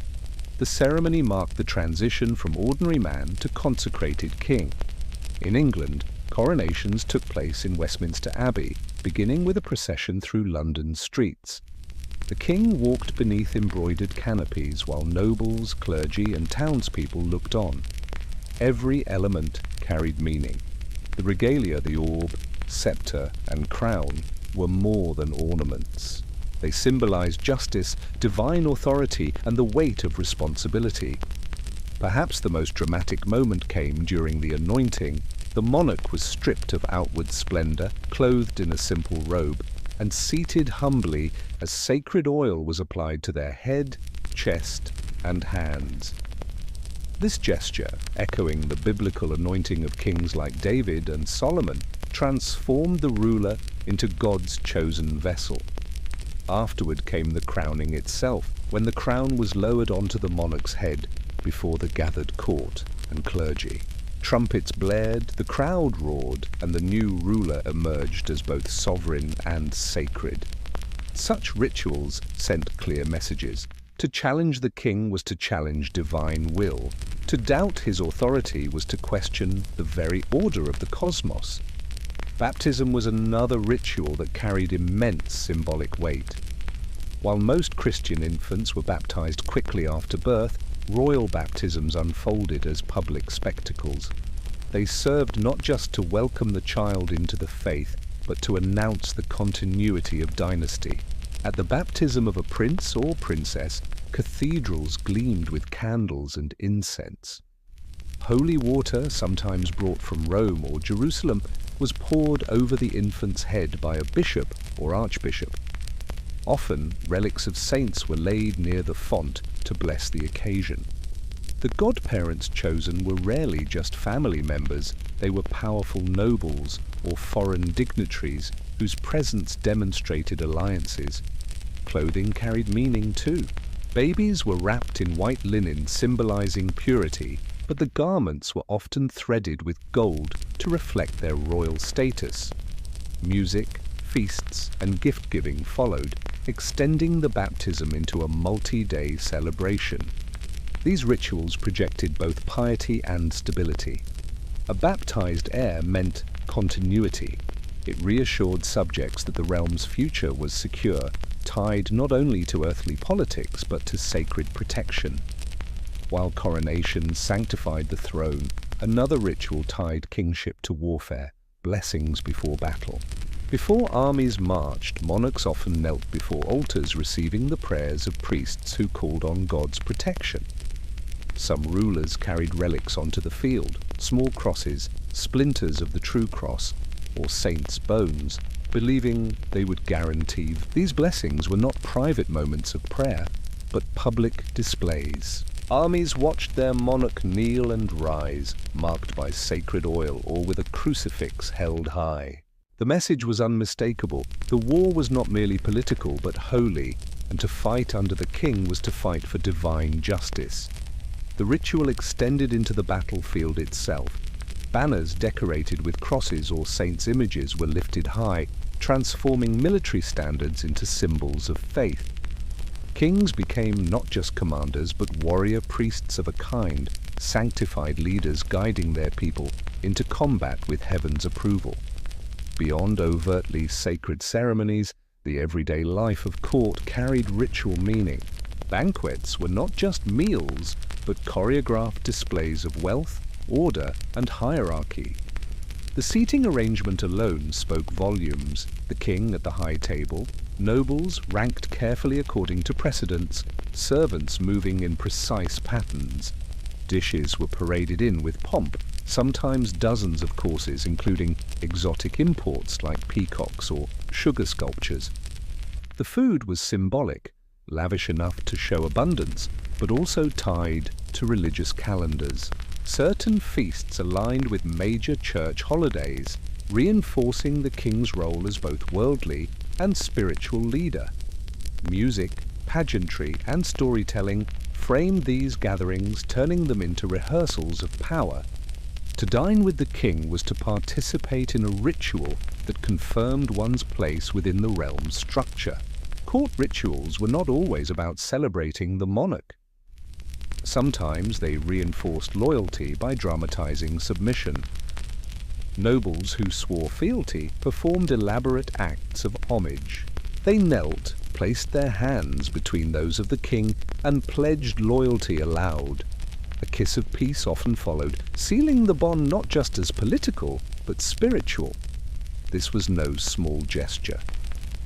Speaker 1: The ceremony marked the transition from ordinary man to consecrated king. In England, coronations took place in Westminster Abbey, beginning with a procession through London's streets. The king walked beneath embroidered canopies while nobles, clergy, and townspeople looked on. Every element carried meaning. The regalia, the orb, scepter, and crown were more than ornaments. They symbolized justice, divine authority, and the weight of responsibility. Perhaps the most dramatic moment came during the anointing. The monarch was stripped of outward splendor, clothed in a simple robe, and seated humbly as sacred oil was applied to their head, chest, and hands. This gesture, echoing the biblical anointing of kings like David and Solomon, transformed the ruler into God's chosen vessel. Afterward came the crowning itself, when the crown was lowered onto the monarch's head before the gathered court and clergy. Trumpets blared, the crowd roared, and the new ruler emerged as both sovereign and sacred. Such rituals sent clear messages. To challenge the king was to challenge divine will. To doubt his authority was to question the very order of the cosmos. Baptism was another ritual that carried immense symbolic weight. While most Christian infants were baptized quickly after birth, royal baptisms unfolded as public spectacles. They served not just to welcome the child into the faith, but to announce the continuity of dynasty. At the baptism of a prince or princess, cathedrals gleamed with candles and incense. Holy water, sometimes brought from Rome or Jerusalem, was poured over the infant's head by a bishop or archbishop. Often, relics of saints were laid near the font to bless the occasion. The godparents chosen were rarely just family members. They were powerful nobles or foreign dignitaries whose presence demonstrated alliances. Clothing carried meaning too. Babies were wrapped in white linen symbolizing purity, but the garments were often threaded with gold to reflect their royal status. Music, feasts, and gift-giving followed, extending the baptism into a multi-day celebration. These rituals projected both piety and stability. A baptized heir meant continuity. It reassured subjects that the realm's future was secure, tied not only to earthly politics but to sacred protection. While coronation sanctified the throne, another ritual tied kingship to warfare, blessings before battle. Before armies marched, monarchs often knelt before altars receiving the prayers of priests who called on God's protection. Some rulers carried relics onto the field, small crosses, splinters of the true cross, or saints' bones, believing they would guarantee. These blessings were not private moments of prayer, but public displays. Armies watched their monarch kneel and rise, marked by sacred oil or with a crucifix held high. The message was unmistakable. The war was not merely political but holy, and to fight under the king was to fight for divine justice. The ritual extended into the battlefield itself. Banners decorated with crosses or saints' images were lifted high, transforming military standards into symbols of faith. Kings became not just commanders but warrior priests of a kind, sanctified leaders guiding their people into combat with heaven's approval. Beyond overtly sacred ceremonies, the everyday life of court carried ritual meaning. Banquets were not just meals, but choreographed displays of wealth, order, and hierarchy. The seating arrangement alone spoke volumes. The king at the high table, nobles ranked carefully according to precedence, servants moving in precise patterns. Dishes were paraded in with pomp, sometimes dozens of courses, including exotic imports like peacocks or sugar sculptures. The food was symbolic, lavish enough to show abundance, but also tied to religious calendars. Certain feasts aligned with major church holidays, reinforcing the king's role as both worldly and spiritual leader. Music, pageantry, and storytelling framed these gatherings, turning them into rehearsals of power. To dine with the king was to participate in a ritual that confirmed one's place within the realm's structure. Court rituals were not always about celebrating the monarch. Sometimes they reinforced loyalty by dramatizing submission. Nobles who swore fealty performed elaborate acts of homage. They knelt, placed their hands between those of the king, and pledged loyalty aloud. A kiss of peace often followed, sealing the bond not just as political, but spiritual. This was no small gesture.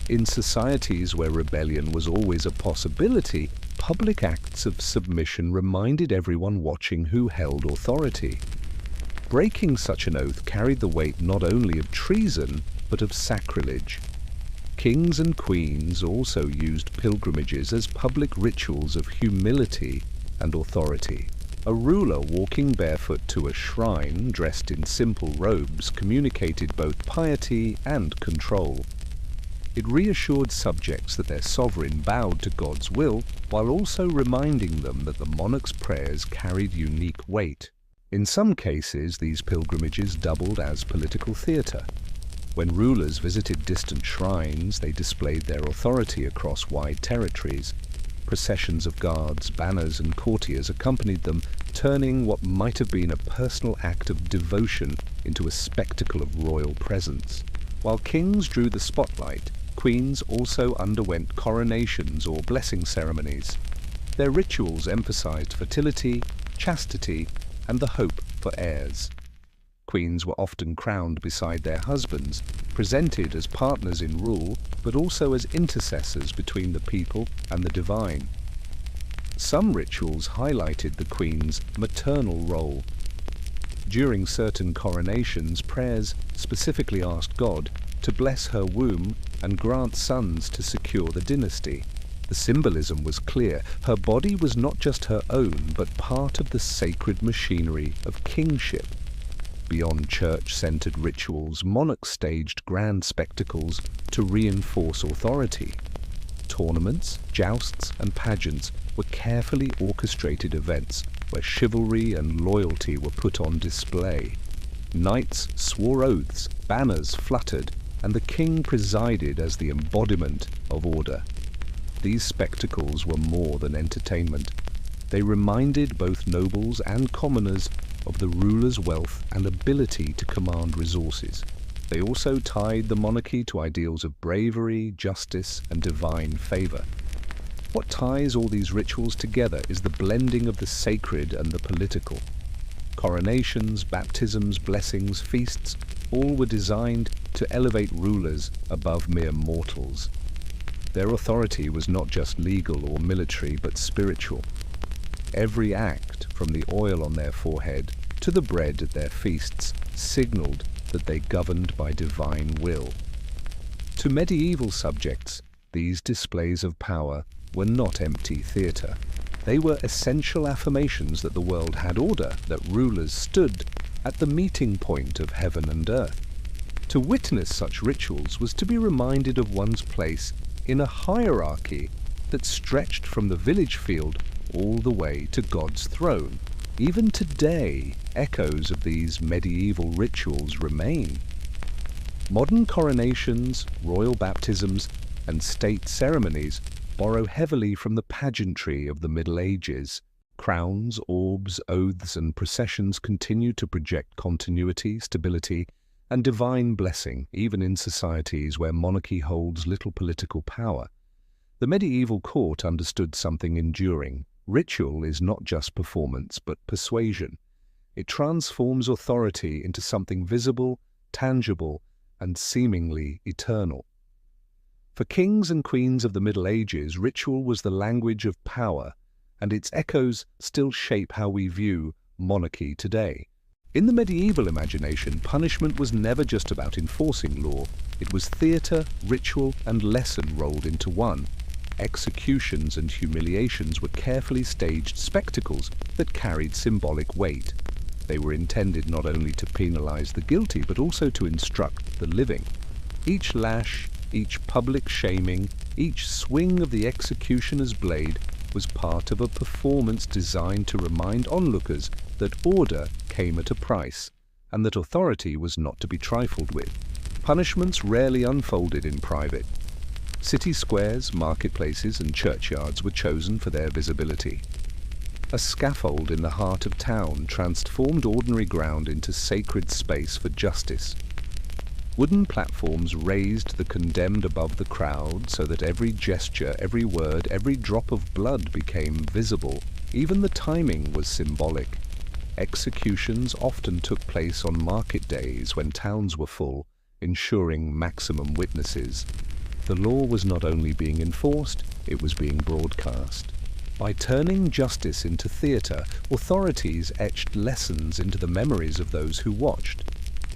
Speaker 1: In societies where rebellion was always a possibility, public acts of submission reminded everyone watching who held authority. Breaking such an oath carried the weight not only of treason, but of sacrilege. Kings and queens also used pilgrimages as public rituals of humility and authority. A ruler walking barefoot to a shrine, dressed in simple robes, communicated both piety and control. It reassured subjects that their sovereign bowed to God's will, while also reminding them that the monarch's prayers carried unique weight. In some cases, these pilgrimages doubled as political theatre. When rulers visited distant shrines, they displayed their authority across wide territories. Processions of guards, banners, and courtiers accompanied them, turning what might have been a personal act of devotion into a spectacle of royal presence. While kings drew the spotlight, queens also underwent coronations or blessing ceremonies. Their rituals emphasized fertility, chastity, and the hope for heirs. Queens were often crowned beside their husbands, presented as partners in rule, but also as intercessors between the people and the divine. Some rituals highlighted the queen's maternal role. During certain coronations, prayers specifically asked God to bless her womb and grant sons to secure the dynasty. The symbolism was clear. Her body was not just her own, but part of the sacred machinery of kingship. Beyond church-centered rituals, monarchs staged grand spectacles to reinforce authority. Tournaments, jousts, and pageants were carefully orchestrated events where chivalry and loyalty were put on display. Knights swore oaths, banners fluttered, and the king presided as the embodiment of order. These spectacles were more than entertainment. They reminded both nobles and commoners of the ruler's wealth and ability to command resources. They also tied the monarchy to ideals of bravery, justice, and divine favor. What ties all these rituals together is the blending of the sacred and the political. Coronations, baptisms, blessings, feasts, all were designed to elevate rulers above mere mortals. Their authority was not just legal or military, but spiritual. Every act, from the oil on their forehead to the bread at their feasts, signaled that they governed by divine will. To medieval subjects, these displays of power were not empty theatre. They were essential affirmations that the world had order, that rulers stood at the meeting point of heaven and earth. To witness such rituals was to be reminded of one's place in a hierarchy that stretched from the village field all the way to God's throne. Even today, echoes of these medieval rituals remain. Modern coronations, royal baptisms, and state ceremonies borrow heavily from the pageantry of the Middle Ages. Crowns, orbs, oaths, and processions continue to project continuity, stability, and divine blessing, even in societies where monarchy holds little political power. The medieval court understood something enduring. Ritual is not just performance, but persuasion. It transforms authority into something visible, tangible, and seemingly eternal. For kings and queens of the Middle Ages, ritual was the language of power, and its echoes still shape how we view monarchy today. In the medieval imagination, punishment was never just about enforcing law. It was theatre, ritual, and lesson rolled into one. Executions and humiliations were carefully staged spectacles that carried symbolic weight. They were intended not only to penalize the guilty, but also to instruct the living. Each lash, each public shaming, each swing of the executioner's blade was part of a performance designed to remind onlookers that order came at a price, and that authority was not to be trifled with. Punishments rarely unfolded in private. City squares, marketplaces, and churchyards were chosen for their visibility. A scaffold in the heart of town transformed ordinary ground into sacred space for justice. Wooden platforms raised the condemned above the crowd so that every gesture, every word, every drop of blood became visible. Even the timing was symbolic. Executions often took place on market days when towns were full, ensuring maximum witnesses. The law was not only being enforced, it was being broadcast. By turning justice into theatre, authorities etched lessons into the memories of those who watched.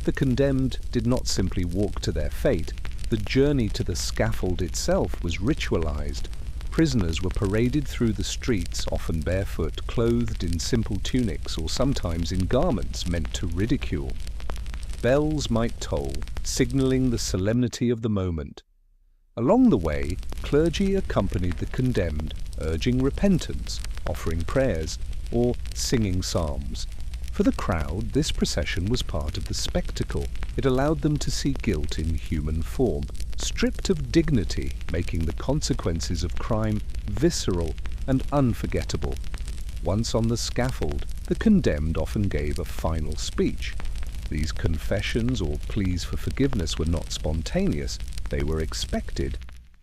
Speaker 1: The condemned did not simply walk to their fate. The journey to the scaffold itself was ritualized. Prisoners were paraded through the streets, often barefoot, clothed in simple tunics or sometimes in garments meant to ridicule. Bells might toll, signaling the solemnity of the moment. Along the way, clergy accompanied the condemned, urging repentance, offering prayers, or singing psalms. For the crowd, this procession was part of the spectacle. It allowed them to see guilt in human form, stripped of dignity, making the consequences of crime visceral and unforgettable. Once on the scaffold, the condemned often gave a final speech. These confessions or pleas for forgiveness were not spontaneous, they were expected.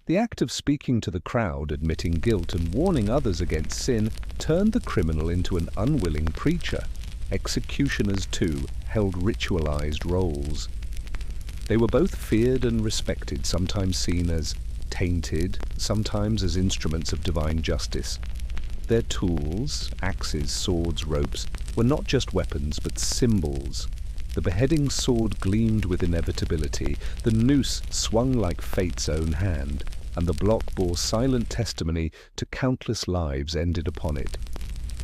Speaker 1: The act of speaking to the crowd, admitting guilt and warning others against sin, turned the criminal into an unwilling preacher. Executioners, too, held ritualized roles. They were both feared and respected, sometimes seen as tainted, sometimes as instruments of divine justice. Their tools, axes, swords, ropes, were not just weapons but symbols. The beheading sword gleamed with inevitability, the noose swung like fate's own hand, and the block bore silent testimony to countless lives ended upon it.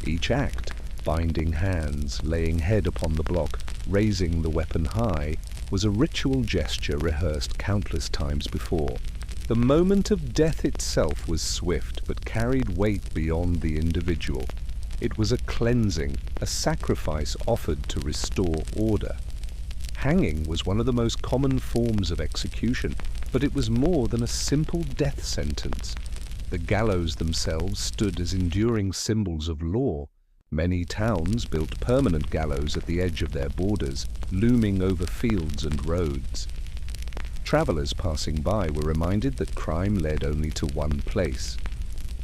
Speaker 1: Each act, binding hands, laying head upon the block, raising the weapon high, was a ritual gesture rehearsed countless times before. The moment of death itself was swift, but carried weight beyond the individual. It was a cleansing, a sacrifice offered to restore order. Hanging was one of the most common forms of execution, but it was more than a simple death sentence. The gallows themselves stood as enduring symbols of law. Many towns built permanent gallows at the edge of their borders, looming over fields and roads. Travelers passing by were reminded that crime led only to one place.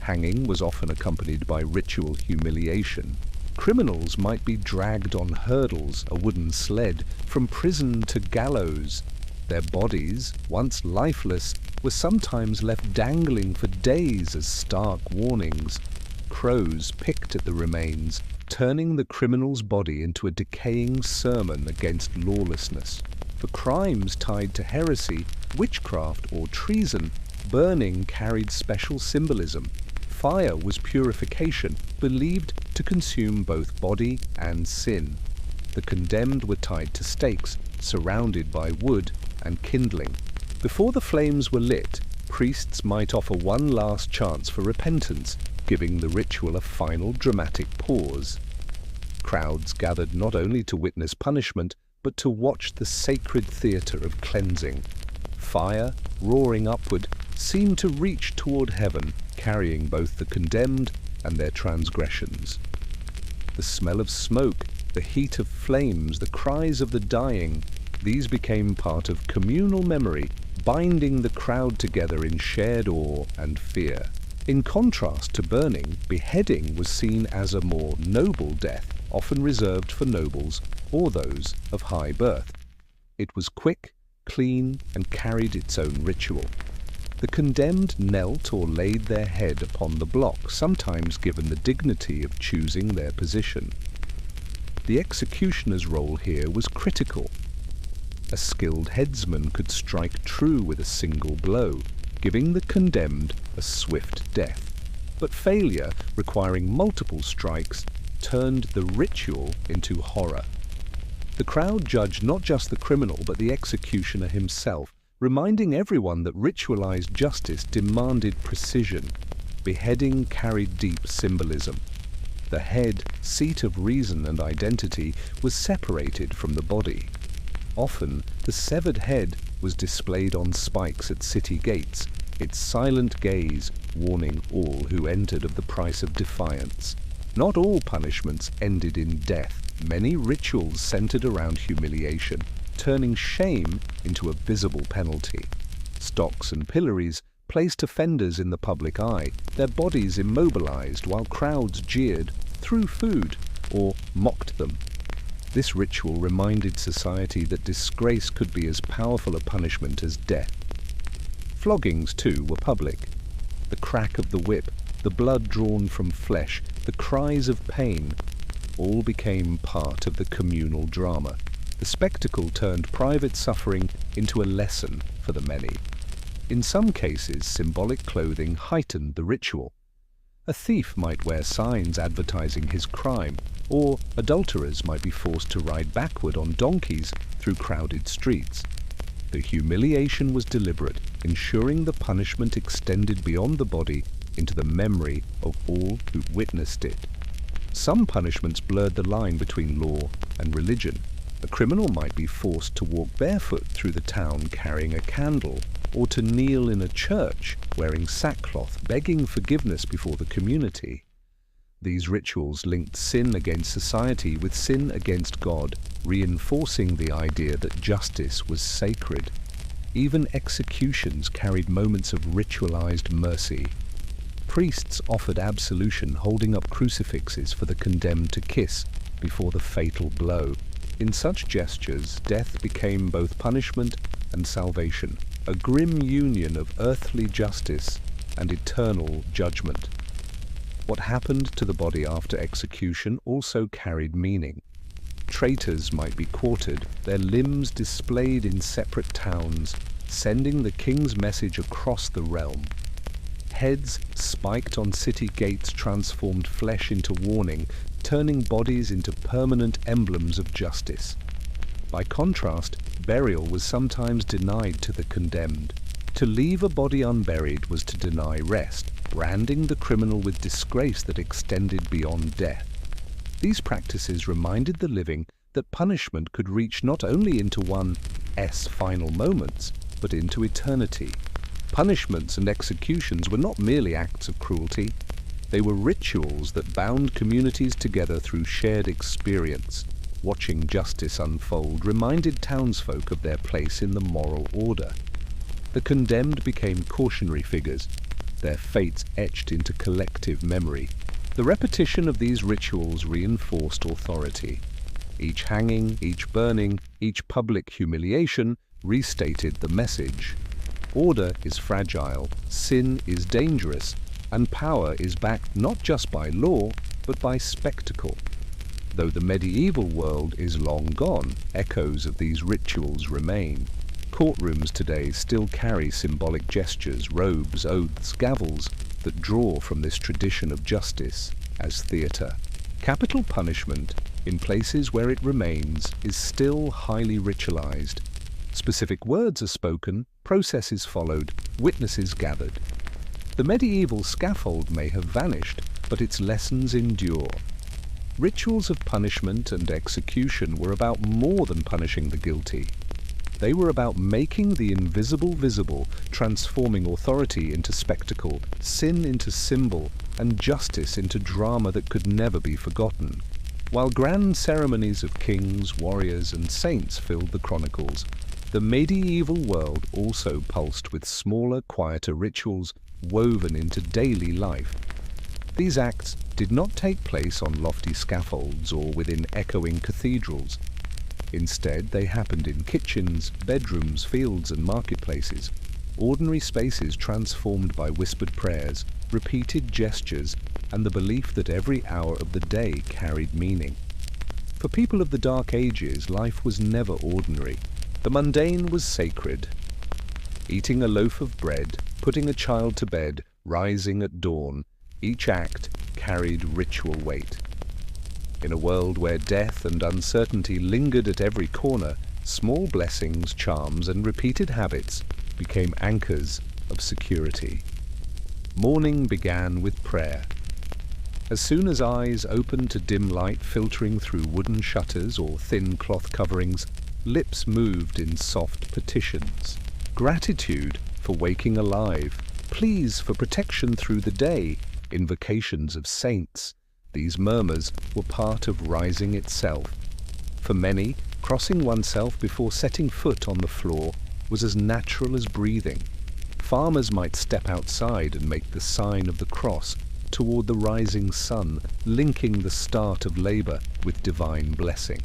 Speaker 1: Hanging was often accompanied by ritual humiliation. Criminals might be dragged on hurdles, a wooden sled, from prison to gallows. Their bodies, once lifeless, were sometimes left dangling for days as stark warnings. Crows picked at the remains, turning the criminal's body into a decaying sermon against lawlessness. For crimes tied to heresy, witchcraft, or treason, burning carried special symbolism. Fire was purification, believed to consume both body and sin. The condemned were tied to stakes, surrounded by wood and kindling. Before the flames were lit, priests might offer one last chance for repentance, giving the ritual a final dramatic pause. Crowds gathered not only to witness punishment, but to watch the sacred theatre of cleansing. Fire, roaring upward, seemed to reach toward heaven, carrying both the condemned and their transgressions. The smell of smoke, the heat of flames, the cries of the dying, these became part of communal memory, binding the crowd together in shared awe and fear. In contrast to burning, beheading was seen as a more noble death, often reserved for nobles or those of high birth. It was quick, clean, and carried its own ritual. The condemned knelt or laid their head upon the block, sometimes given the dignity of choosing their position. The executioner's role here was critical. A skilled headsman could strike true with a single blow, giving the condemned a swift death. But failure, requiring multiple strikes, turned the ritual into horror. The crowd judged not just the criminal but the executioner himself, reminding everyone that ritualized justice demanded precision. Beheading carried deep symbolism. The head, seat of reason and identity, was separated from the body. Often, the severed head was displayed on spikes at city gates, its silent gaze warning all who entered of the price of defiance. Not all punishments ended in death. Many rituals centered around humiliation, turning shame into a visible penalty. Stocks and pillories placed offenders in the public eye, their bodies immobilized while crowds jeered, threw food, or mocked them. This ritual reminded society that disgrace could be as powerful a punishment as death. Floggings, too, were public. The crack of the whip, the blood drawn from flesh, the cries of pain, all became part of the communal drama. The spectacle turned private suffering into a lesson for the many. In some cases, symbolic clothing heightened the ritual. A thief might wear signs advertising his crime, or adulterers might be forced to ride backward on donkeys through crowded streets. The humiliation was deliberate, ensuring the punishment extended beyond the body into the memory of all who witnessed it. Some punishments blurred the line between law and religion. A criminal might be forced to walk barefoot through the town carrying a candle, or to kneel in a church wearing sackcloth, begging forgiveness before the community. These rituals linked sin against society with sin against God, reinforcing the idea that justice was sacred. Even executions carried moments of ritualized mercy. Priests offered absolution, holding up crucifixes for the condemned to kiss before the fatal blow. In such gestures, death became both punishment and salvation, a grim union of earthly justice and eternal judgment. What happened to the body after execution also carried meaning. Traitors might be quartered, their limbs displayed in separate towns, sending the king's message across the realm. Heads spiked on city gates transformed flesh into warning, turning bodies into permanent emblems of justice. By contrast, burial was sometimes denied to the condemned. To leave a body unburied was to deny rest, branding the criminal with disgrace that extended beyond death. These practices reminded the living that punishment could reach not only into one's final moments, but into eternity. Punishments and executions were not merely acts of cruelty. They were rituals that bound communities together through shared experience. Watching justice unfold reminded townsfolk of their place in the moral order. The condemned became cautionary figures, their fates etched into collective memory. The repetition of these rituals reinforced authority. Each hanging, each burning, each public humiliation restated the message. Order is fragile, sin is dangerous, and power is backed not just by law, but by spectacle. Though the medieval world is long gone, echoes of these rituals remain. Courtrooms today still carry symbolic gestures, robes, oaths, gavels that draw from this tradition of justice as theatre. Capital punishment, in places where it remains, is still highly ritualized. Specific words are spoken, processes followed, witnesses gathered. The medieval scaffold may have vanished, but its lessons endure. Rituals of punishment and execution were about more than punishing the guilty. They were about making the invisible visible, transforming authority into spectacle, sin into symbol, and justice into drama that could never be forgotten. While grand ceremonies of kings, warriors, and saints filled the chronicles, the medieval world also pulsed with smaller, quieter rituals woven into daily life. These acts did not take place on lofty scaffolds or within echoing cathedrals. Instead, they happened in kitchens, bedrooms, fields, and marketplaces, ordinary spaces transformed by whispered prayers, repeated gestures, and the belief that every hour of the day carried meaning. For people of the Dark Ages, life was never ordinary. The mundane was sacred. Eating a loaf of bread, putting a child to bed, rising at dawn, each act carried ritual weight. In a world where death and uncertainty lingered at every corner, small blessings, charms, and repeated habits became anchors of security. Morning began with prayer. As soon as eyes opened to dim light filtering through wooden shutters or thin cloth coverings, lips moved in soft petitions. Gratitude for waking alive, pleas for protection through the day, invocations of saints, These murmurs were part of rising itself. For many, crossing oneself before setting foot on the floor was as natural as breathing. Farmers might step outside and make the sign of the cross toward the rising sun, linking the start of labor with divine blessing.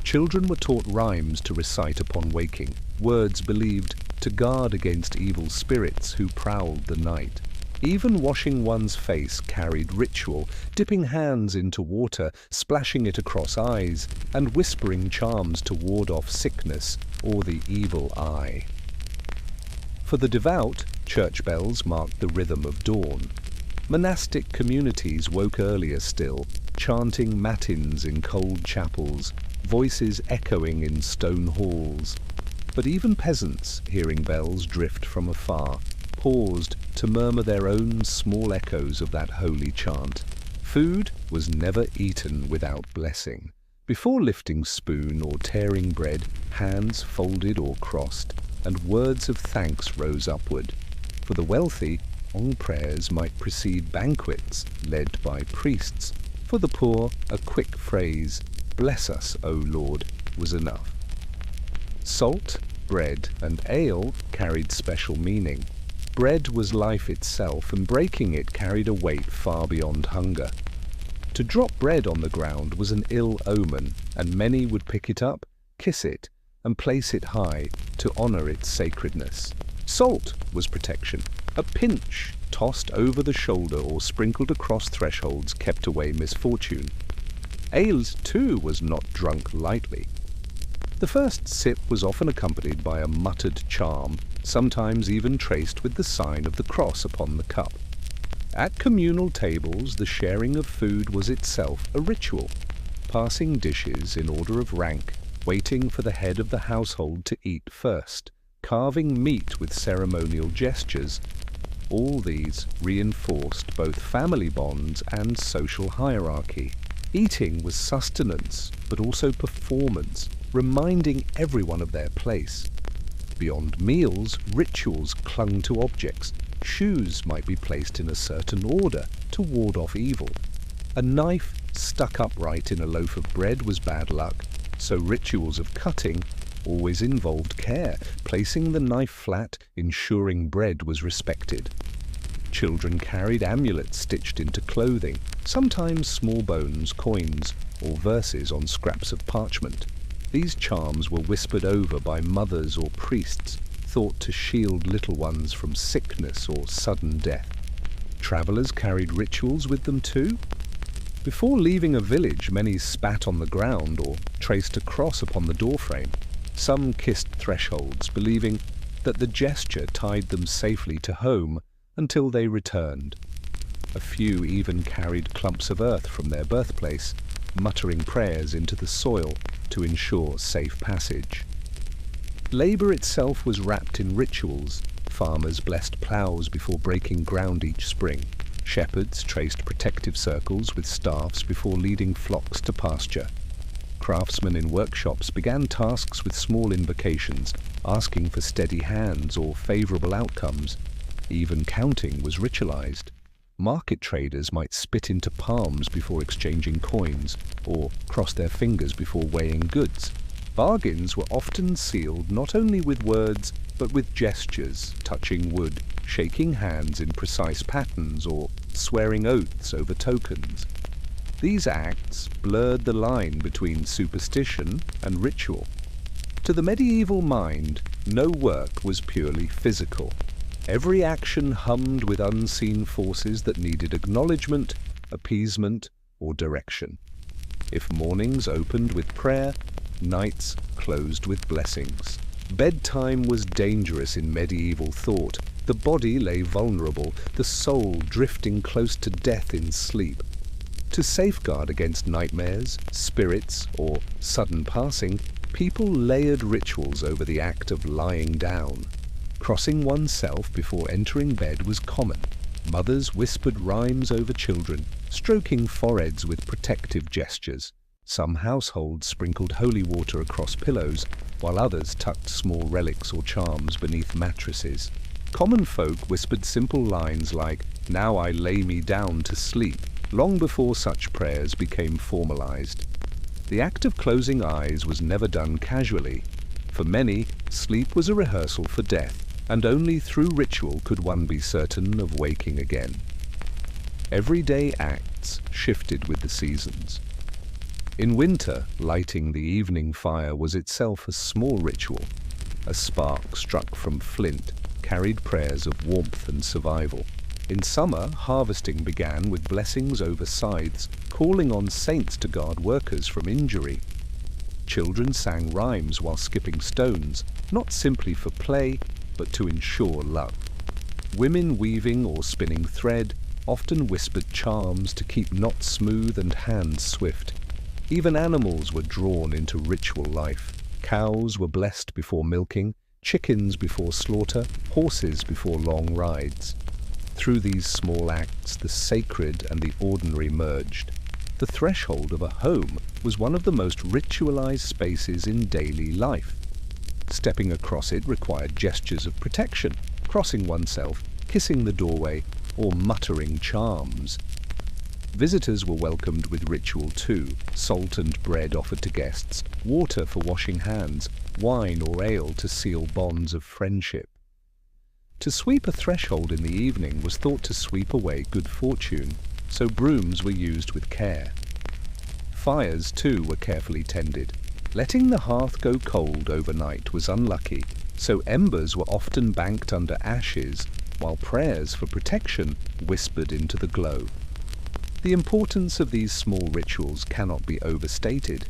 Speaker 1: Children were taught rhymes to recite upon waking, words believed to guard against evil spirits who prowled the night. Even washing one's face carried ritual, dipping hands into water, splashing it across eyes, and whispering charms to ward off sickness or the evil eye. For the devout, church bells marked the rhythm of dawn. Monastic communities woke earlier still, chanting matins in cold chapels, voices echoing in stone halls. But even peasants, hearing bells drift from afar, paused to murmur their own small echoes of that holy chant. Food was never eaten without blessing. Before lifting spoon or tearing bread, hands folded or crossed, and words of thanks rose upward. For the wealthy, long prayers might precede banquets led by priests. For the poor, a quick phrase, "Bless us, O Lord," was enough. Salt, bread, and ale carried special meaning. Bread was life itself, and breaking it carried a weight far beyond hunger. To drop bread on the ground was an ill omen, and many would pick it up, kiss it, and place it high to honor its sacredness. Salt was protection. A pinch tossed over the shoulder or sprinkled across thresholds kept away misfortune. Ale, too, was not drunk lightly. The first sip was often accompanied by a muttered charm, sometimes even traced with the sign of the cross upon the cup. At communal tables, the sharing of food was itself a ritual, passing dishes in order of rank, waiting for the head of the household to eat first, carving meat with ceremonial gestures. All these reinforced both family bonds and social hierarchy. Eating was sustenance, but also performance, reminding everyone of their place. Beyond meals, rituals clung to objects. Shoes might be placed in a certain order to ward off evil. A knife stuck upright in a loaf of bread was bad luck, so rituals of cutting always involved care, placing the knife flat, ensuring bread was respected. Children carried amulets stitched into clothing, sometimes small bones, coins, or verses on scraps of parchment. These charms were whispered over by mothers or priests, thought to shield little ones from sickness or sudden death. Travelers carried rituals with them too. Before leaving a village, many spat on the ground or traced a cross upon the doorframe. Some kissed thresholds, believing that the gesture tied them safely to home until they returned. A few even carried clumps of earth from their birthplace, muttering prayers into the soil to ensure safe passage. Labor itself was wrapped in rituals. Farmers blessed plows before breaking ground each spring. Shepherds traced protective circles with staffs before leading flocks to pasture. Craftsmen in workshops began tasks with small invocations, asking for steady hands or favorable outcomes. Even counting was ritualized. Market traders might spit into palms before exchanging coins, or cross their fingers before weighing goods. Bargains were often sealed not only with words, but with gestures, touching wood, shaking hands in precise patterns, or swearing oaths over tokens. These acts blurred the line between superstition and ritual. To the medieval mind, no work was purely physical. Every action hummed with unseen forces that needed acknowledgement, appeasement, or direction. If mornings opened with prayer, nights closed with blessings. Bedtime was dangerous in medieval thought. The body lay vulnerable, the soul drifting close to death in sleep. To safeguard against nightmares, spirits, or sudden passing, people layered rituals over the act of lying down. Crossing oneself before entering bed was common. Mothers whispered rhymes over children, stroking foreheads with protective gestures. Some households sprinkled holy water across pillows, while others tucked small relics or charms beneath mattresses. Common folk whispered simple lines like, "Now I lay me down to sleep," long before such prayers became formalized. The act of closing eyes was never done casually. For many, sleep was a rehearsal for death, and only through ritual could one be certain of waking again. Everyday acts shifted with the seasons. In winter, lighting the evening fire was itself a small ritual. A spark struck from flint carried prayers of warmth and survival. In summer, harvesting began with blessings over scythes, calling on saints to guard workers from injury. Children sang rhymes while skipping stones, not simply for play, but to ensure luck. Women weaving or spinning thread often whispered charms to keep knots smooth and hands swift. Even animals were drawn into ritual life. Cows were blessed before milking, chickens before slaughter, horses before long rides. Through these small acts, the sacred and the ordinary merged. The threshold of a home was one of the most ritualized spaces in daily life. Stepping across it required gestures of protection, crossing oneself, kissing the doorway, or muttering charms. Visitors were welcomed with ritual too, salt and bread offered to guests, water for washing hands, wine or ale to seal bonds of friendship. To sweep a threshold in the evening was thought to sweep away good fortune, so brooms were used with care. Fires too were carefully tended. Letting the hearth go cold overnight was unlucky, so embers were often banked under ashes, while prayers for protection whispered into the glow. The importance of these small rituals cannot be overstated.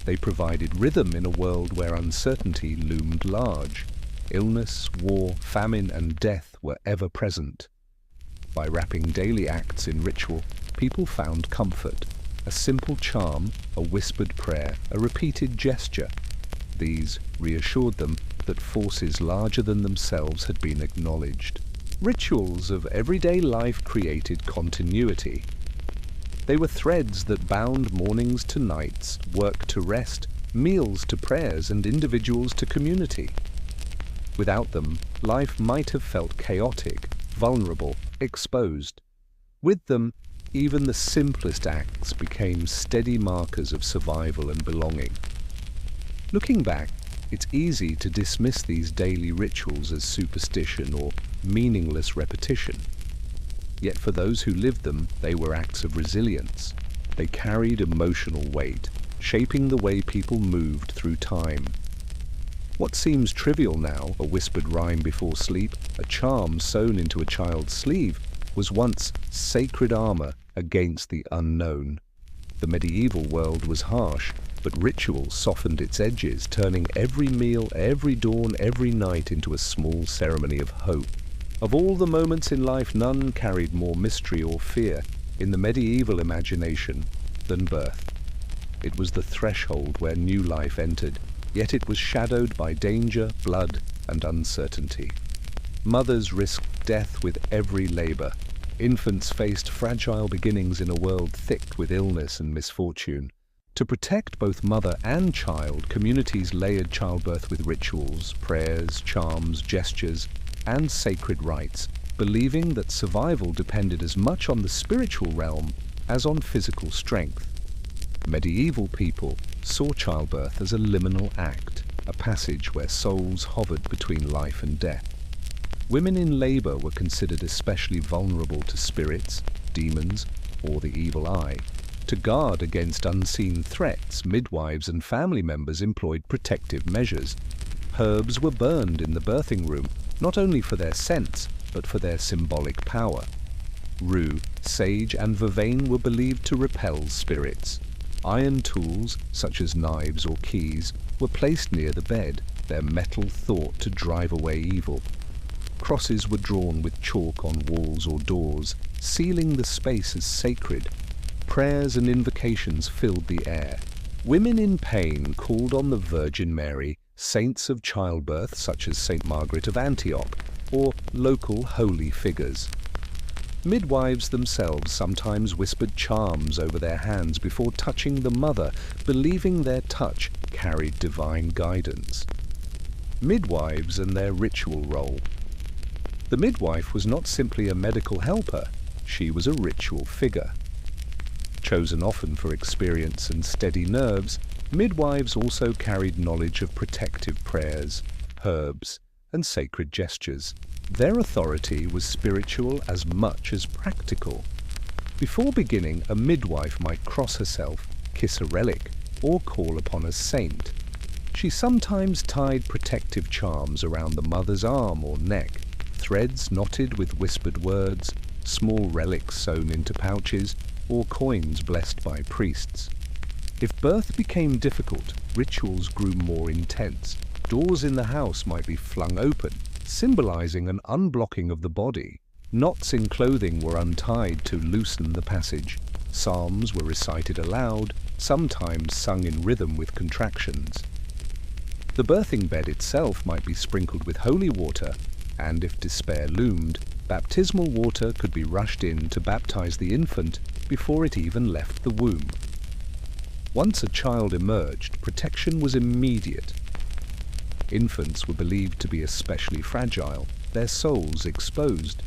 Speaker 1: They provided rhythm in a world where uncertainty loomed large. Illness, war, famine, and death were ever present. By wrapping daily acts in ritual, people found comfort. A simple charm, a whispered prayer, a repeated gesture. These reassured them that forces larger than themselves had been acknowledged. Rituals of everyday life created continuity. They were threads that bound mornings to nights, work to rest, meals to prayers, and individuals to community. Without them, life might have felt chaotic, vulnerable, exposed. With them, even the simplest acts became steady markers of survival and belonging. Looking back, it's easy to dismiss these daily rituals as superstition or meaningless repetition. Yet for those who lived them, they were acts of resilience. They carried emotional weight, shaping the way people moved through time. What seems trivial now, a whispered rhyme before sleep, a charm sewn into a child's sleeve, was once sacred armor against the unknown. The medieval world was harsh, but ritual softened its edges, turning every meal, every dawn, every night into a small ceremony of hope. Of all the moments in life, none carried more mystery or fear in the medieval imagination than birth. It was the threshold where new life entered, yet it was shadowed by danger, blood, and uncertainty. Mothers risked death with every labor. Infants faced fragile beginnings in a world thick with illness and misfortune. To protect both mother and child, communities layered childbirth with rituals, prayers, charms, gestures, and sacred rites, believing that survival depended as much on the spiritual realm as on physical strength. Medieval people saw childbirth as a liminal act, a passage where souls hovered between life and death. Women in labor were considered especially vulnerable to spirits, demons, or the evil eye. To guard against unseen threats, midwives and family members employed protective measures. Herbs were burned in the birthing room, not only for their scents, but for their symbolic power. Rue, sage, and vervain were believed to repel spirits. Iron tools, such as knives or keys, were placed near the bed, their metal thought to drive away evil. Crosses were drawn with chalk on walls or doors, sealing the space as sacred. Prayers and invocations filled the air. Women in pain called on the Virgin Mary, saints of childbirth such as Saint Margaret of Antioch, or local holy figures. Midwives themselves sometimes whispered charms over their hands before touching the mother, believing their touch carried divine guidance. Midwives and their ritual role. The midwife was not simply a medical helper, she was a ritual figure. Chosen often for experience and steady nerves, midwives also carried knowledge of protective prayers, herbs, and sacred gestures. Their authority was spiritual as much as practical. Before beginning, a midwife might cross herself, kiss a relic, or call upon a saint. She sometimes tied protective charms around the mother's arm or neck, threads knotted with whispered words, small relics sewn into pouches, or coins blessed by priests. If birth became difficult, rituals grew more intense. Doors in the house might be flung open, symbolizing an unblocking of the body. Knots in clothing were untied to loosen the passage. Psalms were recited aloud, sometimes sung in rhythm with contractions. The birthing bed itself might be sprinkled with holy water, and if despair loomed, baptismal water could be rushed in to baptize the infant before it even left the womb. Once a child emerged, protection was immediate. Infants were believed to be especially fragile, their souls exposed.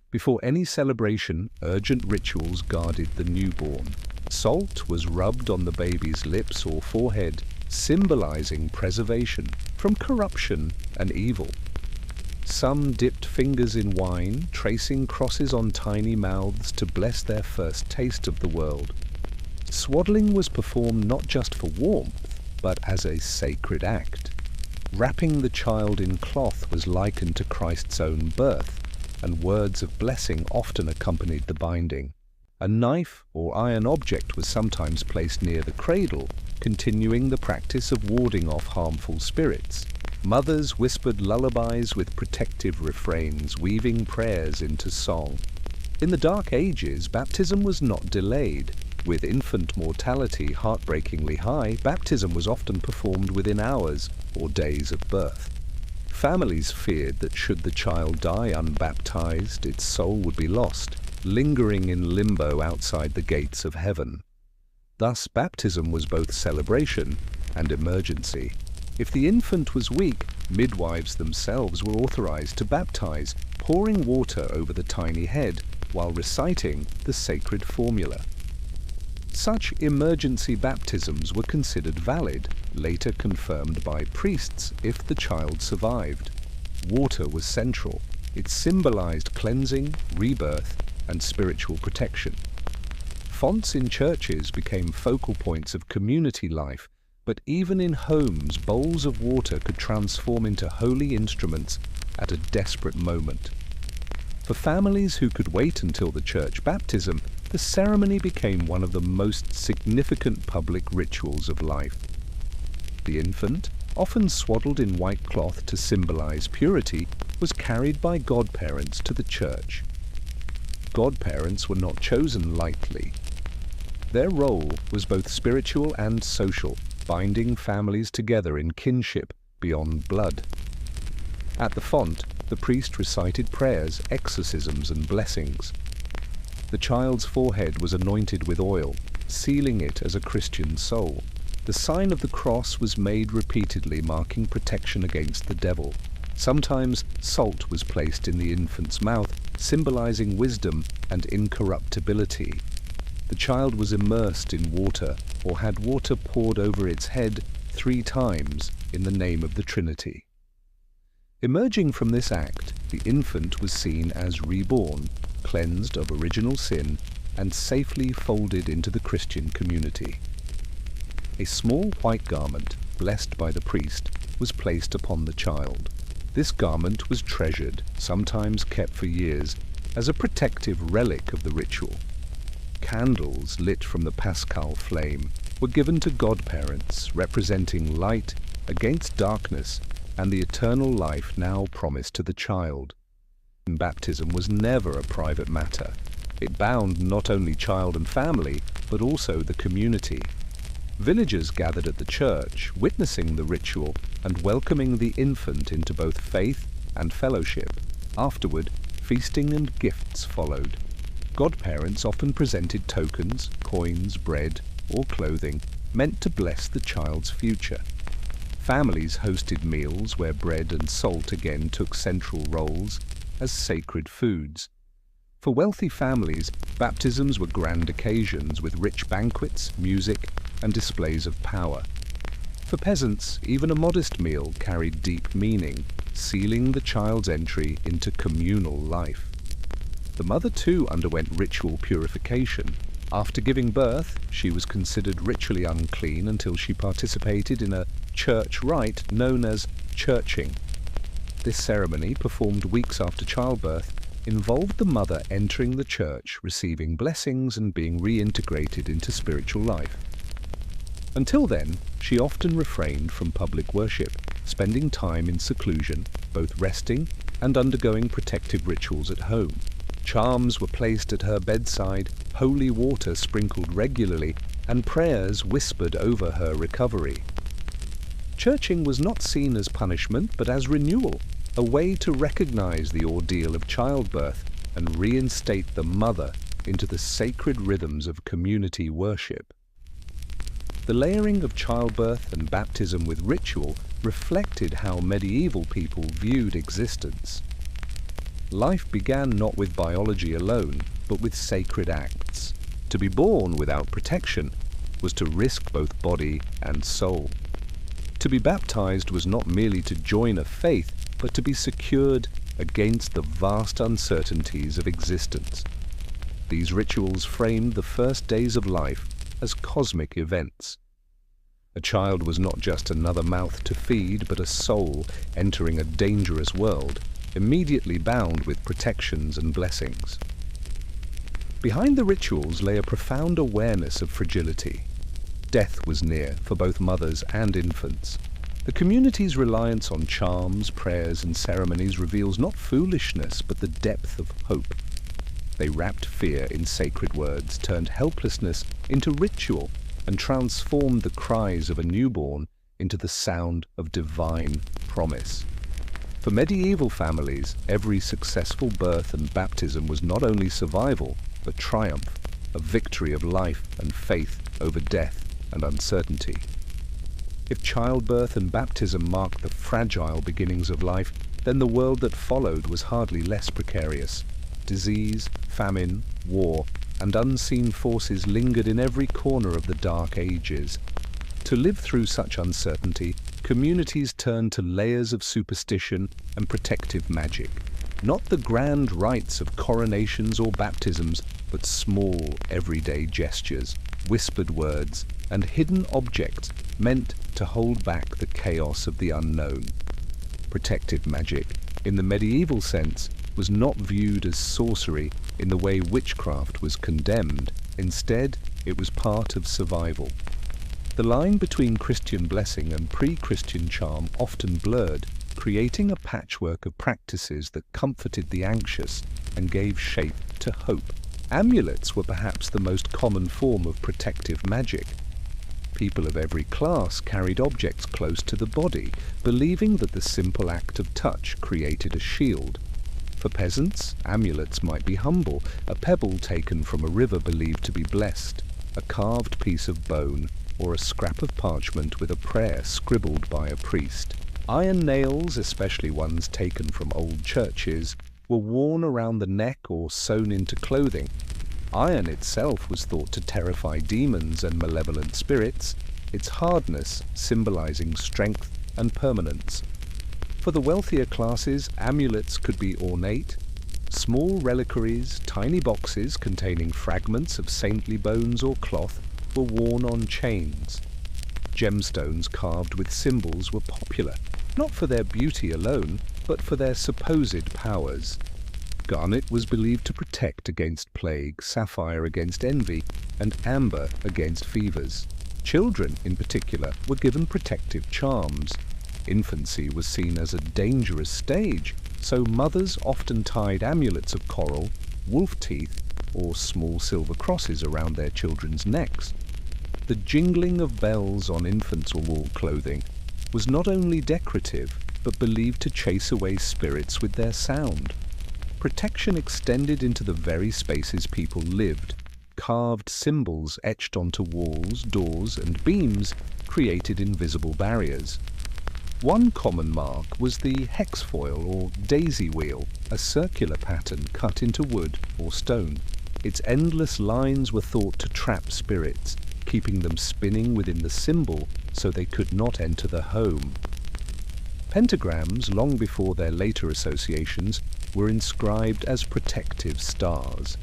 Speaker 1: Before any celebration, urgent rituals guarded the newborn. Salt was rubbed on the baby's lips or forehead, symbolizing preservation from corruption and evil. Some dipped fingers in wine, tracing crosses on tiny mouths to bless their first taste of the world. Swaddling was performed not just for warmth, but as a sacred act. Wrapping the child in cloth was likened to Christ's own birth, and words of blessing often accompanied the binding. A knife or iron object was sometimes placed near the cradle, continuing the practice of warding off harmful spirits. Mothers whispered lullabies with protective refrains, weaving prayers into song. In the Dark Ages, baptism was not delayed. With infant mortality heartbreakingly high, baptism was often performed within hours or days of birth. Families feared that should the child die unbaptized, its soul would be lost, lingering in limbo outside the gates of heaven. Thus, baptism was both celebration and emergency. If the infant was weak, midwives themselves were authorized to baptize, pouring water over the tiny head while reciting the sacred formula. Such emergency baptisms were considered valid, later confirmed by priests if the child survived. Water was central. It symbolized cleansing, rebirth, and spiritual protection. Fonts in churches became focal points of community life, but even in homes, bowls of water could transform into holy instruments at a desperate moment. For families who could wait until the church baptism, the ceremony became one of the most significant public rituals of life. The infant, often swaddled in white cloth to symbolize purity, was carried by godparents to the church. Godparents were not chosen lightly. Their role was both spiritual and social, binding families together in kinship beyond blood. At the font, the priest recited prayers, exorcisms, and blessings. The child's forehead was anointed with oil, sealing it as a Christian soul. The sign of the cross was made repeatedly, marking protection against the devil. Sometimes salt was placed in the infant's mouth, symbolizing wisdom and incorruptibility. The child was immersed in water or had water poured over its head 3 times in the name of the Trinity. Emerging from this act, the infant was seen as reborn, cleansed of original sin, and safely folded into the Christian community. A small white garment, blessed by the priest, was placed upon the child. This garment was treasured, sometimes kept for years, as a protective relic of the ritual. Candles lit from the Paschal flame were given to godparents, representing light against darkness and the eternal life now promised to the child. Baptism was never a private matter. It bound not only child and family, but also the community. Villagers gathered at the church, witnessing the ritual and welcoming the infant into both faith and fellowship. Afterward, feasting and gifts followed. Godparents often presented tokens, coins, bread, or clothing meant to bless the child's future. Families hosted meals where bread and salt again took central roles as sacred foods. For wealthy families, baptisms were grand occasions with rich banquets, music, and displays of power. For peasants, even a modest meal carried deep meaning, sealing the child's entry into communal life. The mother too underwent ritual purification. After giving birth, she was considered ritually unclean until she participated in a church rite known as churching. This ceremony, performed weeks after childbirth, involved the mother entering the church, receiving blessings and being reintegrated into spiritual life. Until then, she often refrained from public worship, spending time in seclusion, both resting and undergoing protective rituals at home. Charms were placed at her bedside, holy water sprinkled regularly, and prayers whispered over her recovery. Churching was not seen as punishment, but as renewal, a way to recognize the ordeal of childbirth and reinstate the mother into the sacred rhythms of community worship. The layering of childbirth and baptism with ritual reflected how medieval people viewed existence. Life began not with biology alone, but with sacred acts. To be born without protection was to risk both body and soul. To be baptized was not merely to join a faith, but to be secured against the vast uncertainties of existence. These rituals framed the first days of life as cosmic events. A child was not just another mouth to feed, but a soul entering a dangerous world, immediately bound with protections and blessings. Behind the rituals lay a profound awareness of fragility. Death was near for both mothers and infants. The community's reliance on charms, prayers, and ceremonies reveals not foolishness, but the depth of hope. They wrapped fear in sacred words, turned helplessness into ritual, and transformed the cries of a newborn into the sound of divine promise. For medieval families, every successful birth and baptism was not only survival, but triumph, a victory of life and faith over death and uncertainty. If childbirth and baptism marked the fragile beginnings of life, then the world that followed was hardly less precarious. Disease, famine, war, and unseen forces lingered in every corner of the Dark Ages. To live through such uncertainty, communities turned to layers of superstition and protective magic. Not the grand rites of coronations or baptisms, but small, everyday gestures, whispered words, and hidden objects meant to hold back the chaos of the unknown. Protective magic, in the medieval sense, was not viewed as sorcery in the way witchcraft was condemned. Instead, it was part of survival. The line between Christian blessing and pre-Christian charm often blurred, creating a patchwork of practices that comforted the anxious and gave shape to hope. Amulets were perhaps the most common form of protective magic. People of every class carried objects close to the body, believing that the simple act of touch created a shield. For peasants, amulets might be humble, a pebble taken from a river believed to be blessed, a carved piece of bone, or a scrap of parchment with a prayer scribbled by a priest. Iron nails, especially ones taken from old churches, were worn around the neck or sewn into clothing. Iron itself was thought to terrify demons and malevolent spirits, its hardness symbolizing strength and permanence. For the wealthier classes, amulets could be ornate. Small reliquaries, tiny boxes containing fragments of saintly bones or cloth, were worn on chains. Gemstones carved with symbols were popular, not for their beauty alone, but for their supposed powers. Garnet was believed to protect against plague, sapphire against envy, and amber against fevers. Children, in particular, were given protective charms. Infancy was seen as a dangerous stage, so mothers often tied amulets of coral, wolf teeth, or small silver crosses around their children's necks. The jingling of bells on infants' wool clothing was not only decorative, but believed to chase away spirits with their sound. Protection extended into the very spaces people lived. Carved symbols etched onto walls, doors, and beams created invisible barriers. One common mark was the hex foil or daisy wheel, a circular pattern cut into wood or stone. Its endless lines were thought to trap spirits, keeping them spinning within the symbol so they could not enter the home. Pentagrams, long before their later associations, were inscribed as protective stars.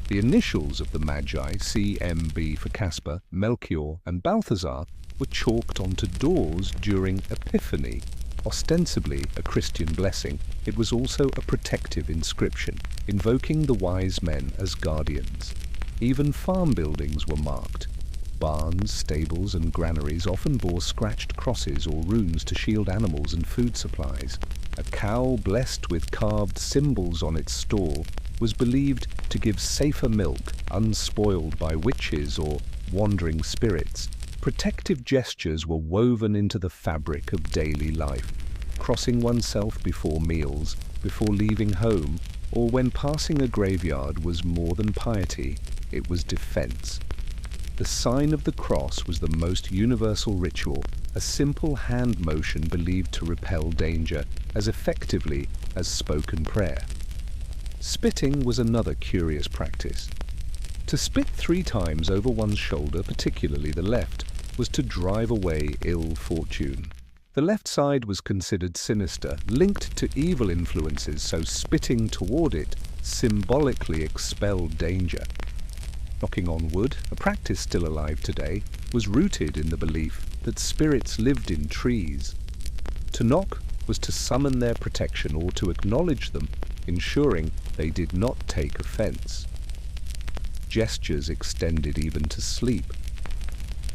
Speaker 1: The initials of the Magi, CMB for Caspar, Melchior, and Balthazar, were chalked onto doors during Epiphany. Ostensibly a Christian blessing, it was also a protective inscription, invoking the wise men as guardians. Even farm buildings were marked. Barns, stables, and granaries often bore scratched crosses or runes to shield animals and food supplies. A cow blessed with carved symbols on its stall was believed to give safer milk, unspoiled by witches or wandering spirits. Protective gestures were woven into the fabric of daily life. Crossing oneself before meals, before leaving home, or when passing a graveyard was more than piety, it was defense. The sign of the cross was the most universal ritual, a simple hand motion believed to repel danger as effectively as spoken prayer. Spitting was another curious practice. To spit 3 times over one's shoulder, particularly the left, was to drive away ill fortune. The left side was considered sinister, linked to evil influences, so spitting toward it symbolically expelled danger. Knocking on wood, a practice still alive today, was rooted in the belief that spirits lived in trees. To knock was to summon their protection or to acknowledge them, ensuring they did not take offense. Gestures extended even to sleep.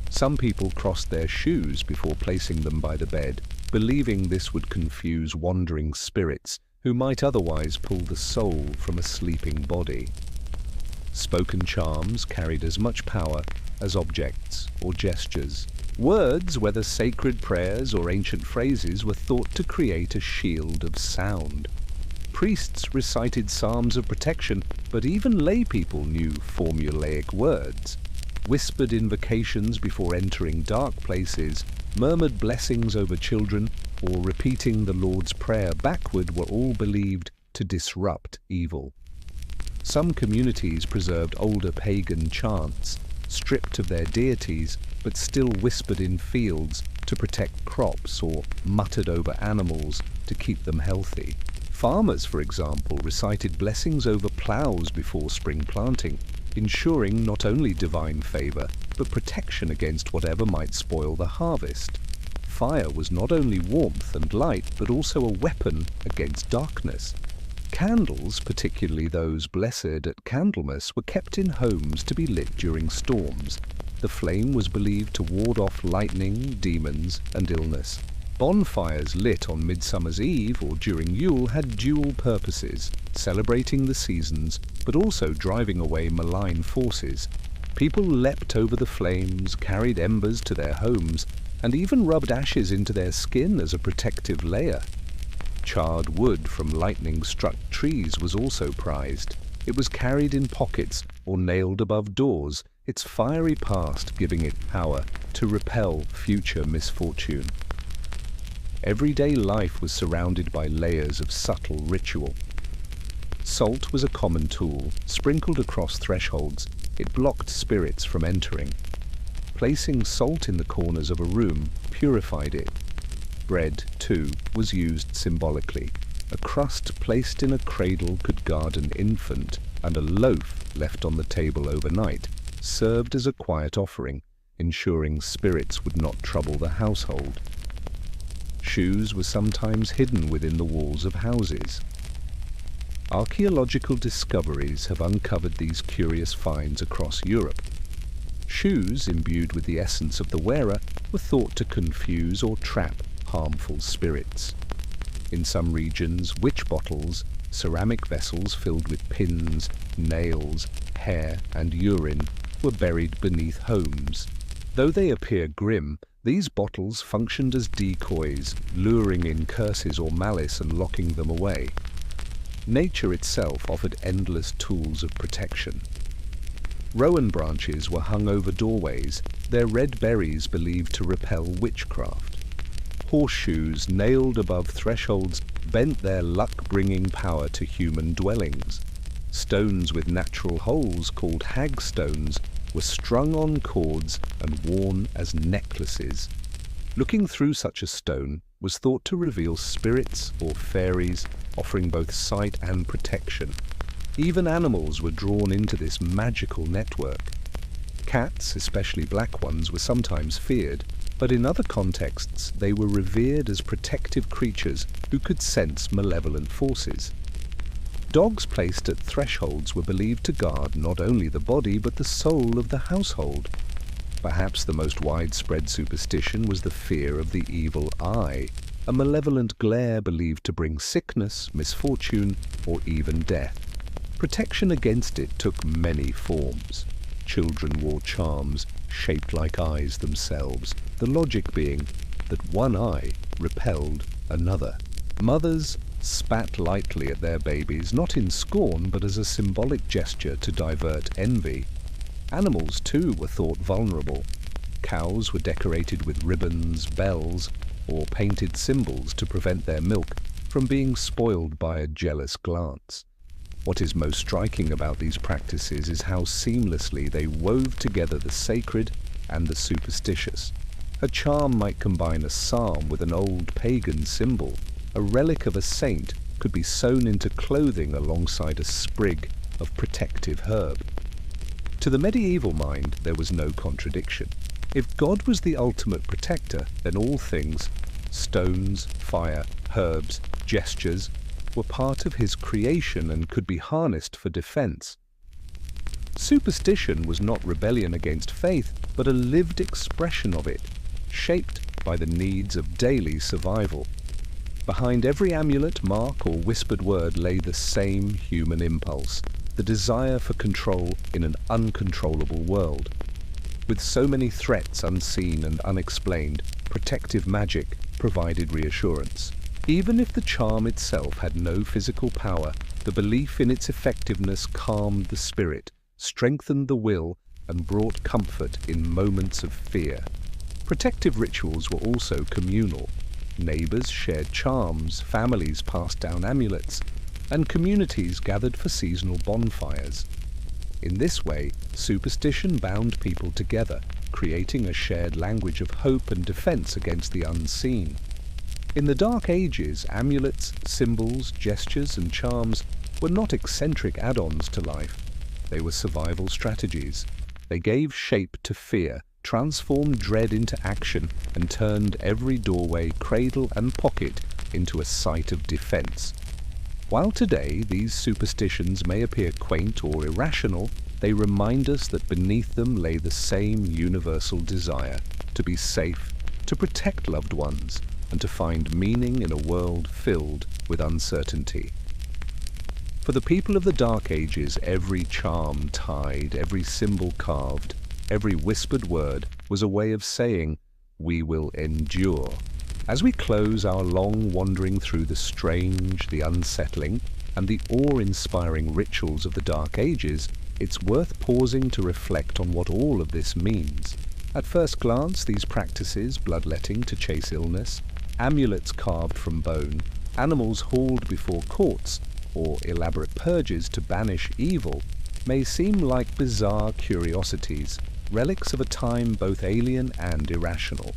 Speaker 1: Some people crossed their shoes before placing them by the bed, believing this would confuse wandering spirits who might otherwise pull the soul from a sleeping body. Spoken charms carried as much power as objects or gestures. Words, whether sacred prayers or ancient phrases, were thought to create a shield of sound. Priests recited psalms of protection, but even lay people knew formulaic words. Whispered invocations before entering dark places, murmured blessings over children, or repeating the Lord's Prayer backward were all believed to disrupt evil. Some communities preserved older pagan chants, stripped of their deities, but still whispered in fields to protect crops or muttered over animals to keep them healthy. Farmers, for example, recited blessings over plows before spring planting, ensuring not only divine favor, but protection against whatever might spoil the harvest. Fire was not only warmth and light, but also a weapon against darkness. Candles, particularly those blessed at Candlemas, were kept in homes to be lit during storms. The flame was believed to ward off lightning, demons, and illness. Bonfires lit on Midsummer's Eve or during Yule had dual purposes, celebrating the seasons, but also driving away malign forces. People leapt over the flames, carried embers to their homes, and even rubbed ashes into their skin as a protective layer. Charred wood from lightning-struck trees was also prized. It was carried in pockets or nailed above doors, its fiery past giving it power to repel future misfortune. Everyday life was surrounded by layers of subtle ritual. Salt was a common tool. Sprinkled across thresholds, it blocked spirits from entering. Placing salt in the corners of a room purified it. Bread, too, was used symbolically. A crust placed in a cradle could guard an infant, and a loaf left on the table overnight served as a quiet offering, ensuring spirits would not trouble the household. Shoes were sometimes hidden within the walls of houses. Archaeological discoveries have uncovered these curious finds across Europe. Shoes, imbued with the essence of the wearer, were thought to confuse or trap harmful spirits. In some regions, witch bottles, ceramic vessels filled with pins, nails, hair, and urine, were buried beneath homes. Though they appear grim, these bottles functioned as decoys, luring in curses or malice and locking them away. Nature itself offered endless tools of protection. Rowan branches were hung over doorways, their red berries believed to repel witchcraft. Horseshoes nailed above thresholds bent their luck-bringing power to human dwellings. Stones with natural holes, called hagstones, were strung on cords and worn as necklaces. Looking through such a stone was thought to reveal spirits or fairies, offering both sight and protection. Even animals were drawn into this magical network. Cats, especially black ones, were sometimes feared, but in other contexts they were revered as protective creatures who could sense malevolent forces. Dogs placed at thresholds were believed to guard not only the body but the soul of the household. Perhaps the most widespread superstition was the fear of the evil eye, a malevolent glare believed to bring sickness, misfortune, or even death. Protection against it took many forms. Children wore charms shaped like eyes themselves, the logic being that one eye repelled another. Mothers spat lightly at their babies, not in scorn but as a symbolic gesture to divert envy. Animals, too, were thought vulnerable. Cows were decorated with ribbons, bells, or painted symbols to prevent their milk from being spoiled by a jealous glance. What is most striking about these practices is how seamlessly they wove together the sacred and the superstitious. A charm might combine a psalm with an old pagan symbol. A relic of a saint could be sewn into clothing alongside a sprig of protective herb. To the medieval mind, there was no contradiction. If God was the ultimate protector, then all things, stones, fire, herbs, gestures, were part of his creation and could be harnessed for defense. Superstition was not rebellion against faith, but a lived expression of it, shaped by the needs of daily survival. Behind every amulet, mark, or whispered word lay the same human impulse, the desire for control in an uncontrollable world. With so many threats unseen and unexplained, protective magic provided reassurance. Even if the charm itself had no physical power, the belief in its effectiveness calmed the spirit, strengthened the will, and brought comfort in moments of fear. Protective rituals were also communal. Neighbors shared charms, families passed down amulets, and communities gathered for seasonal bonfires. In this way, superstition bound people together, creating a shared language of hope and defense against the unseen. In the Dark Ages, amulets, symbols, gestures, and charms were not eccentric add-ons to life. They were survival strategies. They gave shape to fear, transformed dread into action, and turned every doorway, cradle, and pocket into a site of defense. While today these superstitions may appear quaint or irrational, they remind us that beneath them lay the same universal desire to be safe, to protect loved ones, and to find meaning in a world filled with uncertainty. For the people of the Dark Ages, every charm tied, every symbol carved, every whispered word was a way of saying, "We will endure." As we close our long wandering through the strange, the unsettling, and the awe-inspiring rituals of the Dark Ages, it's worth pausing to reflect on what all of this means. At first glance, these practices, bloodletting to chase illness, amulets carved from bone, animals hauled before courts, or elaborate purges to banish evil, may seem like bizarre curiosities, relics of a time both alien and irrational.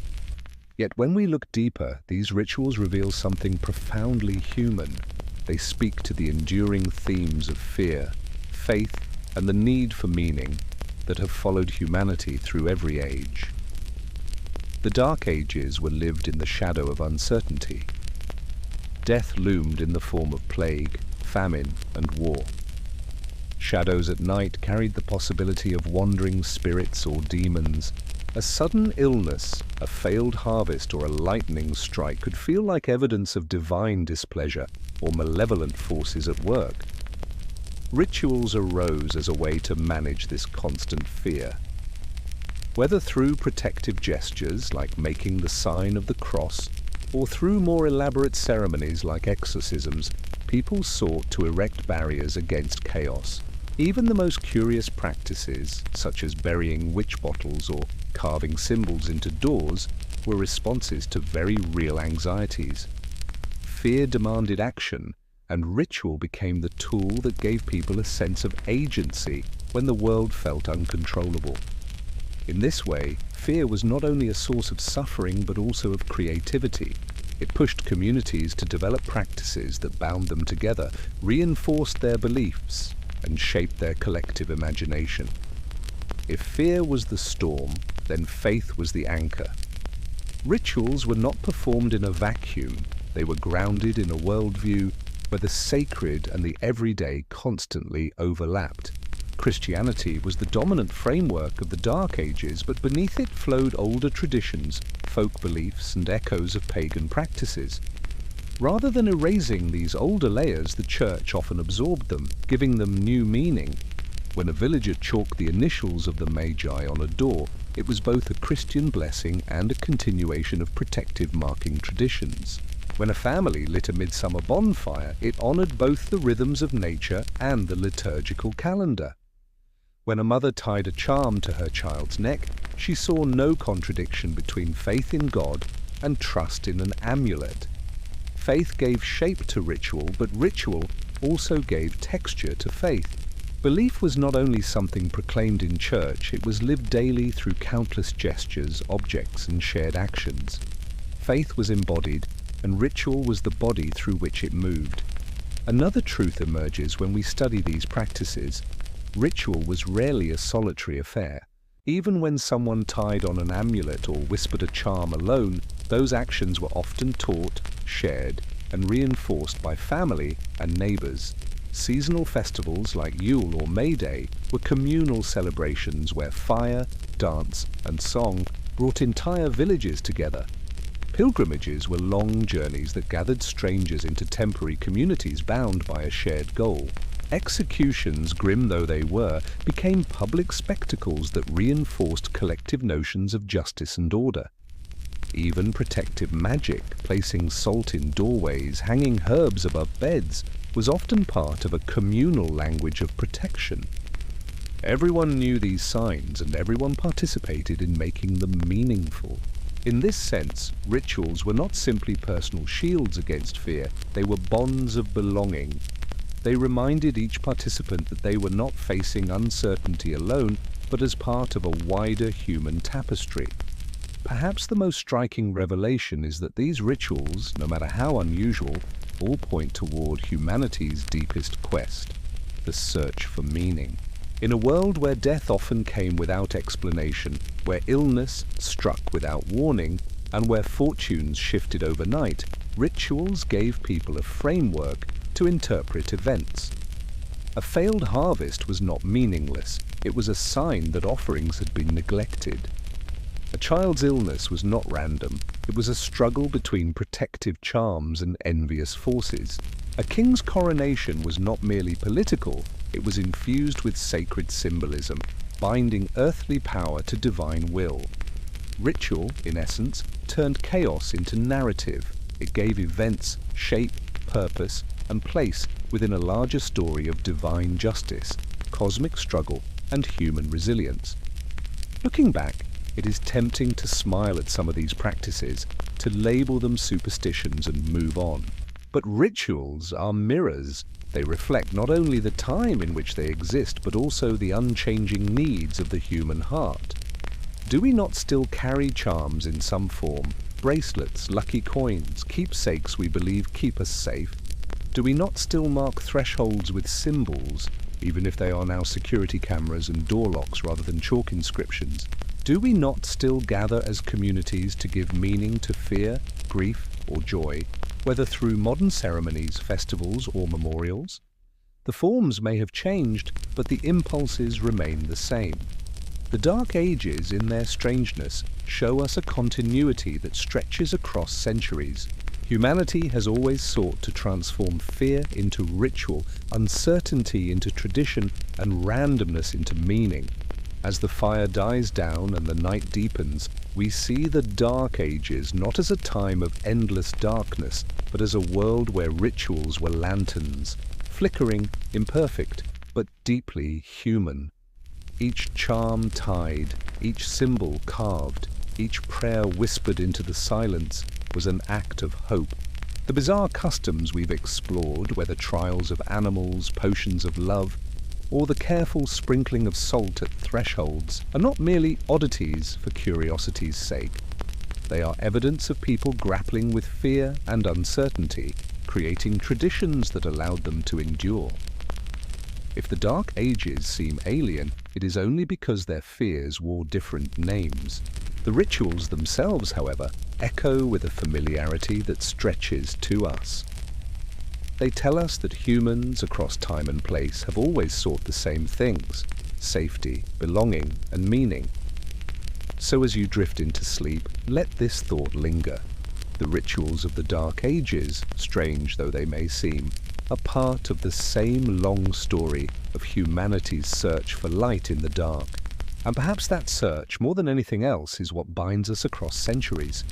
Speaker 1: Yet when we look deeper, these rituals reveal something profoundly human. They speak to the enduring themes of fear, faith, and the need for meaning that have followed humanity through every age. The Dark Ages were lived in the shadow of uncertainty. Death loomed in the form of plague, famine, and war. Shadows at night carried the possibility of wandering spirits or demons. A sudden illness, a failed harvest, or a lightning strike could feel like evidence of divine displeasure or malevolent forces at work. Rituals arose as a way to manage this constant fear. Whether through protective gestures like making the sign of the cross, or through more elaborate ceremonies like exorcisms, people sought to erect barriers against chaos. Even the most curious practices, such as burying witch bottles or carving symbols into doors, were responses to very real anxieties. Fear demanded action, and ritual became the tool that gave people a sense of agency when the world felt uncontrollable. In this way, fear was not only a source of suffering but also of creativity. It pushed communities to develop practices that bound them together, reinforced their beliefs, and shaped their collective imagination. If fear was the storm, then faith was the anchor. Rituals were not performed in a vacuum. They were grounded in a worldview where the sacred and the everyday constantly overlapped. Christianity was the dominant framework of the Dark Ages, but beneath it flowed older traditions, folk beliefs, and echoes of pagan practices. Rather than erasing these older layers, the Church often absorbed them, giving them new meaning. When a villager chalked the initials of the Magi on a door, it was both a Christian blessing and a continuation of protective marking traditions. When a family lit a midsummer bonfire, it honored both the rhythms of nature and the liturgical calendar. When a mother tied a charm to her child's neck, she saw no contradiction between faith in God and trust in an amulet. Faith gave shape to ritual, but ritual also gave texture to faith. Belief was not only something proclaimed in church, it was lived daily through countless gestures, objects, and shared actions. Faith was embodied, and ritual was the body through which it moved. Another truth emerges when we study these practices. Ritual was rarely a solitary affair. Even when someone tied on an amulet or whispered a charm alone, those actions were often taught, shared, and reinforced by family and neighbors. Seasonal festivals like Yule or May Day were communal celebrations where fire, dance, and song brought entire villages together. Pilgrimages were long journeys that gathered strangers into temporary communities bound by a shared goal. Executions, grim though they were, became public spectacles that reinforced collective notions of justice and order. Even protective magic, placing salt in doorways, hanging herbs above beds, was often part of a communal language of protection. Everyone knew these signs, and everyone participated in making them meaningful. In this sense, rituals were not simply personal shields against fear, they were bonds of belonging. They reminded each participant that they were not facing uncertainty alone, but as part of a wider human tapestry. Perhaps the most striking revelation is that these rituals, no matter how unusual, all point toward humanity's deepest quest, the search for meaning. In a world where death often came without explanation, where illness struck without warning, and where fortunes shifted overnight, rituals gave people a framework to interpret events. A failed harvest was not meaningless, it was a sign that offerings had been neglected. A child's illness was not random, it was a struggle between protective charms and envious forces. A king's coronation was not merely political, it was infused with sacred symbolism, binding earthly power to divine will. Ritual, in essence, turned chaos into narrative. It gave events shape, purpose, and place within a larger story of divine justice, cosmic struggle, and human resilience. Looking back, it is tempting to smile at some of these practices, to label them superstitions and move on. But rituals are mirrors. They reflect not only the time in which they exist, but also the unchanging needs of the human heart. Do we not still carry charms in some form, bracelets, lucky coins, keepsakes we believe keep us safe? Do we not still mark thresholds with symbols, even if they are now security cameras and door locks rather than chalk inscriptions? Do we not still gather as communities to give meaning to fear, grief, or joy, whether through modern ceremonies, festivals, or memorials? The forms may have changed, but the impulses remain the same. The Dark Ages, in their strangeness, show us a continuity that stretches across centuries. Humanity has always sought to transform fear into ritual, uncertainty into tradition, and randomness into meaning. As the fire dies down and the night deepens, we see the Dark Ages not as a time of endless darkness, but as a world where rituals were lanterns, flickering, imperfect, but deeply human. Each charm tied, each symbol carved, Each prayer whispered into the silence was an act of hope. The bizarre customs we've explored, whether trials of animals, potions of love, or the careful sprinkling of salt at thresholds, are not merely oddities for curiosity's sake. They are evidence of people grappling with fear and uncertainty, creating traditions that allowed them to endure. If the Dark Ages seem alien, it is only because their fears wore different names. The rituals themselves, however, echo with a familiarity that stretches to us. They tell us that humans across time and place have always sought the same things: safety, belonging, and meaning. So as you drift into sleep, let this thought linger. The rituals of the Dark Ages, strange though they may seem, are part of the same long story of humanity's search for light in the dark. And perhaps that search, more than anything else, is what binds us across centuries.